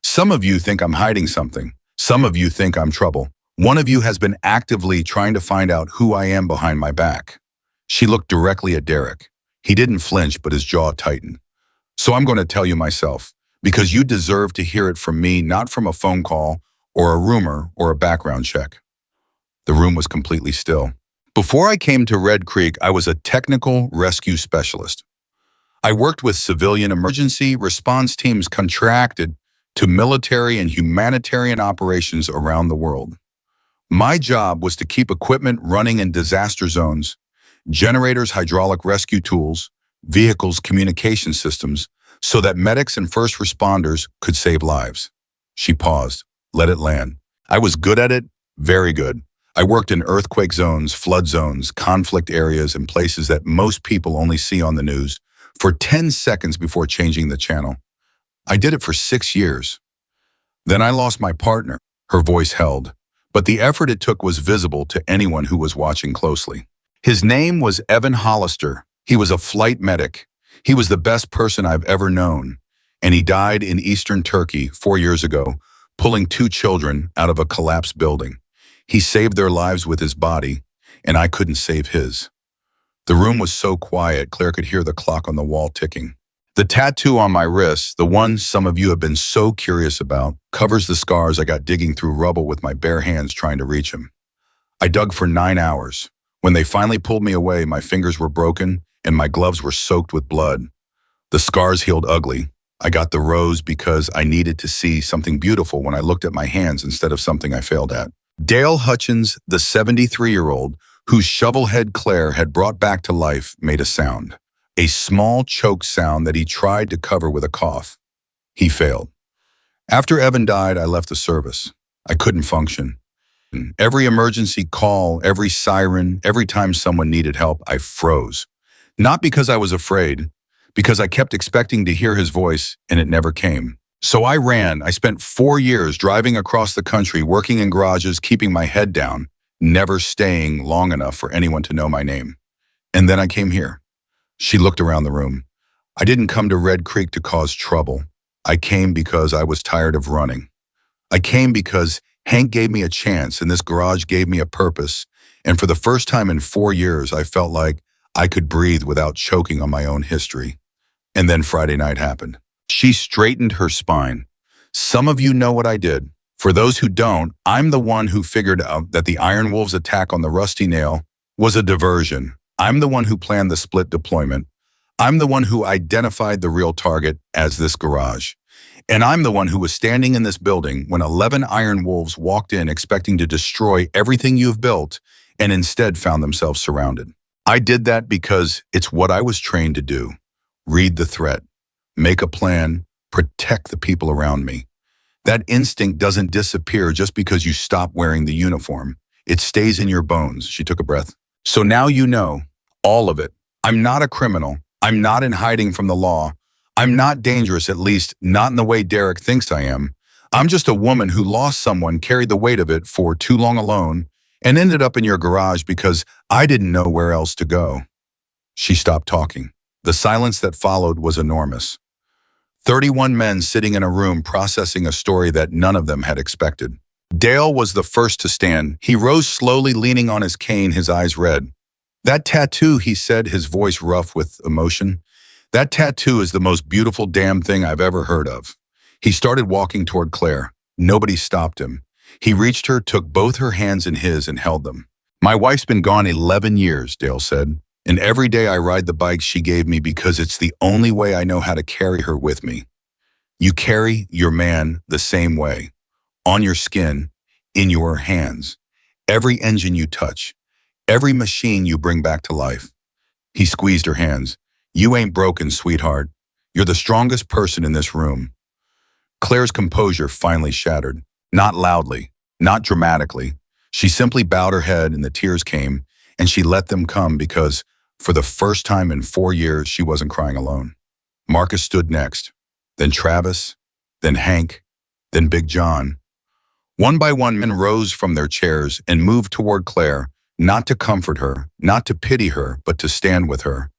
Some of you think I'm hiding something. Some of you think I'm trouble. One of you has been actively trying to find out who I am behind my back." She looked directly at Derek. He didn't flinch, but his jaw tightened. "So I'm going to tell you myself, because you deserve to hear it from me, not from a phone call or a rumor or a background check." The room was completely still. "Before I came to Red Creek, I was a technical rescue specialist. I worked with civilian emergency response teams contracted to military and humanitarian operations around the world. My job was to keep equipment running in disaster zones, generators, hydraulic rescue tools, vehicles, communication systems, so that medics and first responders could save lives." She paused. Let it land. "I was good at it, very good. I worked in earthquake zones, flood zones, conflict areas, and places that most people only see on the news for 10 seconds before changing the channel. I did it for 6 years. Then I lost my partner." Her voice held, but the effort it took was visible to anyone who was watching closely. "His name was Evan Hollister. He was a flight medic. He was the best person I've ever known. And he died in eastern Turkey 4 years ago, pulling 2 children out of a collapsed building. He saved their lives with his body, and I couldn't save his." The room was so quiet, Claire could hear the clock on the wall ticking. "The tattoo on my wrist, the one some of you have been so curious about, covers the scars I got digging through rubble with my bare hands trying to reach him. I dug for 9 hours. When they finally pulled me away, my fingers were broken and my gloves were soaked with blood. The scars healed ugly. I got the rose because I needed to see something beautiful when I looked at my hands instead of something I failed at." Dale Hutchins, the 73-year-old, whose shovelhead Claire had brought back to life, made a sound. A small choke sound that he tried to cover with a cough. He failed. "After Evan died, I left the service. I couldn't function. Every emergency call, every siren, every time someone needed help, I froze. Not because I was afraid, because I kept expecting to hear his voice and it never came. So I ran. I spent 4 years driving across the country, working in garages, keeping my head down, never staying long enough for anyone to know my name. And then I came here." She looked around the room. "I didn't come to Red Creek to cause trouble. I came because I was tired of running. I came because Hank gave me a chance and this garage gave me a purpose. And for the first time in 4 years, I felt like I could breathe without choking on my own history." And then Friday night happened. She straightened her spine. "Some of you know what I did. For those who don't, I'm the one who figured out that the Iron Wolves attack on the Rusty Nail was a diversion. I'm the one who planned the split deployment. I'm the one who identified the real target as this garage. And I'm the one who was standing in this building when 11 Iron Wolves walked in expecting to destroy everything you've built and instead found themselves surrounded. I did that because it's what I was trained to do. Read the threat, make a plan, protect the people around me. That instinct doesn't disappear just because you stop wearing the uniform. It stays in your bones." She took a breath. "So now you know, all of it. I'm not a criminal. I'm not in hiding from the law. I'm not dangerous, at least not in the way Derek thinks I am. I'm just a woman who lost someone, carried the weight of it for too long alone, and ended up in your garage because I didn't know where else to go." She stopped talking. The silence that followed was enormous. 31 men sitting in a room processing a story that none of them had expected. Dale was the first to stand. He rose slowly, leaning on his cane, his eyes red. "That tattoo," he said, his voice rough with emotion. "That tattoo is the most beautiful damn thing I've ever heard of." He started walking toward Claire. Nobody stopped him. He reached her, took both her hands in his, and held them. "My wife's been gone 11 years, Dale said. "And every day I ride the bike she gave me because it's the only way I know how to carry her with me." You carry your man the same way, on your skin, in your hands. Every engine you touch, every machine you bring back to life. He squeezed her hands. You ain't broken, sweetheart. You're the strongest person in this room. Claire's composure finally shattered. Not loudly, not dramatically. She simply bowed her head and the tears came, and she let them come because, for the first time in 4 years, she wasn't crying alone. Marcus stood next, then Travis, then Hank, then Big John. One by one, men rose from their chairs and moved toward Claire, not to comfort her, not to pity her, but to stand with her,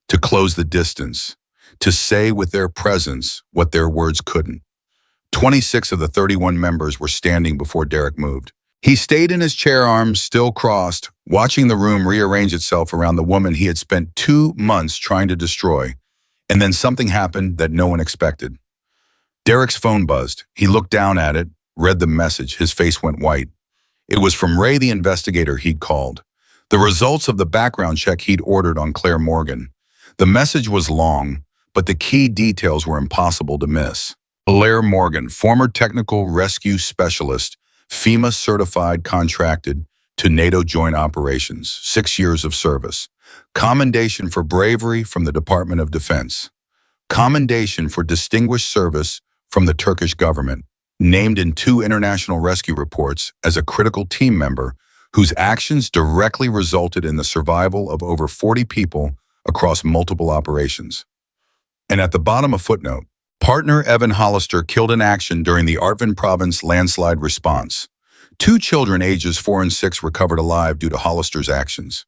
to close the distance, to say with their presence what their words couldn't. 26 of the 31 members were standing before Derek moved. He stayed in his chair, arms still crossed, watching the room rearrange itself around the woman he had spent 2 months trying to destroy. And then something happened that no one expected. Derek's phone buzzed. He looked down at it, read the message. His face went white. It was from Ray, the investigator he'd called. The results of the background check he'd ordered on Claire Morgan. The message was long, but the key details were impossible to miss. Claire Morgan, former technical rescue specialist, FEMA certified, contracted to NATO Joint Operations, 6 years of service. Commendation for bravery from the Department of Defense. Commendation for distinguished service from the Turkish government. Named in 2 international rescue reports as a critical team member whose actions directly resulted in the survival of over 40 people across multiple operations. And at the bottom, a footnote. Partner Evan Hollister killed in action during the Artvin province landslide response. 2 children ages 4 and 6 recovered alive due to Hollister's actions.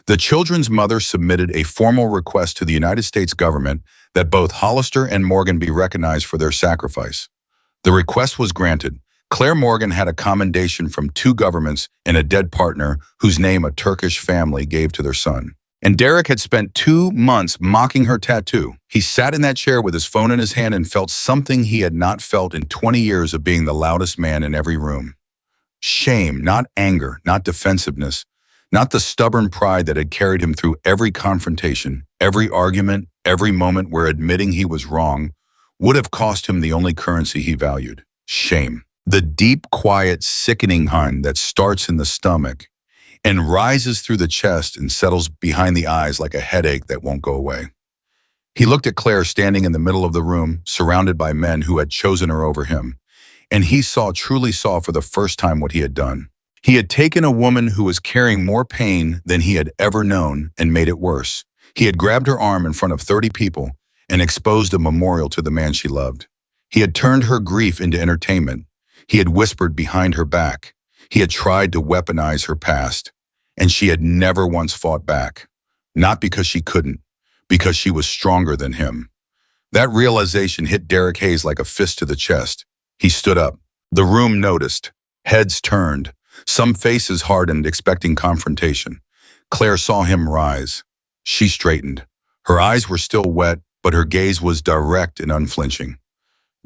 The children's mother submitted a formal request to the United States government that both Hollister and Morgan be recognized for their sacrifice. The request was granted. Claire Morgan had a commendation from 2 governments and a dead partner whose name a Turkish family gave to their son. And Derek had spent 2 months mocking her tattoo. He sat in that chair with his phone in his hand and felt something he had not felt in 20 years of being the loudest man in every room. Shame, not anger, not defensiveness, not the stubborn pride that had carried him through every confrontation, every argument, every moment where admitting he was wrong would have cost him the only currency he valued: shame. The deep, quiet, sickening kind that starts in the stomach and rises through the chest and settles behind the eyes like a headache that won't go away. He looked at Claire standing in the middle of the room, surrounded by men who had chosen her over him, and he truly saw for the first time what he had done. He had taken a woman who was carrying more pain than he had ever known and made it worse. He had grabbed her arm in front of 30 people and exposed a memorial to the man she loved. He had turned her grief into entertainment. He had whispered behind her back. He had tried to weaponize her past, and she had never once fought back. Not because she couldn't, because she was stronger than him. That realization hit Derek Hayes like a fist to the chest. He stood up. The room noticed. Heads turned. Some faces hardened, expecting confrontation. Claire saw him rise. She straightened. Her eyes were still wet, but her gaze was direct and unflinching.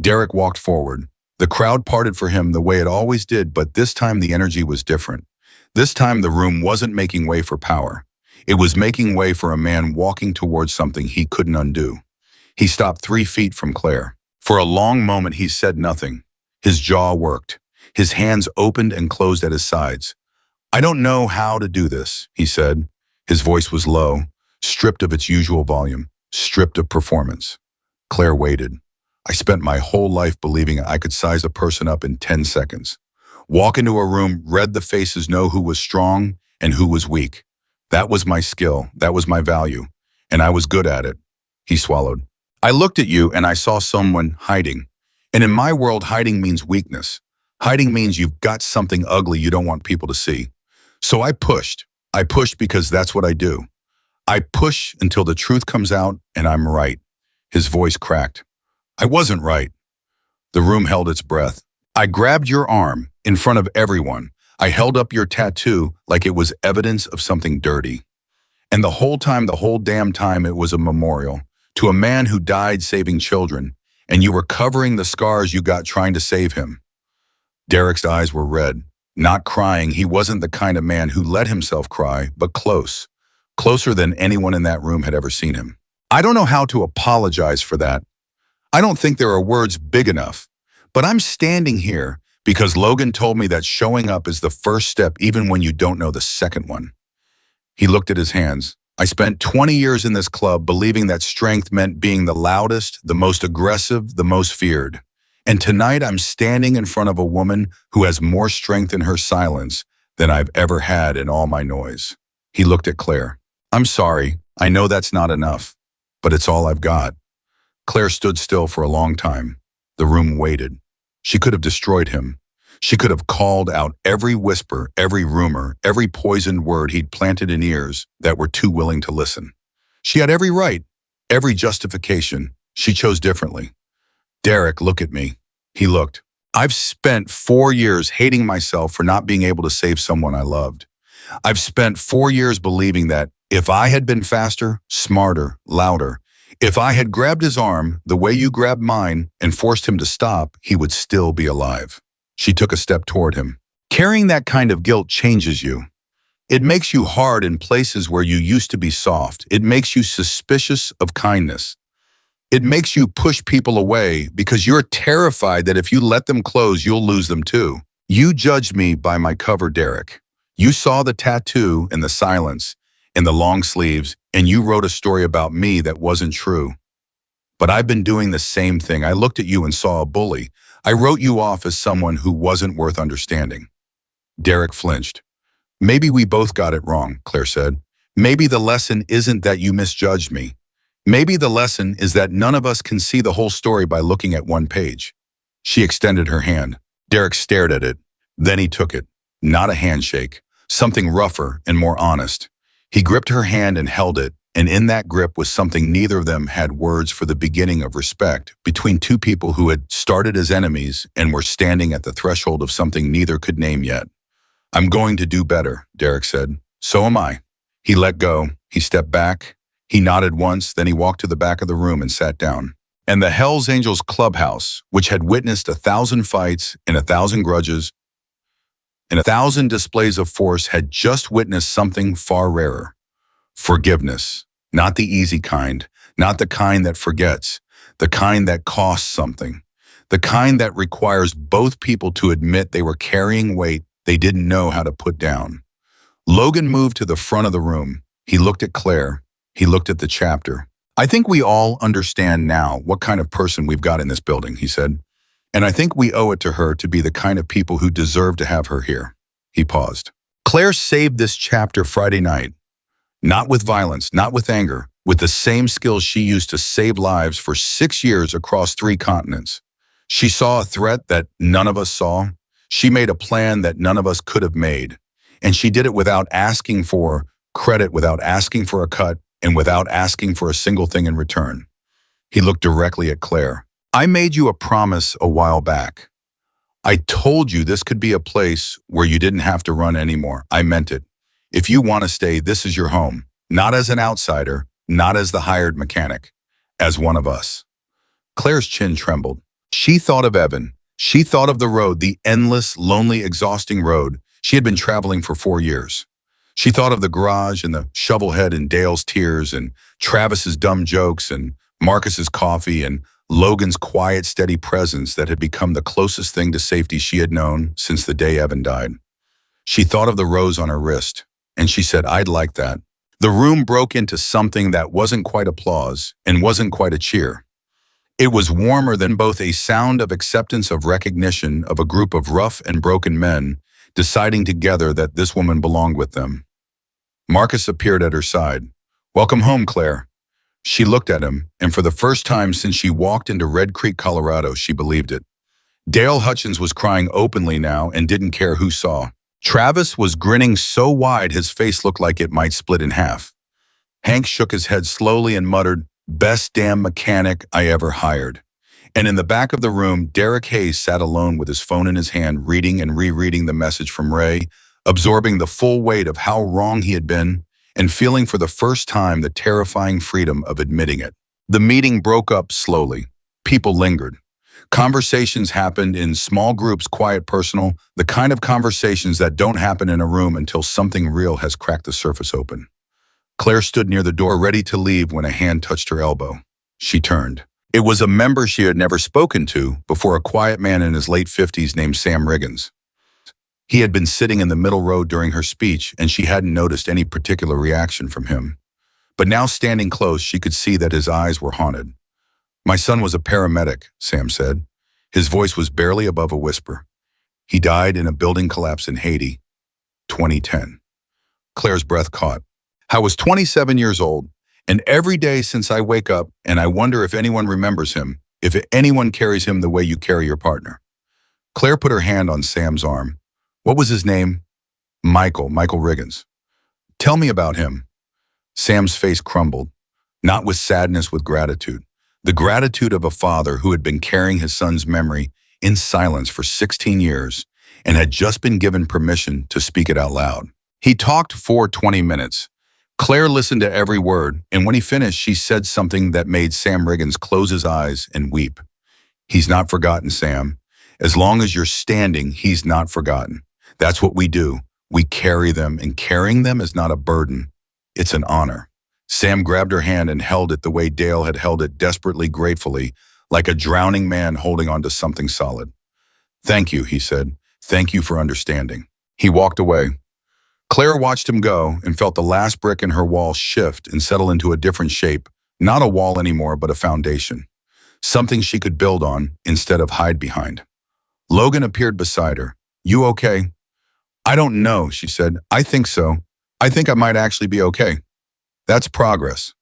Derek walked forward. The crowd parted for him the way it always did, but this time the energy was different. This time the room wasn't making way for power. It was making way for a man walking towards something he couldn't undo. He stopped 3 feet from Claire. For a long moment he said nothing. His jaw worked. His hands opened and closed at his sides. "I don't know how to do this," he said. His voice was low, stripped of its usual volume, stripped of performance. Claire waited. "I spent my whole life believing I could size a person up in 10 seconds. Walk into a room, read the faces, know who was strong and who was weak. That was my skill, that was my value, and I was good at it." He swallowed. "I looked at you and I saw someone hiding. And in my world, hiding means weakness. Hiding means you've got something ugly you don't want people to see. So I pushed. I pushed because that's what I do. I push until the truth comes out and I'm right." His voice cracked. "I wasn't right." The room held its breath. "I grabbed your arm in front of everyone. I held up your tattoo like it was evidence of something dirty. And the whole damn time, it was a memorial to a man who died saving children, and you were covering the scars you got trying to save him." Derek's eyes were red. Not crying. He wasn't the kind of man who let himself cry, but close. Closer than anyone in that room had ever seen him. "I don't know how to apologize for that. I don't think there are words big enough. But I'm standing here because Logan told me that showing up is the first step even when you don't know the second one. He looked at his hands. I spent 20 years in this club believing that strength meant being the loudest, the most aggressive, the most feared. And tonight I'm standing in front of a woman who has more strength in her silence than I've ever had in all my noise. He looked at Claire. I'm sorry, I know that's not enough, but it's all I've got. Claire stood still for a long time. The room waited. She could have destroyed him. She could have called out every whisper, every rumor, every poisoned word he'd planted in ears that were too willing to listen. She had every right, every justification. She chose differently. Derek, look at me. He looked. I've spent 4 years hating myself for not being able to save someone I loved. I've spent 4 years believing that if I had been faster, smarter, louder, if I had grabbed his arm the way you grabbed mine and forced him to stop, he would still be alive. She took a step toward him. Carrying that kind of guilt changes you. It makes you hard in places where you used to be soft. It makes you suspicious of kindness. It makes you push people away because you're terrified that if you let them close, you'll lose them too. You judged me by my cover, Derek. You saw the tattoo and the silence and the long sleeves, and you wrote a story about me that wasn't true. But I've been doing the same thing. I looked at you and saw a bully. I wrote you off as someone who wasn't worth understanding. Derek flinched. Maybe we both got it wrong, Claire said. Maybe the lesson isn't that you misjudged me. Maybe the lesson is that none of us can see the whole story by looking at one page. She extended her hand. Derek stared at it. Then he took it. Not a handshake. Something rougher and more honest. He gripped her hand and held it, and in that grip was something neither of them had words for, the beginning of respect between two people who had started as enemies and were standing at the threshold of something neither could name yet. I'm going to do better, Derek said. So am I. He let go. He stepped back. He nodded once, then he walked to the back of the room and sat down. And the Hells Angels clubhouse, which had witnessed 1,000 fights and 1,000 grudges and 1,000 displays of force, had just witnessed something far rarer. Forgiveness. Not the easy kind, not the kind that forgets, the kind that costs something, the kind that requires both people to admit they were carrying weight they didn't know how to put down. Logan moved to the front of the room. He looked at Claire. He looked at the chapter. I think we all understand now what kind of person we've got in this building, he said. And I think we owe it to her to be the kind of people who deserve to have her here. He paused. Claire saved this chapter Friday night. Not with violence, not with anger, with the same skills she used to save lives for 6 years across 3 continents. She saw a threat that none of us saw. She made a plan that none of us could have made. And she did it without asking for credit, without asking for a cut, and without asking for a single thing in return. He looked directly at Claire. I made you a promise a while back. I told you this could be a place where you didn't have to run anymore. I meant it. If you want to stay, this is your home. Not as an outsider, not as the hired mechanic, as one of us. Claire's chin trembled. She thought of Evan. She thought of the road, the endless, lonely, exhausting road she had been traveling for 4 years. She thought of the garage and the shovelhead and Dale's tears and Travis's dumb jokes and Marcus's coffee and Logan's quiet, steady presence that had become the closest thing to safety she had known since the day Evan died. She thought of the rose on her wrist, and she said, I'd like that. The room broke into something that wasn't quite applause and wasn't quite a cheer. It was warmer than both, a sound of acceptance, of recognition of a group of rough and broken men deciding together that this woman belonged with them. Marcus appeared at her side. Welcome home, Claire. She looked at him, and for the first time since she walked into Red Creek, Colorado, she believed it. Dale Hutchins was crying openly now and didn't care who saw. Travis was grinning so wide his face looked like it might split in half. Hank shook his head slowly and muttered, best damn mechanic I ever hired. And in the back of the room, Derek Hayes sat alone with his phone in his hand, reading and rereading the message from Ray, absorbing the full weight of how wrong he had been, and feeling for the first time the terrifying freedom of admitting it. The meeting broke up slowly. People lingered. Conversations happened in small groups, quiet, personal, the kind of conversations that don't happen in a room until something real has cracked the surface open. Claire stood near the door, ready to leave when a hand touched her elbow. She turned. It was a member she had never spoken to before, a quiet man in his late 50s named Sam Riggins. He had been sitting in the middle row during her speech, and she hadn't noticed any particular reaction from him. But now, standing close, she could see that his eyes were haunted. "My son was a paramedic," Sam said. His voice was barely above a whisper. "He died in a building collapse in Haiti, 2010. Claire's breath caught. "I was 27 years old, and every day since I wake up and I wonder if anyone remembers him, if anyone carries him the way you carry your partner." Claire put her hand on Sam's arm. "What was his name?" Michael Riggins." "Tell me about him." Sam's face crumbled, not with sadness, with gratitude. The gratitude of a father who had been carrying his son's memory in silence for 16 years and had just been given permission to speak it out loud. He talked for 20 minutes. Claire listened to every word, and when he finished, she said something that made Sam Riggins close his eyes and weep. "He's not forgotten, Sam. As long as you're standing, he's not forgotten. That's what we do. We carry them, and carrying them is not a burden. It's an honor." Sam grabbed her hand and held it the way Dale had held it, desperately, gratefully, like a drowning man holding onto something solid. "Thank you," he said. "Thank you for understanding." He walked away. Claire watched him go and felt the last brick in her wall shift and settle into a different shape, not a wall anymore, but a foundation. Something she could build on instead of hide behind. Logan appeared beside her. "You okay?" "I don't know," she said. "I think so. I think I might actually be okay." "That's progress.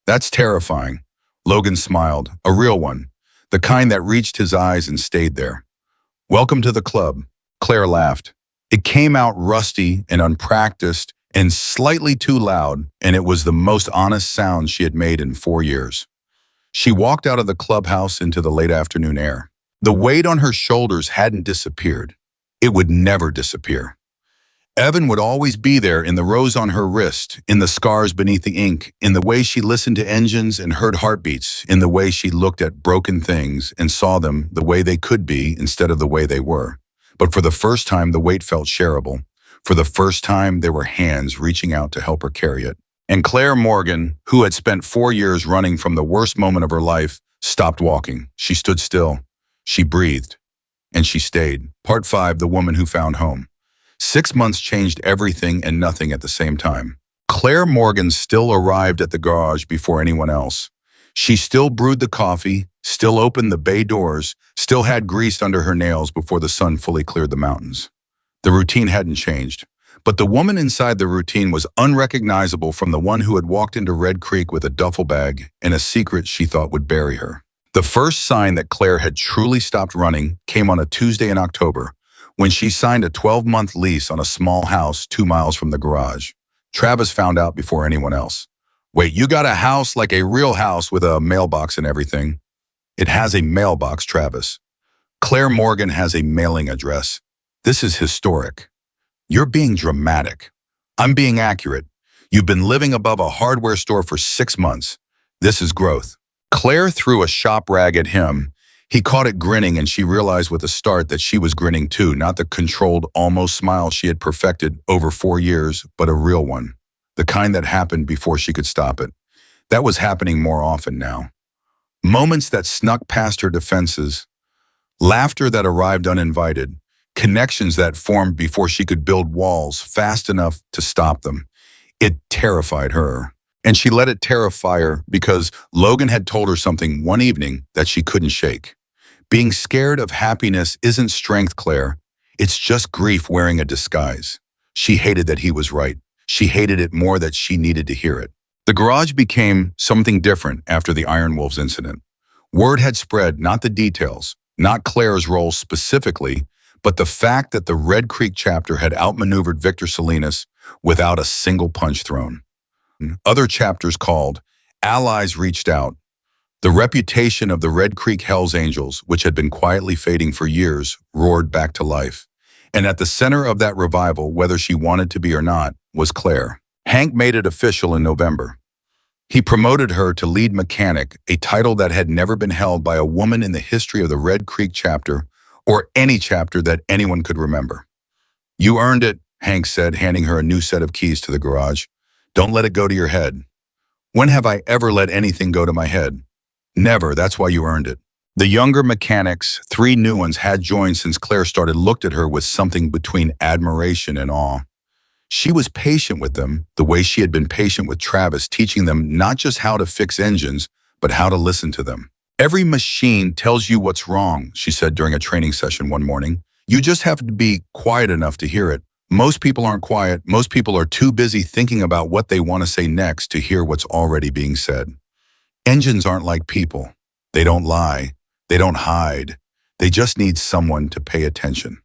That's terrifying." Logan smiled, a real one, the kind that reached his eyes and stayed there. "Welcome to the club." Claire laughed. It came out rusty and unpracticed and slightly too loud, and it was the most honest sound she had made in 4 years. She walked out of the clubhouse into the late afternoon air. The weight on her shoulders hadn't disappeared. It would never disappear. Evan would always be there, in the rose on her wrist, in the scars beneath the ink, in the way she listened to engines and heard heartbeats, in the way she looked at broken things and saw them the way they could be instead of the way they were. But for the first time, the weight felt shareable. For the first time, there were hands reaching out to help her carry it. And Claire Morgan, who had spent 4 years running from the worst moment of her life, stopped walking. She stood still. She breathed. And she stayed. Part 5, The Woman Who Found Home. 6 months changed everything and nothing at the same time. Claire Morgan still arrived at the garage before anyone else. She still brewed the coffee, still opened the bay doors, still had grease under her nails before the sun fully cleared the mountains. The routine hadn't changed, but the woman inside the routine was unrecognizable from the one who had walked into Red Creek with a duffel bag and a secret she thought would bury her. The first sign that Claire had truly stopped running came on a Tuesday in October, when she signed a 12-month lease on a small house 2 miles from the garage. Travis found out before anyone else. "Wait, you got a house, like a real house with a mailbox and everything?" "It has a mailbox, Travis. Claire Morgan has a mailing address. This is historic." "You're being dramatic." "I'm being accurate. You've been living above a hardware store for 6 months. This is growth." Claire threw a shop rag at him. He caught it, grinning, and she realized with a start that she was grinning too, not the controlled, almost smile she had perfected over 4 years, but a real one. The kind that happened before she could stop it. That was happening more often now. Moments that snuck past her defenses, laughter that arrived uninvited, connections that formed before she could build walls fast enough to stop them. It terrified her. And she let it terrify her because Logan had told her something one evening that she couldn't shake. Being scared of happiness isn't strength, Claire. It's just grief wearing a disguise. She hated that he was right. She hated it more that she needed to hear it. The garage became something different after the Iron Wolves incident. Word had spread, not the details, not Claire's role specifically, but the fact that the Red Creek chapter had outmaneuvered Victor Salinas without a single punch thrown. Other chapters called, allies reached out. The reputation of the Red Creek Hells Angels, which had been quietly fading for years, roared back to life. And at the center of that revival, whether she wanted to be or not, was Claire. Hank made it official in November. He promoted her to lead mechanic, a title that had never been held by a woman in the history of the Red Creek chapter, or any chapter that anyone could remember. "You earned it," Hank said, handing her a new set of keys to the garage. "Don't let it go to your head." "When have I ever let anything go to my head?" Never, that's why you earned it. The younger mechanics, 3 new ones, had joined since Claire started, looked at her with something between admiration and awe. She was patient with them, the way she had been patient with Travis, teaching them not just how to fix engines, but how to listen to them. Every machine tells you what's wrong, she said during a training session one morning. You just have to be quiet enough to hear it. Most people aren't quiet. Most people are too busy thinking about what they want to say next to hear what's already being said. Engines aren't like people. They don't lie. They don't hide. They just need someone to pay attention.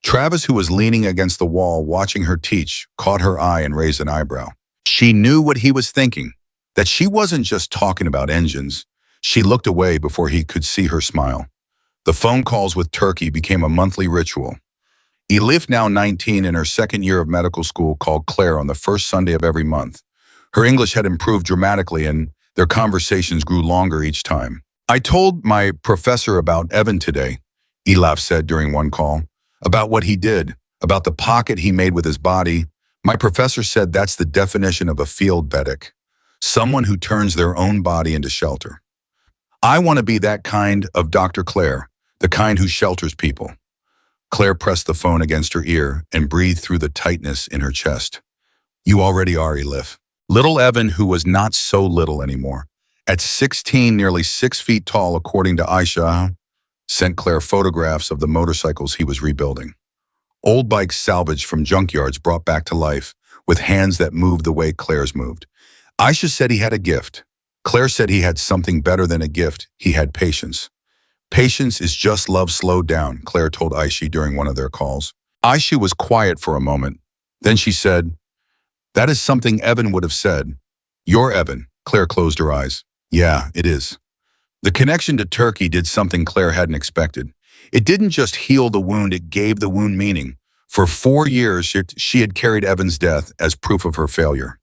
Travis, who was leaning against the wall watching her teach, caught her eye and raised an eyebrow. She knew what he was thinking, that she wasn't just talking about engines. She looked away before he could see her smile. The phone calls with Turkey became a monthly ritual. Elif, now 19 in her second year of medical school, called Claire on the first Sunday of every month. Her English had improved dramatically and their conversations grew longer each time. I told my professor about Evan today, Elif said during one call, about what he did, about the pocket he made with his body. My professor said that's the definition of a field medic, someone who turns their own body into shelter. I want to be that kind of Dr. Claire, the kind who shelters people. Claire pressed the phone against her ear and breathed through the tightness in her chest. You already are, Elif. Little Evan, who was not so little anymore, at 16, nearly 6 feet tall, according to Aisha, sent Claire photographs of the motorcycles he was rebuilding. Old bikes salvaged from junkyards brought back to life, with hands that moved the way Claire's moved. Aisha said he had a gift. Claire said he had something better than a gift. He had patience. Patience is just love slowed down, Claire told Aisha during one of their calls. Aisha was quiet for a moment. Then she said, that is something Evan would have said. You're Evan. Claire closed her eyes. Yeah, it is. The connection to Turkey did something Claire hadn't expected. It didn't just heal the wound, it gave the wound meaning. For 4 years, she had carried Evan's death as proof of her failure.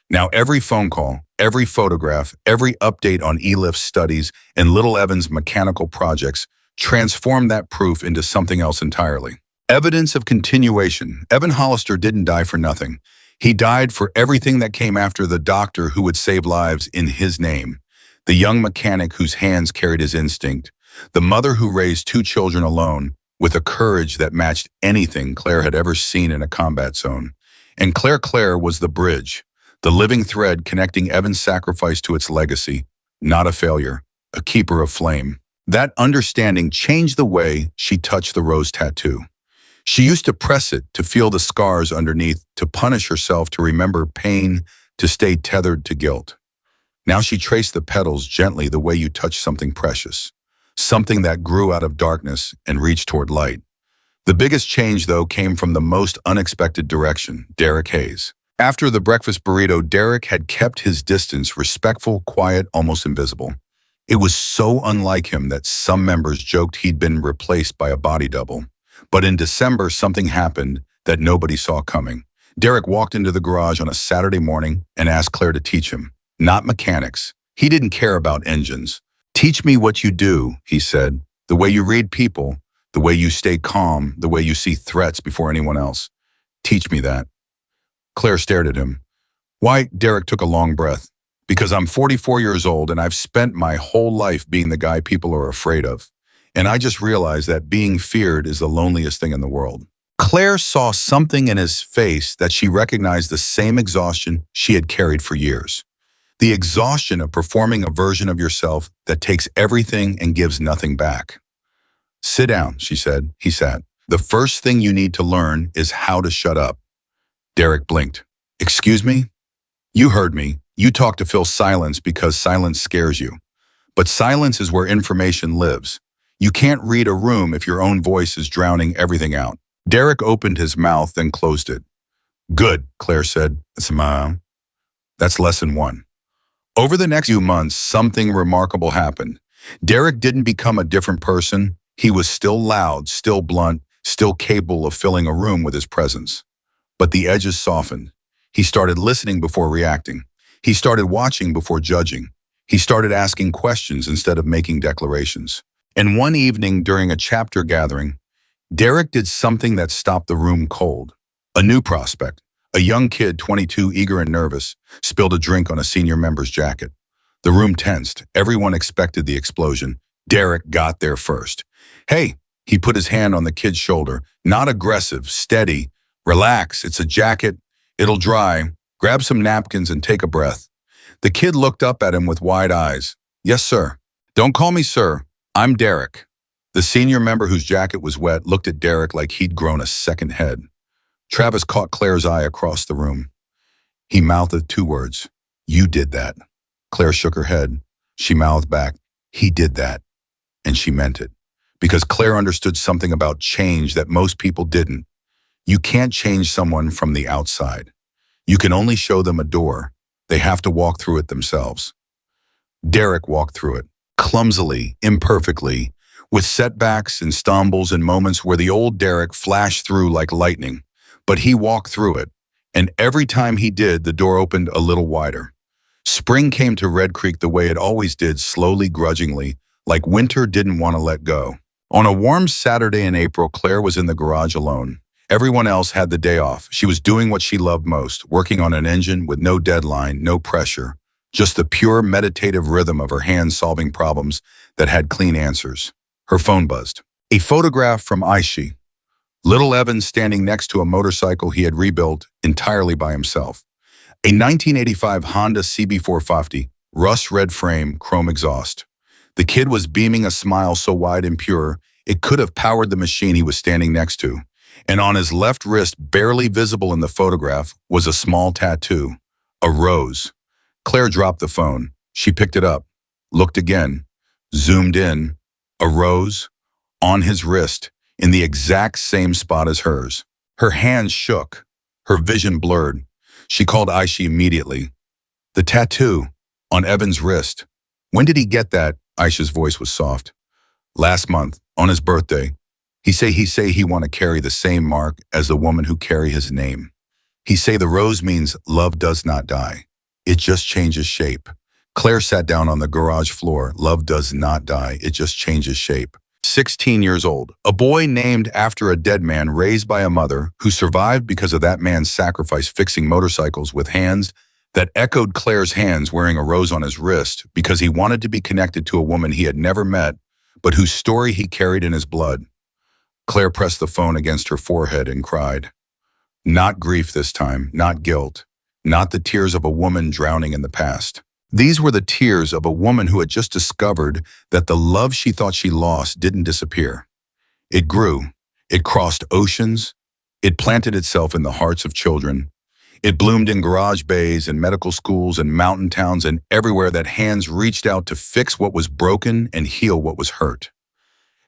Now every phone call, every photograph, every update on Elif's studies and little Evan's mechanical projects transformed that proof into something else entirely. Evidence of continuation. Evan Hollister didn't die for nothing. He died for everything that came after: the doctor who would save lives in his name, the young mechanic whose hands carried his instinct, the mother who raised 2 children alone with a courage that matched anything Claire had ever seen in a combat zone. And Claire was the bridge, the living thread connecting Evan's sacrifice to its legacy, not a failure, a keeper of flame. That understanding changed the way she touched the rose tattoo. She used to press it, to feel the scars underneath, to punish herself, to remember pain, to stay tethered to guilt. Now she traced the petals gently, the way you touch something precious, something that grew out of darkness and reached toward light. The biggest change, though, came from the most unexpected direction: Derek Hayes. After the breakfast burrito, Derek had kept his distance, respectful, quiet, almost invisible. It was so unlike him that some members joked he'd been replaced by a body double. But in December, something happened that nobody saw coming. Derek walked into the garage on a Saturday morning and asked Claire to teach him. Not mechanics. He didn't care about engines. Teach me what you do, he said. The way you read people, the way you stay calm, the way you see threats before anyone else. Teach me that. Claire stared at him. Why? Derek took a long breath. Because I'm 44 years old and I've spent my whole life being the guy people are afraid of. And I just realized that being feared is the loneliest thing in the world. Claire saw something in his face that she recognized: the same exhaustion she had carried for years. The exhaustion of performing a version of yourself that takes everything and gives nothing back. Sit down, she said. He sat. The first thing you need to learn is how to shut up. Derek blinked. Excuse me? You heard me. You talk to fill silence because silence scares you. But silence is where information lives. You can't read a room if your own voice is drowning everything out. Derek opened his mouth, then closed it. Good, Claire said. That's lesson 1. Over the next few months, something remarkable happened. Derek didn't become a different person. He was still loud, still blunt, still capable of filling a room with his presence. But the edges softened. He started listening before reacting. He started watching before judging. He started asking questions instead of making declarations. And one evening during a chapter gathering, Derek did something that stopped the room cold. A new prospect, a young kid, 22, eager and nervous, spilled a drink on a senior member's jacket. The room tensed. Everyone expected the explosion. Derek got there first. Hey, he put his hand on the kid's shoulder. Not aggressive, steady. Relax, it's a jacket. It'll dry. Grab some napkins and take a breath. The kid looked up at him with wide eyes. Yes, sir. Don't call me sir. I'm Derek. The senior member whose jacket was wet looked at Derek like he'd grown a second head. Travis caught Claire's eye across the room. He mouthed two words. You did that. Claire shook her head. She mouthed back. He did that. And she meant it. Because Claire understood something about change that most people didn't. You can't change someone from the outside. You can only show them a door. They have to walk through it themselves. Derek walked through it, clumsily, imperfectly, with setbacks and stumbles and moments where the old Derek flashed through like lightning. But he walked through it, and every time he did, the door opened a little wider. Spring came to Red Creek the way it always did, slowly, grudgingly, like winter didn't want to let go. On a warm Saturday in April, Claire was in the garage alone. Everyone else had the day off. She was doing what she loved most, working on an engine with no deadline, no pressure, just the pure meditative rhythm of her hands solving problems that had clean answers. Her phone buzzed. A photograph from Aishi. Little Evan standing next to a motorcycle he had rebuilt entirely by himself. A 1985 Honda CB450, rust red frame, chrome exhaust. The kid was beaming a smile so wide and pure, it could have powered the machine he was standing next to. And on his left wrist, barely visible in the photograph, was a small tattoo. A rose. Claire dropped the phone. She picked it up, looked again, zoomed in. A rose, on his wrist, in the exact same spot as hers. Her hands shook, her vision blurred. She called Aishi immediately. The tattoo, on Evan's wrist. When did he get that? Aisha's voice was soft. Last month, on his birthday. He say he want to carry the same mark as the woman who carry his name. He say the rose means love does not die. It just changes shape. Claire sat down on the garage floor. Love does not die. It just changes shape. 16 years old, a boy named after a dead man raised by a mother who survived because of that man's sacrifice, fixing motorcycles with hands that echoed Claire's hands, wearing a rose on his wrist because he wanted to be connected to a woman he had never met, but whose story he carried in his blood. Claire pressed the phone against her forehead and cried. Not grief this time, not guilt, not the tears of a woman drowning in the past. These were the tears of a woman who had just discovered that the love she thought she lost didn't disappear. It grew. It crossed oceans. It planted itself in the hearts of children. It bloomed in garage bays and medical schools and mountain towns and everywhere that hands reached out to fix what was broken and heal what was hurt.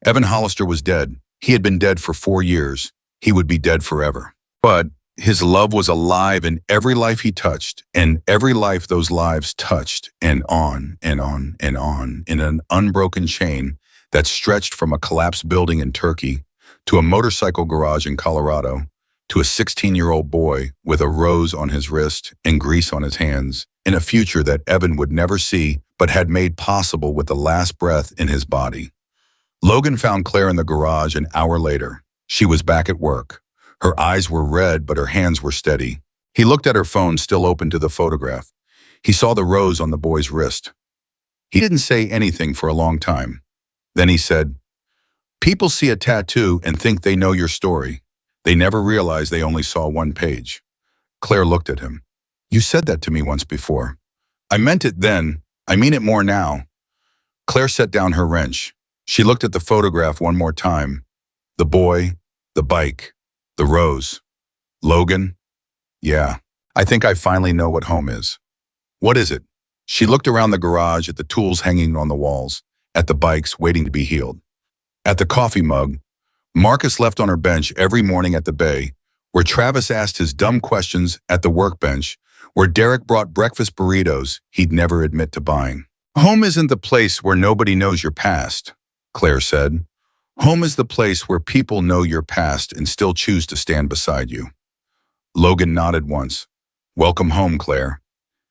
Evan Hollister was dead. He had been dead for 4 years. He would be dead forever. But his love was alive in every life he touched, and every life those lives touched, and on and on and on, in an unbroken chain that stretched from a collapsed building in Turkey to a motorcycle garage in Colorado to a 16-year-old boy with a rose on his wrist and grease on his hands, in a future that Evan would never see but had made possible with the last breath in his body. Logan found Claire in the garage an hour later. She was back at work. Her eyes were red, but her hands were steady. He looked at her phone, still open to the photograph. He saw the rose on the boy's wrist. He didn't say anything for a long time. Then he said, "People see a tattoo and think they know your story. They never realize they only saw one page." Claire looked at him. "You said that to me once before." "I meant it then. I mean it more now." Claire set down her wrench. She looked at the photograph one more time. The boy, the bike, the rose. Logan? Yeah, I think I finally know what home is. What is it? She looked around the garage at the tools hanging on the walls, at the bikes waiting to be healed, at the coffee mug Marcus left on her bench every morning at the bay, where Travis asked his dumb questions at the workbench, where Derek brought breakfast burritos he'd never admit to buying. Home isn't the place where nobody knows your past, Claire said. Home is the place where people know your past and still choose to stand beside you. Logan nodded once. Welcome home, Claire.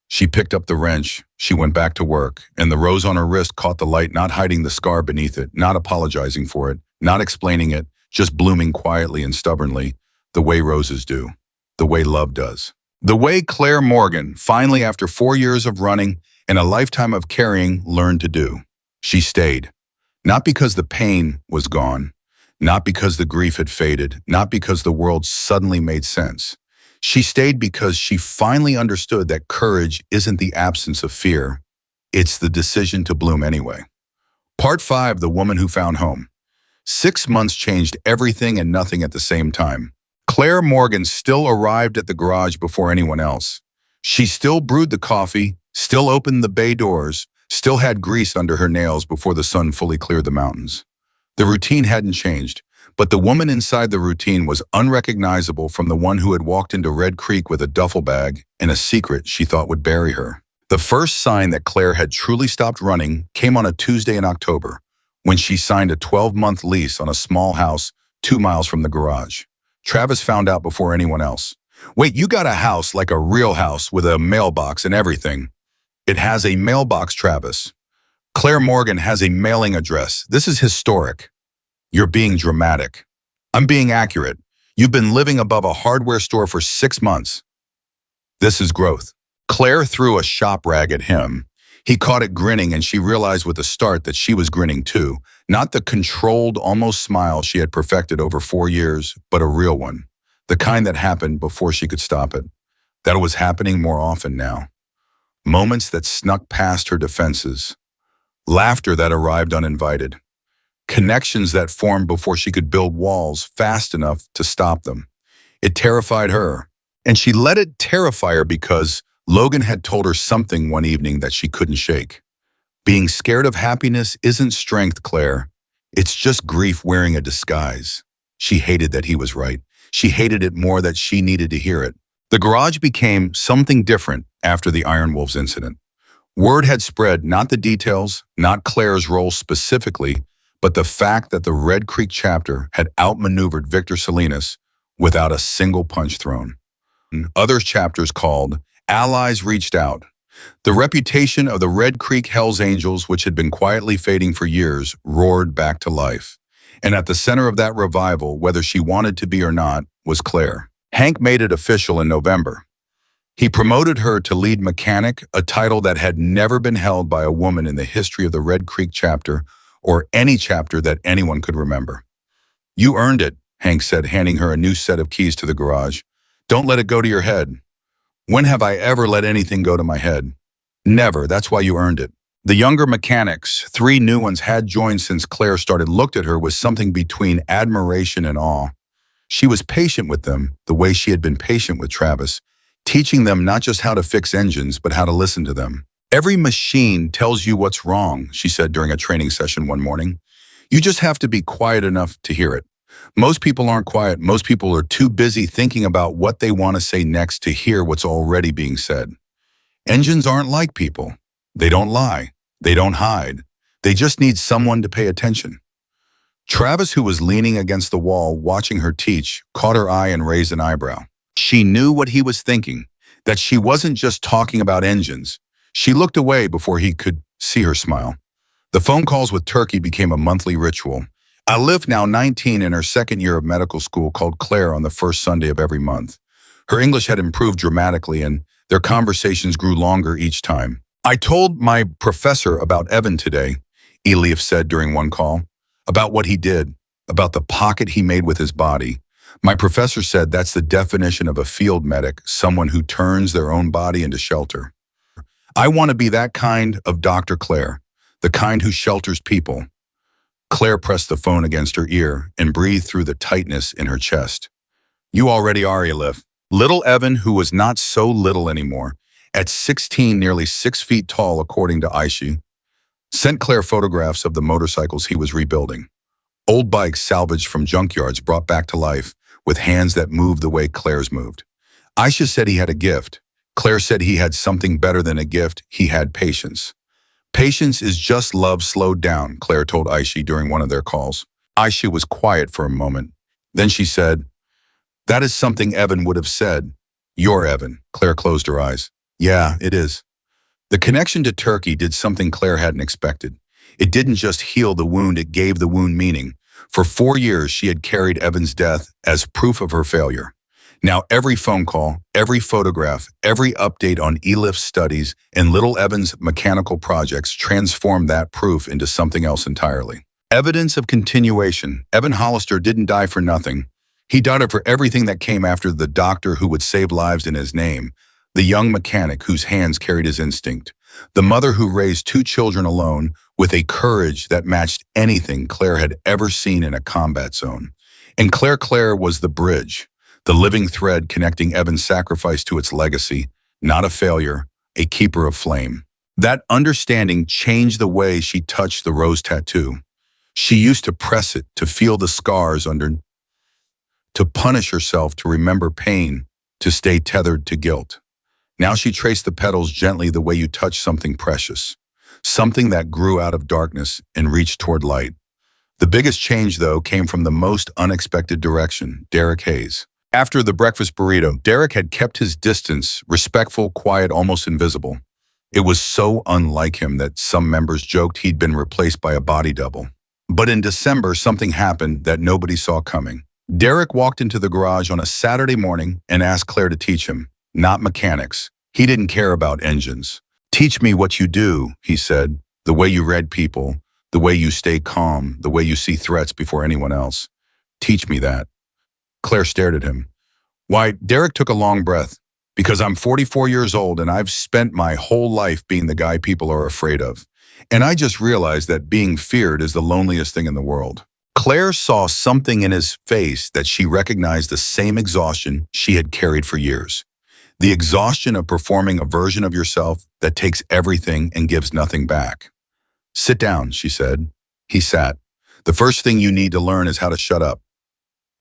She picked up the wrench. She went back to work, and the rose on her wrist caught the light, not hiding the scar beneath it, not apologizing for it, not explaining it, just blooming quietly and stubbornly, the way roses do, the way love does. The way Claire Morgan, finally after 4 years of running, and a lifetime of carrying learned to do. She stayed. Not because the pain was gone, not because the grief had faded, not because the world suddenly made sense. She stayed because she finally understood that courage isn't the absence of fear, it's the decision to bloom anyway. Part 5, The Woman Who Found Home. 6 months changed everything and nothing at the same time. Claire Morgan still arrived at the garage before anyone else. She still brewed the coffee, still opened the bay doors, still had grease under her nails before the sun fully cleared the mountains. The routine hadn't changed, but the woman inside the routine was unrecognizable from the one who had walked into Red Creek with a duffel bag and a secret she thought would bury her. The first sign that Claire had truly stopped running came on a Tuesday in October, when she signed a 12-month lease on a small house 2 miles from the garage. Travis found out before anyone else. "Wait, you got a house like a real house with a mailbox and everything?" "It has a mailbox, Travis. Claire Morgan has a mailing address. This is historic." "You're being dramatic." "I'm being accurate. You've been living above a hardware store for 6 months. This is growth." Claire threw a shop rag at him. He caught it grinning, and she realized with a start that she was grinning too. Not the controlled, almost smile she had perfected over 4 years, but a real one. The kind that happened before she could stop it. That was happening more often now. Moments that snuck past her defenses. Laughter that arrived uninvited. Connections that formed before she could build walls fast enough to stop them. It terrified her. And she let it terrify her because Logan had told her something one evening that she couldn't shake. Being scared of happiness isn't strength, Claire. It's just grief wearing a disguise. She hated that he was right. She hated it more that she needed to hear it. The garage became something different after the Iron Wolves incident. Word had spread, not the details, not Claire's role specifically, but the fact that the Red Creek chapter had outmaneuvered Victor Salinas without a single punch thrown. Other chapters called, allies reached out. The reputation of the Red Creek Hells Angels, which had been quietly fading for years, roared back to life. And at the center of that revival, whether she wanted to be or not, was Claire. Hank made it official in November. He promoted her to lead mechanic, a title that had never been held by a woman in the history of the Red Creek chapter, or any chapter that anyone could remember. "You earned it," Hank said, handing her a new set of keys to the garage. "Don't let it go to your head." "When have I ever let anything go to my head?" "Never. That's why you earned it." The younger mechanics, 3 new ones, had joined since Claire started, looked at her with something between admiration and awe. She was patient with them, the way she had been patient with Travis, teaching them not just how to fix engines, but how to listen to them. "Every machine tells you what's wrong," she said during a training session one morning. "You just have to be quiet enough to hear it." Most people aren't quiet. Most people are too busy thinking about what they want to say next to hear what's already being said. Engines aren't like people. They don't lie. They don't hide. They just need someone to pay attention. Travis, who was leaning against the wall watching her teach, caught her eye and raised an eyebrow. She knew what he was thinking, that she wasn't just talking about engines. She looked away before he could see her smile. The phone calls with Turkey became a monthly ritual. Alif, now 19 in her second year of medical school, called Claire on the first Sunday of every month. Her English had improved dramatically, and their conversations grew longer each time. "I told my professor about Evan today," Elif said during one call. "About what he did, about the pocket he made with his body. My professor said that's the definition of a field medic, someone who turns their own body into shelter. I want to be that kind of Dr. Claire, the kind who shelters people." Claire pressed the phone against her ear and breathed through the tightness in her chest. "You already are, Elif." Little Evan, who was not so little anymore, at 16, nearly 6 feet tall according to Aishi, sent Claire photographs of the motorcycles he was rebuilding. Old bikes salvaged from junkyards brought back to life with hands that moved the way Claire's moved. Aisha said he had a gift. Claire said he had something better than a gift. He had patience. "Patience is just love slowed down," Claire told Aishi during one of their calls. Aisha was quiet for a moment. Then she said, "That is something Evan would have said." "You're Evan." Claire closed her eyes. "Yeah, it is." The connection to Turkey did something Claire hadn't expected. It didn't just heal the wound, it gave the wound meaning. For 4 years, she had carried Evan's death as proof of her failure. Now every phone call, every photograph, every update on Elif's studies and little Evan's mechanical projects transformed that proof into something else entirely. Evidence of continuation. Evan Hollister didn't die for nothing. He died for everything that came after the doctor who would save lives in his name, the young mechanic whose hands carried his instinct, the mother who raised two children alone with a courage that matched anything Claire had ever seen in a combat zone. And Claire was the bridge, the living thread connecting Evan's sacrifice to its legacy, not a failure, a keeper of flame. That understanding changed the way she touched the rose tattoo. She used to press it, to feel the scars under, to punish herself, to remember pain, to stay tethered to guilt. Now she traced the petals gently the way you touch something precious, something that grew out of darkness and reached toward light. The biggest change, though, came from the most unexpected direction, Derek Hayes. After the breakfast burrito, Derek had kept his distance, respectful, quiet, almost invisible. It was so unlike him that some members joked he'd been replaced by a body double. But in December, something happened that nobody saw coming. Derek walked into the garage on a Saturday morning and asked Claire to teach him, not mechanics. He didn't care about engines. "Teach me what you do," he said, "the way you read people, the way you stay calm, the way you see threats before anyone else. Teach me that." Claire stared at him. "Why," Derek took a long breath, "because I'm 44 years old and I've spent my whole life being the guy people are afraid of. And I just realized that being feared is the loneliest thing in the world." Claire saw something in his face that she recognized, the same exhaustion she had carried for years. The exhaustion of performing a version of yourself that takes everything and gives nothing back. "Sit down," she said. He sat. "The first thing you need to learn is how to shut up."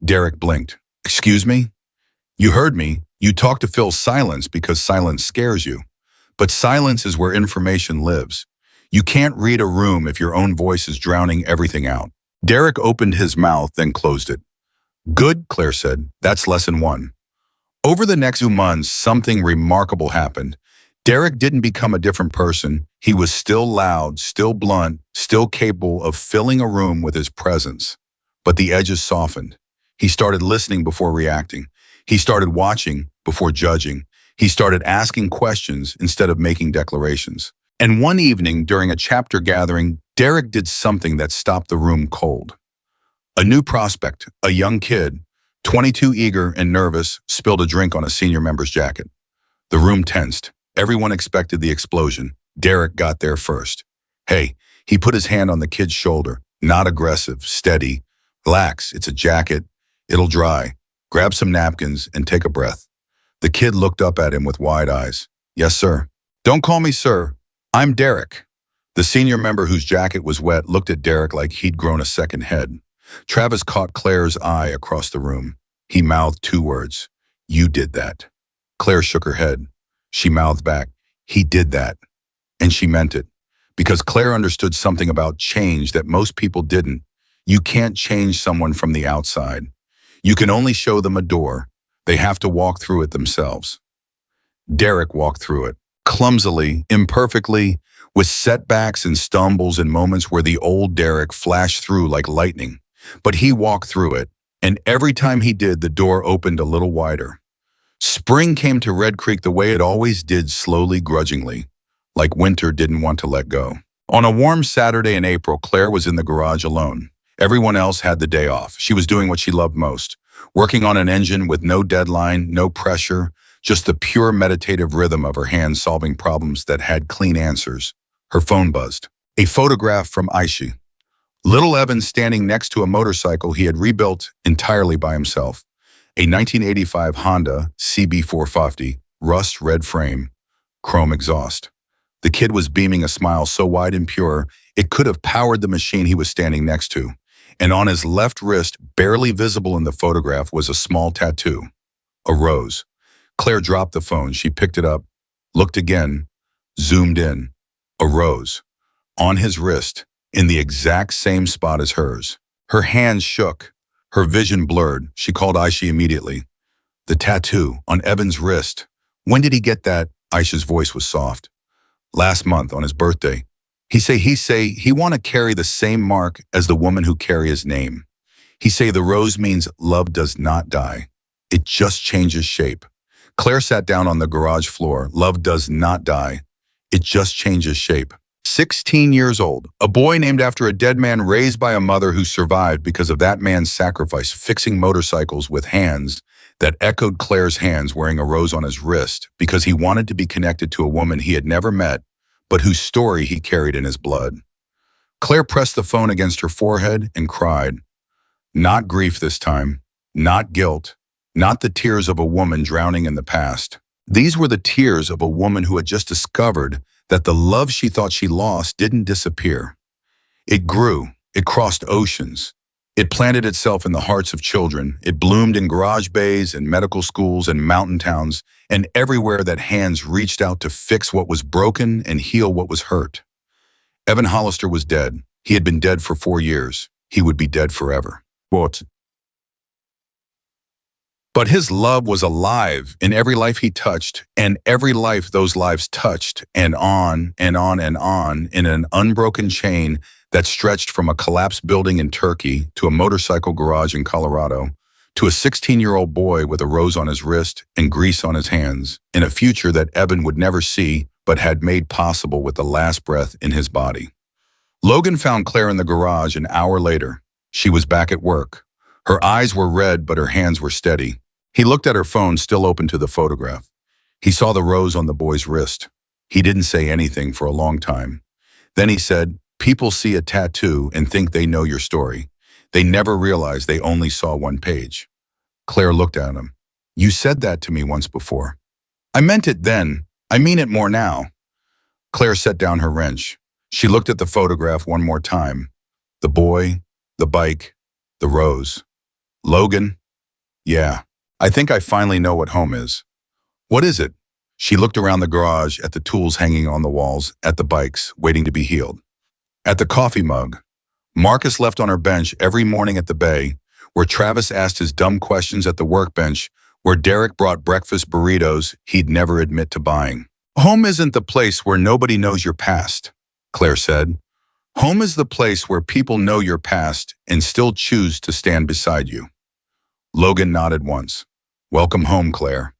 Derek blinked. "Excuse me?" "You heard me. You talk to fill silence because silence scares you. But silence is where information lives. You can't read a room if your own voice is drowning everything out." Derek opened his mouth, then closed it. "Good," Claire said. "That's lesson one." Over the next few months, something remarkable happened. Derek didn't become a different person. He was still loud, still blunt, still capable of filling a room with his presence. But the edges softened. He started listening before reacting. He started watching before judging. He started asking questions instead of making declarations. And one evening, during a chapter gathering, Derek did something that stopped the room cold. A new prospect, a young kid, 22, eager and nervous, spilled a drink on a senior member's jacket. The room tensed. Everyone expected the explosion. Derek got there first. "Hey," he put his hand on the kid's shoulder, not aggressive, steady. "Relax, it's a jacket. It'll dry. Grab some napkins and take a breath." The kid looked up at him with wide eyes. "Yes, sir." "Don't call me sir. I'm Derek." The senior member, whose jacket was wet, looked at Derek like he'd grown a second head. Travis caught Claire's eye across the room. He mouthed two words. "You did that." Claire shook her head. She mouthed back, "He did that." And she meant it. Because Claire understood something about change that most people didn't. You can't change someone from the outside. You can only show them a door. They have to walk through it themselves. Derek walked through it. Clumsily, imperfectly, with setbacks and stumbles and moments where the old Derek flashed through like lightning. But he walked through it, and every time he did, the door opened a little wider. Spring came to Red Creek the way it always did, slowly, grudgingly, like winter didn't want to let go. On a warm Saturday in April, Claire was in the garage alone. Everyone else had the day off. She was doing what she loved most, working on an engine with no deadline, no pressure, just the pure meditative rhythm of her hands solving problems that had clean answers. Her phone buzzed. A photograph from Aishi. Little Evan standing next to a motorcycle he had rebuilt entirely by himself. A 1985 Honda CB450, rust red frame, chrome exhaust. The kid was beaming a smile so wide and pure, it could have powered the machine he was standing next to. And on his left wrist, barely visible in the photograph, was a small tattoo. A rose. Claire dropped the phone. She picked it up, looked again, zoomed in. A rose. On his wrist, in the exact same spot as hers. Her hands shook. Her vision blurred. She called Aishi immediately. "The tattoo on Evan's wrist. When did he get that?" Aisha's voice was soft. "Last month, on his birthday. He say he want to carry the same mark as the woman who carry his name. He say the rose means love does not die. It just changes shape. Claire sat down on the garage floor. Love does not die. It just changes shape. 16 years old, a boy named after a dead man raised by a mother who survived because of that man's sacrifice, fixing motorcycles with hands that echoed Claire's hands, wearing a rose on his wrist because he wanted to be connected to a woman he had never met, but whose story he carried in his blood. Claire pressed the phone against her forehead and cried. Not grief this time, not guilt, not the tears of a woman drowning in the past. These were the tears of a woman who had just discovered that the love she thought she lost didn't disappear. It grew, it crossed oceans. It planted itself in the hearts of children. It bloomed in garage bays and medical schools and mountain towns and everywhere that hands reached out to fix what was broken and heal what was hurt. Evan Hollister was dead. He had been dead for 4 years. He would be dead forever. What? But his love was alive in every life he touched, and every life those lives touched, and on and on and on in an unbroken chain that stretched from a collapsed building in Turkey to a motorcycle garage in Colorado, to a 16-year-old boy with a rose on his wrist and grease on his hands, in a future that Evan would never see but had made possible with the last breath in his body. Logan found Claire in the garage an hour later. She was back at work. Her eyes were red, but her hands were steady. He looked at her phone, still open to the photograph. He saw the rose on the boy's wrist. He didn't say anything for a long time. Then he said, "People see a tattoo and think they know your story. They never realize they only saw one page." Claire looked at him. "You said that to me once before." "I meant it then. I mean it more now." Claire set down her wrench. She looked at the photograph one more time. The boy, the bike, the rose. "Logan? Yeah. I think I finally know what home is." "What is it?" She looked around the garage at the tools hanging on the walls, at the bikes waiting to be healed, at the coffee mug Marcus left on her bench every morning at the bay, where Travis asked his dumb questions at the workbench, where Derek brought breakfast burritos he'd never admit to buying. "Home isn't the place where nobody knows your past," Claire said. "Home is the place where people know your past and still choose to stand beside you." Logan nodded once. "Welcome home, Claire."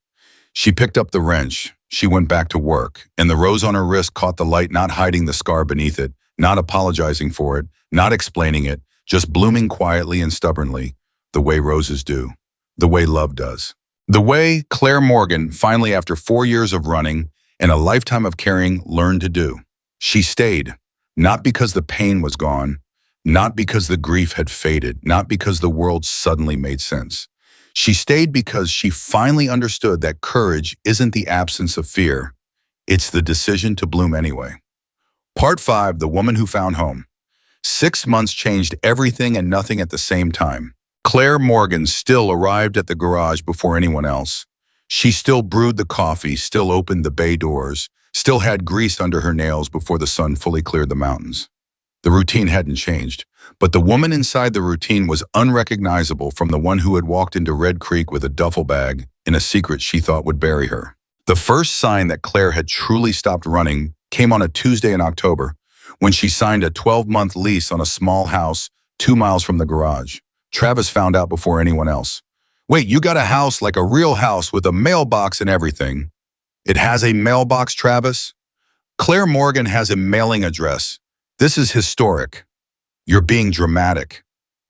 She picked up the wrench. She went back to work, and the rose on her wrist caught the light, not hiding the scar beneath it, not apologizing for it, not explaining it, just blooming quietly and stubbornly, the way roses do, the way love does. The way Claire Morgan, finally after 4 years of running and a lifetime of caring, learned to do. She stayed, not because the pain was gone, not because the grief had faded, not because the world suddenly made sense. She stayed because she finally understood that courage isn't the absence of fear. It's the decision to bloom anyway. Part 5, The Woman Who Found Home. 6 months changed everything and nothing at the same time. Claire Morgan still arrived at the garage before anyone else. She still brewed the coffee, still opened the bay doors, still had grease under her nails before the sun fully cleared the mountains. The routine hadn't changed, but the woman inside the routine was unrecognizable from the one who had walked into Red Creek with a duffel bag in a secret she thought would bury her. The first sign that Claire had truly stopped running came on a Tuesday in October, when she signed a 12-month lease on a small house 2 miles from the garage. Travis found out before anyone else. "Wait, you got a house like a real house with a mailbox and everything?" "It has a mailbox, Travis?" "Claire Morgan has a mailing address. This is historic." "You're being dramatic."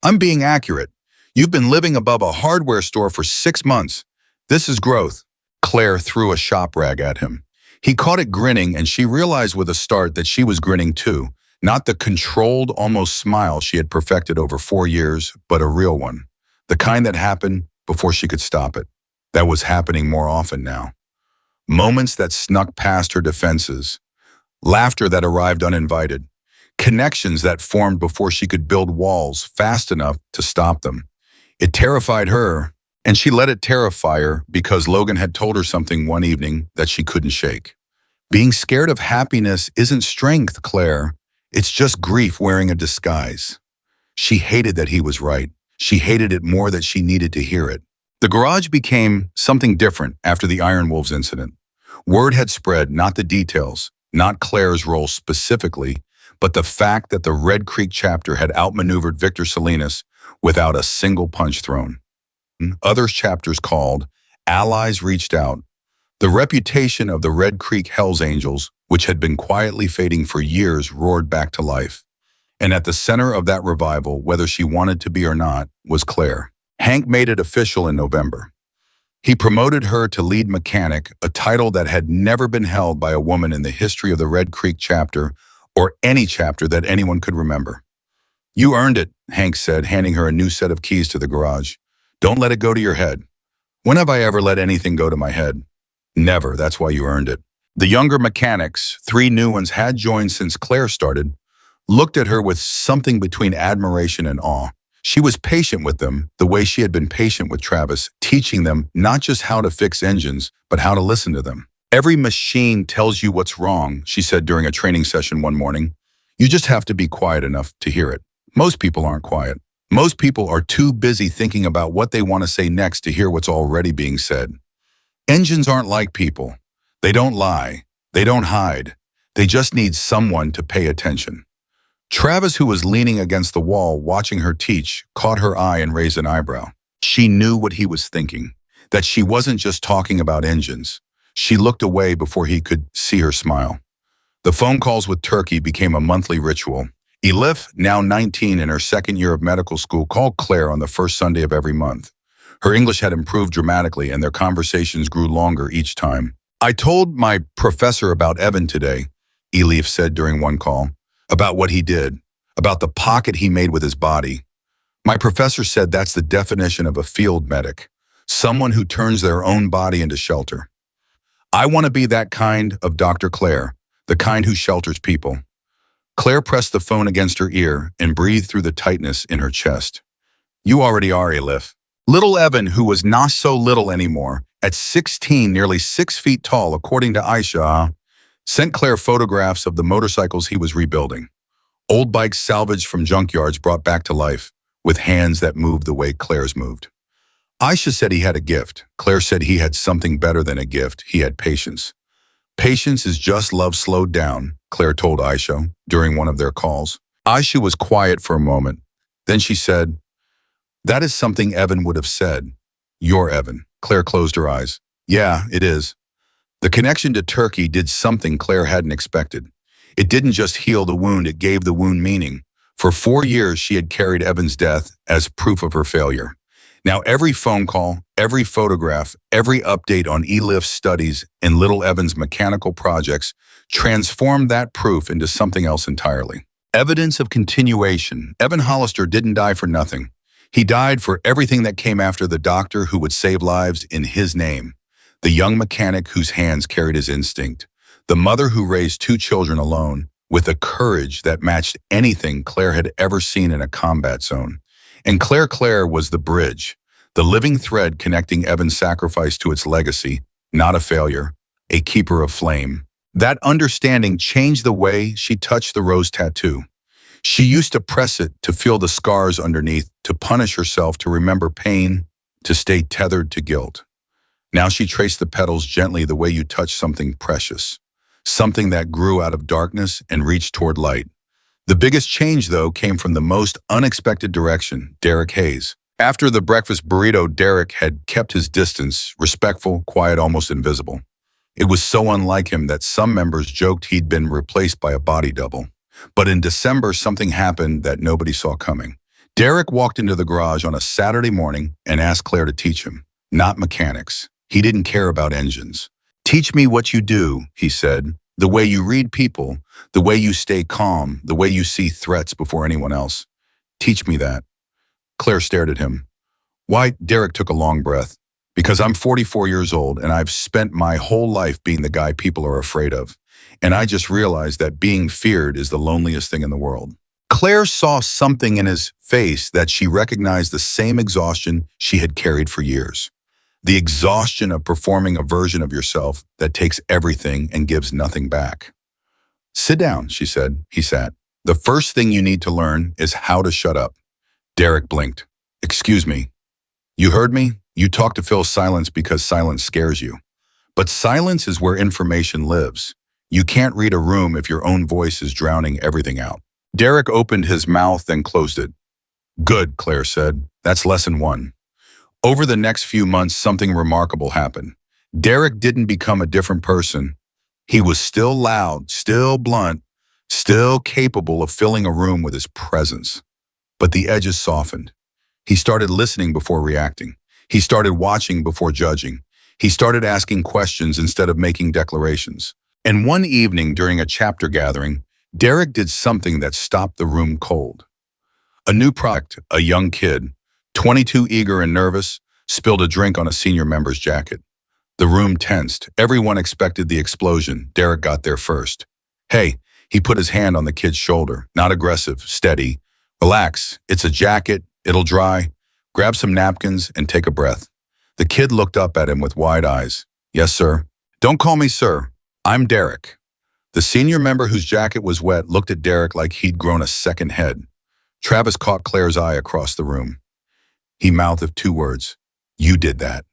"I'm being accurate. You've been living above a hardware store for 6 months. This is growth." Claire threw a shop rag at him. He caught it grinning, and she realized with a start that she was grinning too, not the controlled, almost smile she had perfected over 4 years, but a real one, the kind that happened before she could stop it, that was happening more often now. Moments that snuck past her defenses, laughter that arrived uninvited, connections that formed before she could build walls fast enough to stop them. It terrified her, and she let it terrify her because Logan had told her something one evening that she couldn't shake. Being scared of happiness isn't strength, Claire. It's just grief wearing a disguise. She hated that he was right. She hated it more that she needed to hear it. The garage became something different after the Iron Wolves incident. Word had spread, not the details, not Claire's role specifically, but the fact that the Red Creek chapter had outmaneuvered Victor Salinas without a single punch thrown. Other chapters called Allies Reached Out. The reputation of the Red Creek Hells Angels, which had been quietly fading for years, roared back to life. And at the center of that revival, whether she wanted to be or not, was Claire. Hank made it official in November. He promoted her to lead mechanic, a title that had never been held by a woman in the history of the Red Creek chapter, or any chapter that anyone could remember. "You earned it," Hank said, handing her a new set of keys to the garage. "Don't let it go to your head." "When have I ever let anything go to my head?" "Never, that's why you earned it." The younger mechanics, 3 new ones had joined since Claire started, looked at her with something between admiration and awe. She was patient with them, the way she had been patient with Travis, teaching them not just how to fix engines, but how to listen to them. "Every machine tells you what's wrong," she said during a training session one morning. "You just have to be quiet enough to hear it." Most people aren't quiet. Most people are too busy thinking about what they want to say next to hear what's already being said. Engines aren't like people. They don't lie. They don't hide. They just need someone to pay attention. Travis, who was leaning against the wall watching her teach, caught her eye and raised an eyebrow. She knew what he was thinking, that she wasn't just talking about engines. She looked away before he could see her smile. The phone calls with Turkey became a monthly ritual. Elif, now 19 in her second year of medical school, called Claire on the first Sunday of every month. Her English had improved dramatically and their conversations grew longer each time. "I told my professor about Evan today," Elif said during one call. "About what he did, about the pocket he made with his body. My professor said that's the definition of a field medic, someone who turns their own body into shelter. I want to be that kind of Dr. Claire, the kind who shelters people." Claire pressed the phone against her ear and breathed through the tightness in her chest. "You already are, Elif." Little Evan, who was not so little anymore, at 16, nearly 6 feet tall, according to Aisha, sent Claire photographs of the motorcycles he was rebuilding. Old bikes salvaged from junkyards brought back to life, with hands that moved the way Claire's moved. Aisha said he had a gift. Claire said he had something better than a gift. He had patience. "Patience is just love slowed down," Claire told Aisha during one of their calls. Aisha was quiet for a moment. Then she said, "That is something Evan would have said." "You're Evan." Claire closed her eyes. "Yeah, it is." The connection to Turkey did something Claire hadn't expected. It didn't just heal the wound, it gave the wound meaning. For 4 years, she had carried Evan's death as proof of her failure. Now every phone call, every photograph, every update on Elif's studies and little Evan's mechanical projects transformed that proof into something else entirely. Evidence of continuation. Evan Hollister didn't die for nothing. He died for everything that came after: the doctor who would save lives in his name, the young mechanic whose hands carried his instinct, the mother who raised 2 children alone with a courage that matched anything Claire had ever seen in a combat zone. And Claire was the bridge, the living thread connecting Evan's sacrifice to its legacy, not a failure, a keeper of flame. That understanding changed the way she touched the rose tattoo. She used to press it, to feel the scars underneath, to punish herself, to remember pain, to stay tethered to guilt. Now she traced the petals gently, the way you touch something precious, something that grew out of darkness and reached toward light. The biggest change, though, came from the most unexpected direction: Derek Hayes. After the breakfast burrito, Derek had kept his distance, respectful, quiet, almost invisible. It was so unlike him that some members joked he'd been replaced by a body double. But in December, something happened that nobody saw coming. Derek walked into the garage on a Saturday morning and asked Claire to teach him, not mechanics. He didn't care about engines. "Teach me what you do," he said. "The way you read people, the way you stay calm, the way you see threats before anyone else. Teach me that." Claire stared at him. "Why?" Derek took a long breath. "Because I'm 44 years old and I've spent my whole life being the guy people are afraid of. And I just realized that being feared is the loneliest thing in the world." Claire saw something in his face that she recognized: the same exhaustion she had carried for years. The exhaustion of performing a version of yourself that takes everything and gives nothing back. "Sit down," she said. He sat. "The first thing you need to learn is how to shut up." Derek blinked. "Excuse me. You heard me? You talk to fill silence because silence scares you. But silence is where information lives. You can't read a room if your own voice is drowning everything out." Derek opened his mouth and closed it. "Good," Claire said. "That's lesson 1. Over the next few months, something remarkable happened. Derek didn't become a different person. He was still loud, still blunt, still capable of filling a room with his presence. But the edges softened. He started listening before reacting. He started watching before judging. He started asking questions instead of making declarations. And one evening during a chapter gathering, Derek did something that stopped the room cold. A new product, a young kid, 22 eager and nervous, spilled a drink on a senior member's jacket. The room tensed. Everyone expected the explosion. Derek got there first. Hey, he put his hand on the kid's shoulder, not aggressive, steady. Relax, it's a jacket, it'll dry. Grab some napkins and take a breath. The kid looked up at him with wide eyes. Yes, sir. Don't call me sir. I'm Derek. The senior member whose jacket was wet looked at Derek like he'd grown a second head. Travis caught Claire's eye across the room. He mouthed two words. You did that.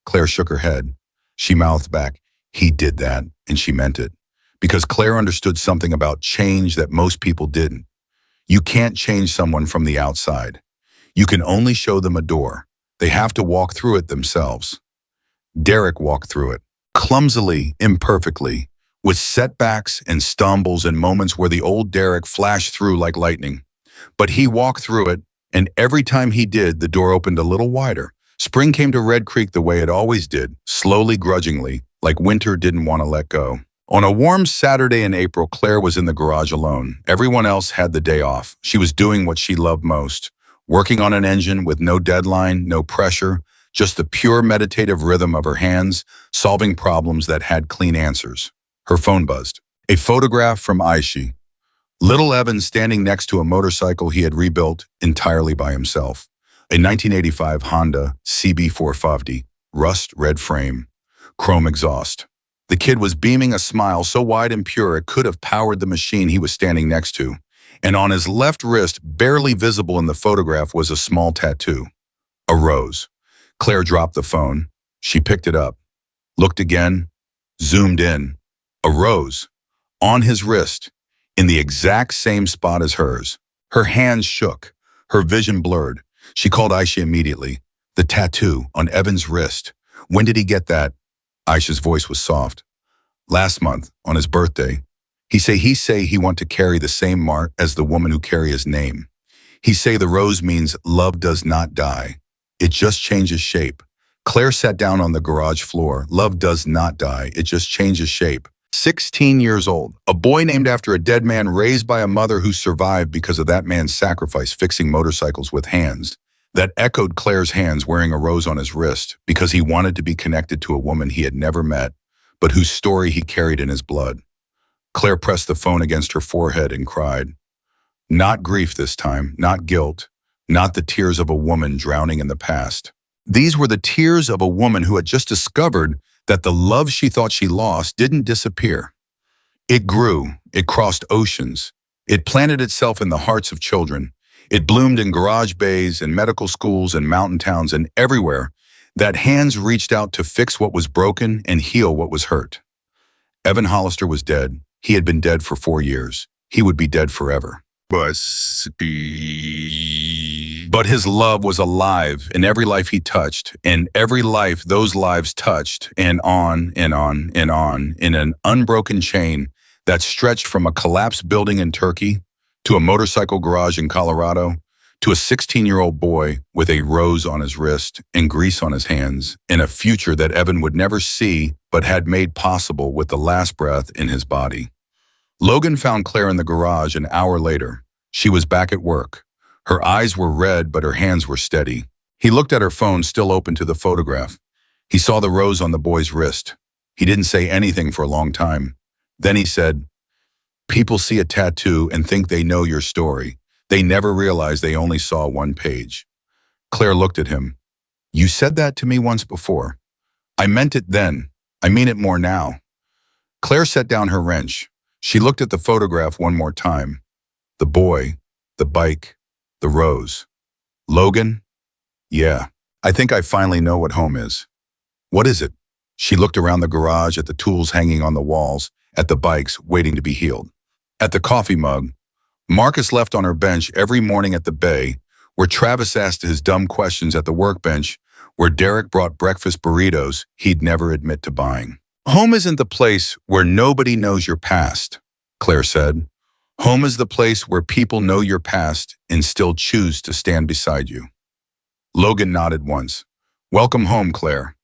Claire shook her head. She mouthed back, he did that, and she meant it. Because Claire understood something about change that most people didn't. You can't change someone from the outside. You can only show them a door. They have to walk through it themselves. Derek walked through it, clumsily, imperfectly, with setbacks and stumbles and moments where the old Derek flashed through like lightning. But he walked through it, and every time he did, the door opened a little wider. Spring came to Red Creek the way it always did, slowly, grudgingly, like winter didn't want to let go. On a warm Saturday in April, Claire was in the garage alone. Everyone else had the day off. She was doing what she loved most, working on an engine with no deadline, no pressure, just the pure meditative rhythm of her hands, solving problems that had clean answers. Her phone buzzed. A photograph from Aishi. Little Evan standing next to a motorcycle he had rebuilt entirely by himself. A 1985 Honda CB450, rust red frame, chrome exhaust. The kid was beaming a smile so wide and pure it could have powered the machine he was standing next to. And on his left wrist, barely visible in the photograph, was a small tattoo. A rose. Claire dropped the phone. She picked it up, looked again, zoomed in. A rose. On his wrist, in the exact same spot as hers. Her hands shook, her vision blurred. She called Aisha immediately. The tattoo on Evan's wrist. When did he get that? Aisha's voice was soft. Last month, on his birthday. He say he want to carry the same mark as the woman who carry his name. He say the rose means love does not die. It just changes shape. Claire sat down on the garage floor. Love does not die. It just changes shape. 16 years old, a boy named after a dead man raised by a mother who survived because of that man's sacrifice fixing motorcycles with hands that echoed Claire's hands wearing a rose on his wrist because he wanted to be connected to a woman he had never met, but whose story he carried in his blood. Claire pressed the phone against her forehead and cried. Not grief this time, not guilt, not the tears of a woman drowning in the past. These were the tears of a woman who had just discovered that the love she thought she lost didn't disappear. It grew, it crossed oceans, it planted itself in the hearts of children. It bloomed in garage bays and medical schools and mountain towns and everywhere that hands reached out to fix what was broken and heal what was hurt. Evan Hollister was dead. He had been dead for 4 years. He would be dead forever. But his love was alive in every life he touched, and every life those lives touched, and on and on and on, in an unbroken chain that stretched from a collapsed building in Turkey to a motorcycle garage in Colorado to a 16-year-old boy with a rose on his wrist and grease on his hands, and a future that Evan would never see but had made possible with the last breath in his body. Logan found Claire in the garage an hour later. She was back at work. Her eyes were red, but her hands were steady. He looked at her phone, still open to the photograph. He saw the rose on the boy's wrist. He didn't say anything for a long time. Then he said, people see a tattoo and think they know your story. They never realize they only saw one page. Claire looked at him. You said that to me once before. I meant it then. I mean it more now. Claire set down her wrench. She looked at the photograph one more time. The boy, the bike, the rose. Logan? Yeah, I think I finally know what home is. What is it? She looked around the garage at the tools hanging on the walls, at the bikes waiting to be healed. At the coffee mug, Marcus left on her bench every morning at the bay, where Travis asked his dumb questions at the workbench, where Derek brought breakfast burritos he'd never admit to buying. Home isn't the place where nobody knows your past, Claire said. Home is the place where people know your past and still choose to stand beside you. Logan nodded once. Welcome home, Claire.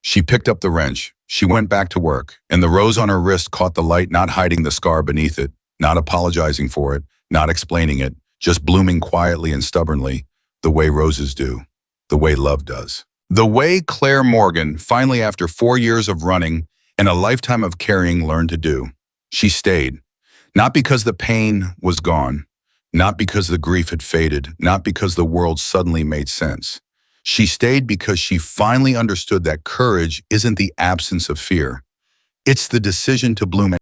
She picked up the wrench. She went back to work, and the rose on her wrist caught the light, not hiding the scar beneath it, not apologizing for it, not explaining it, just blooming quietly and stubbornly, the way roses do, the way love does. The way Claire Morgan, finally after 4 years of running and a lifetime of carrying, learned to do. She stayed, not because the pain was gone, not because the grief had faded, not because the world suddenly made sense. She stayed because she finally understood that courage isn't the absence of fear. It's the decision to bloom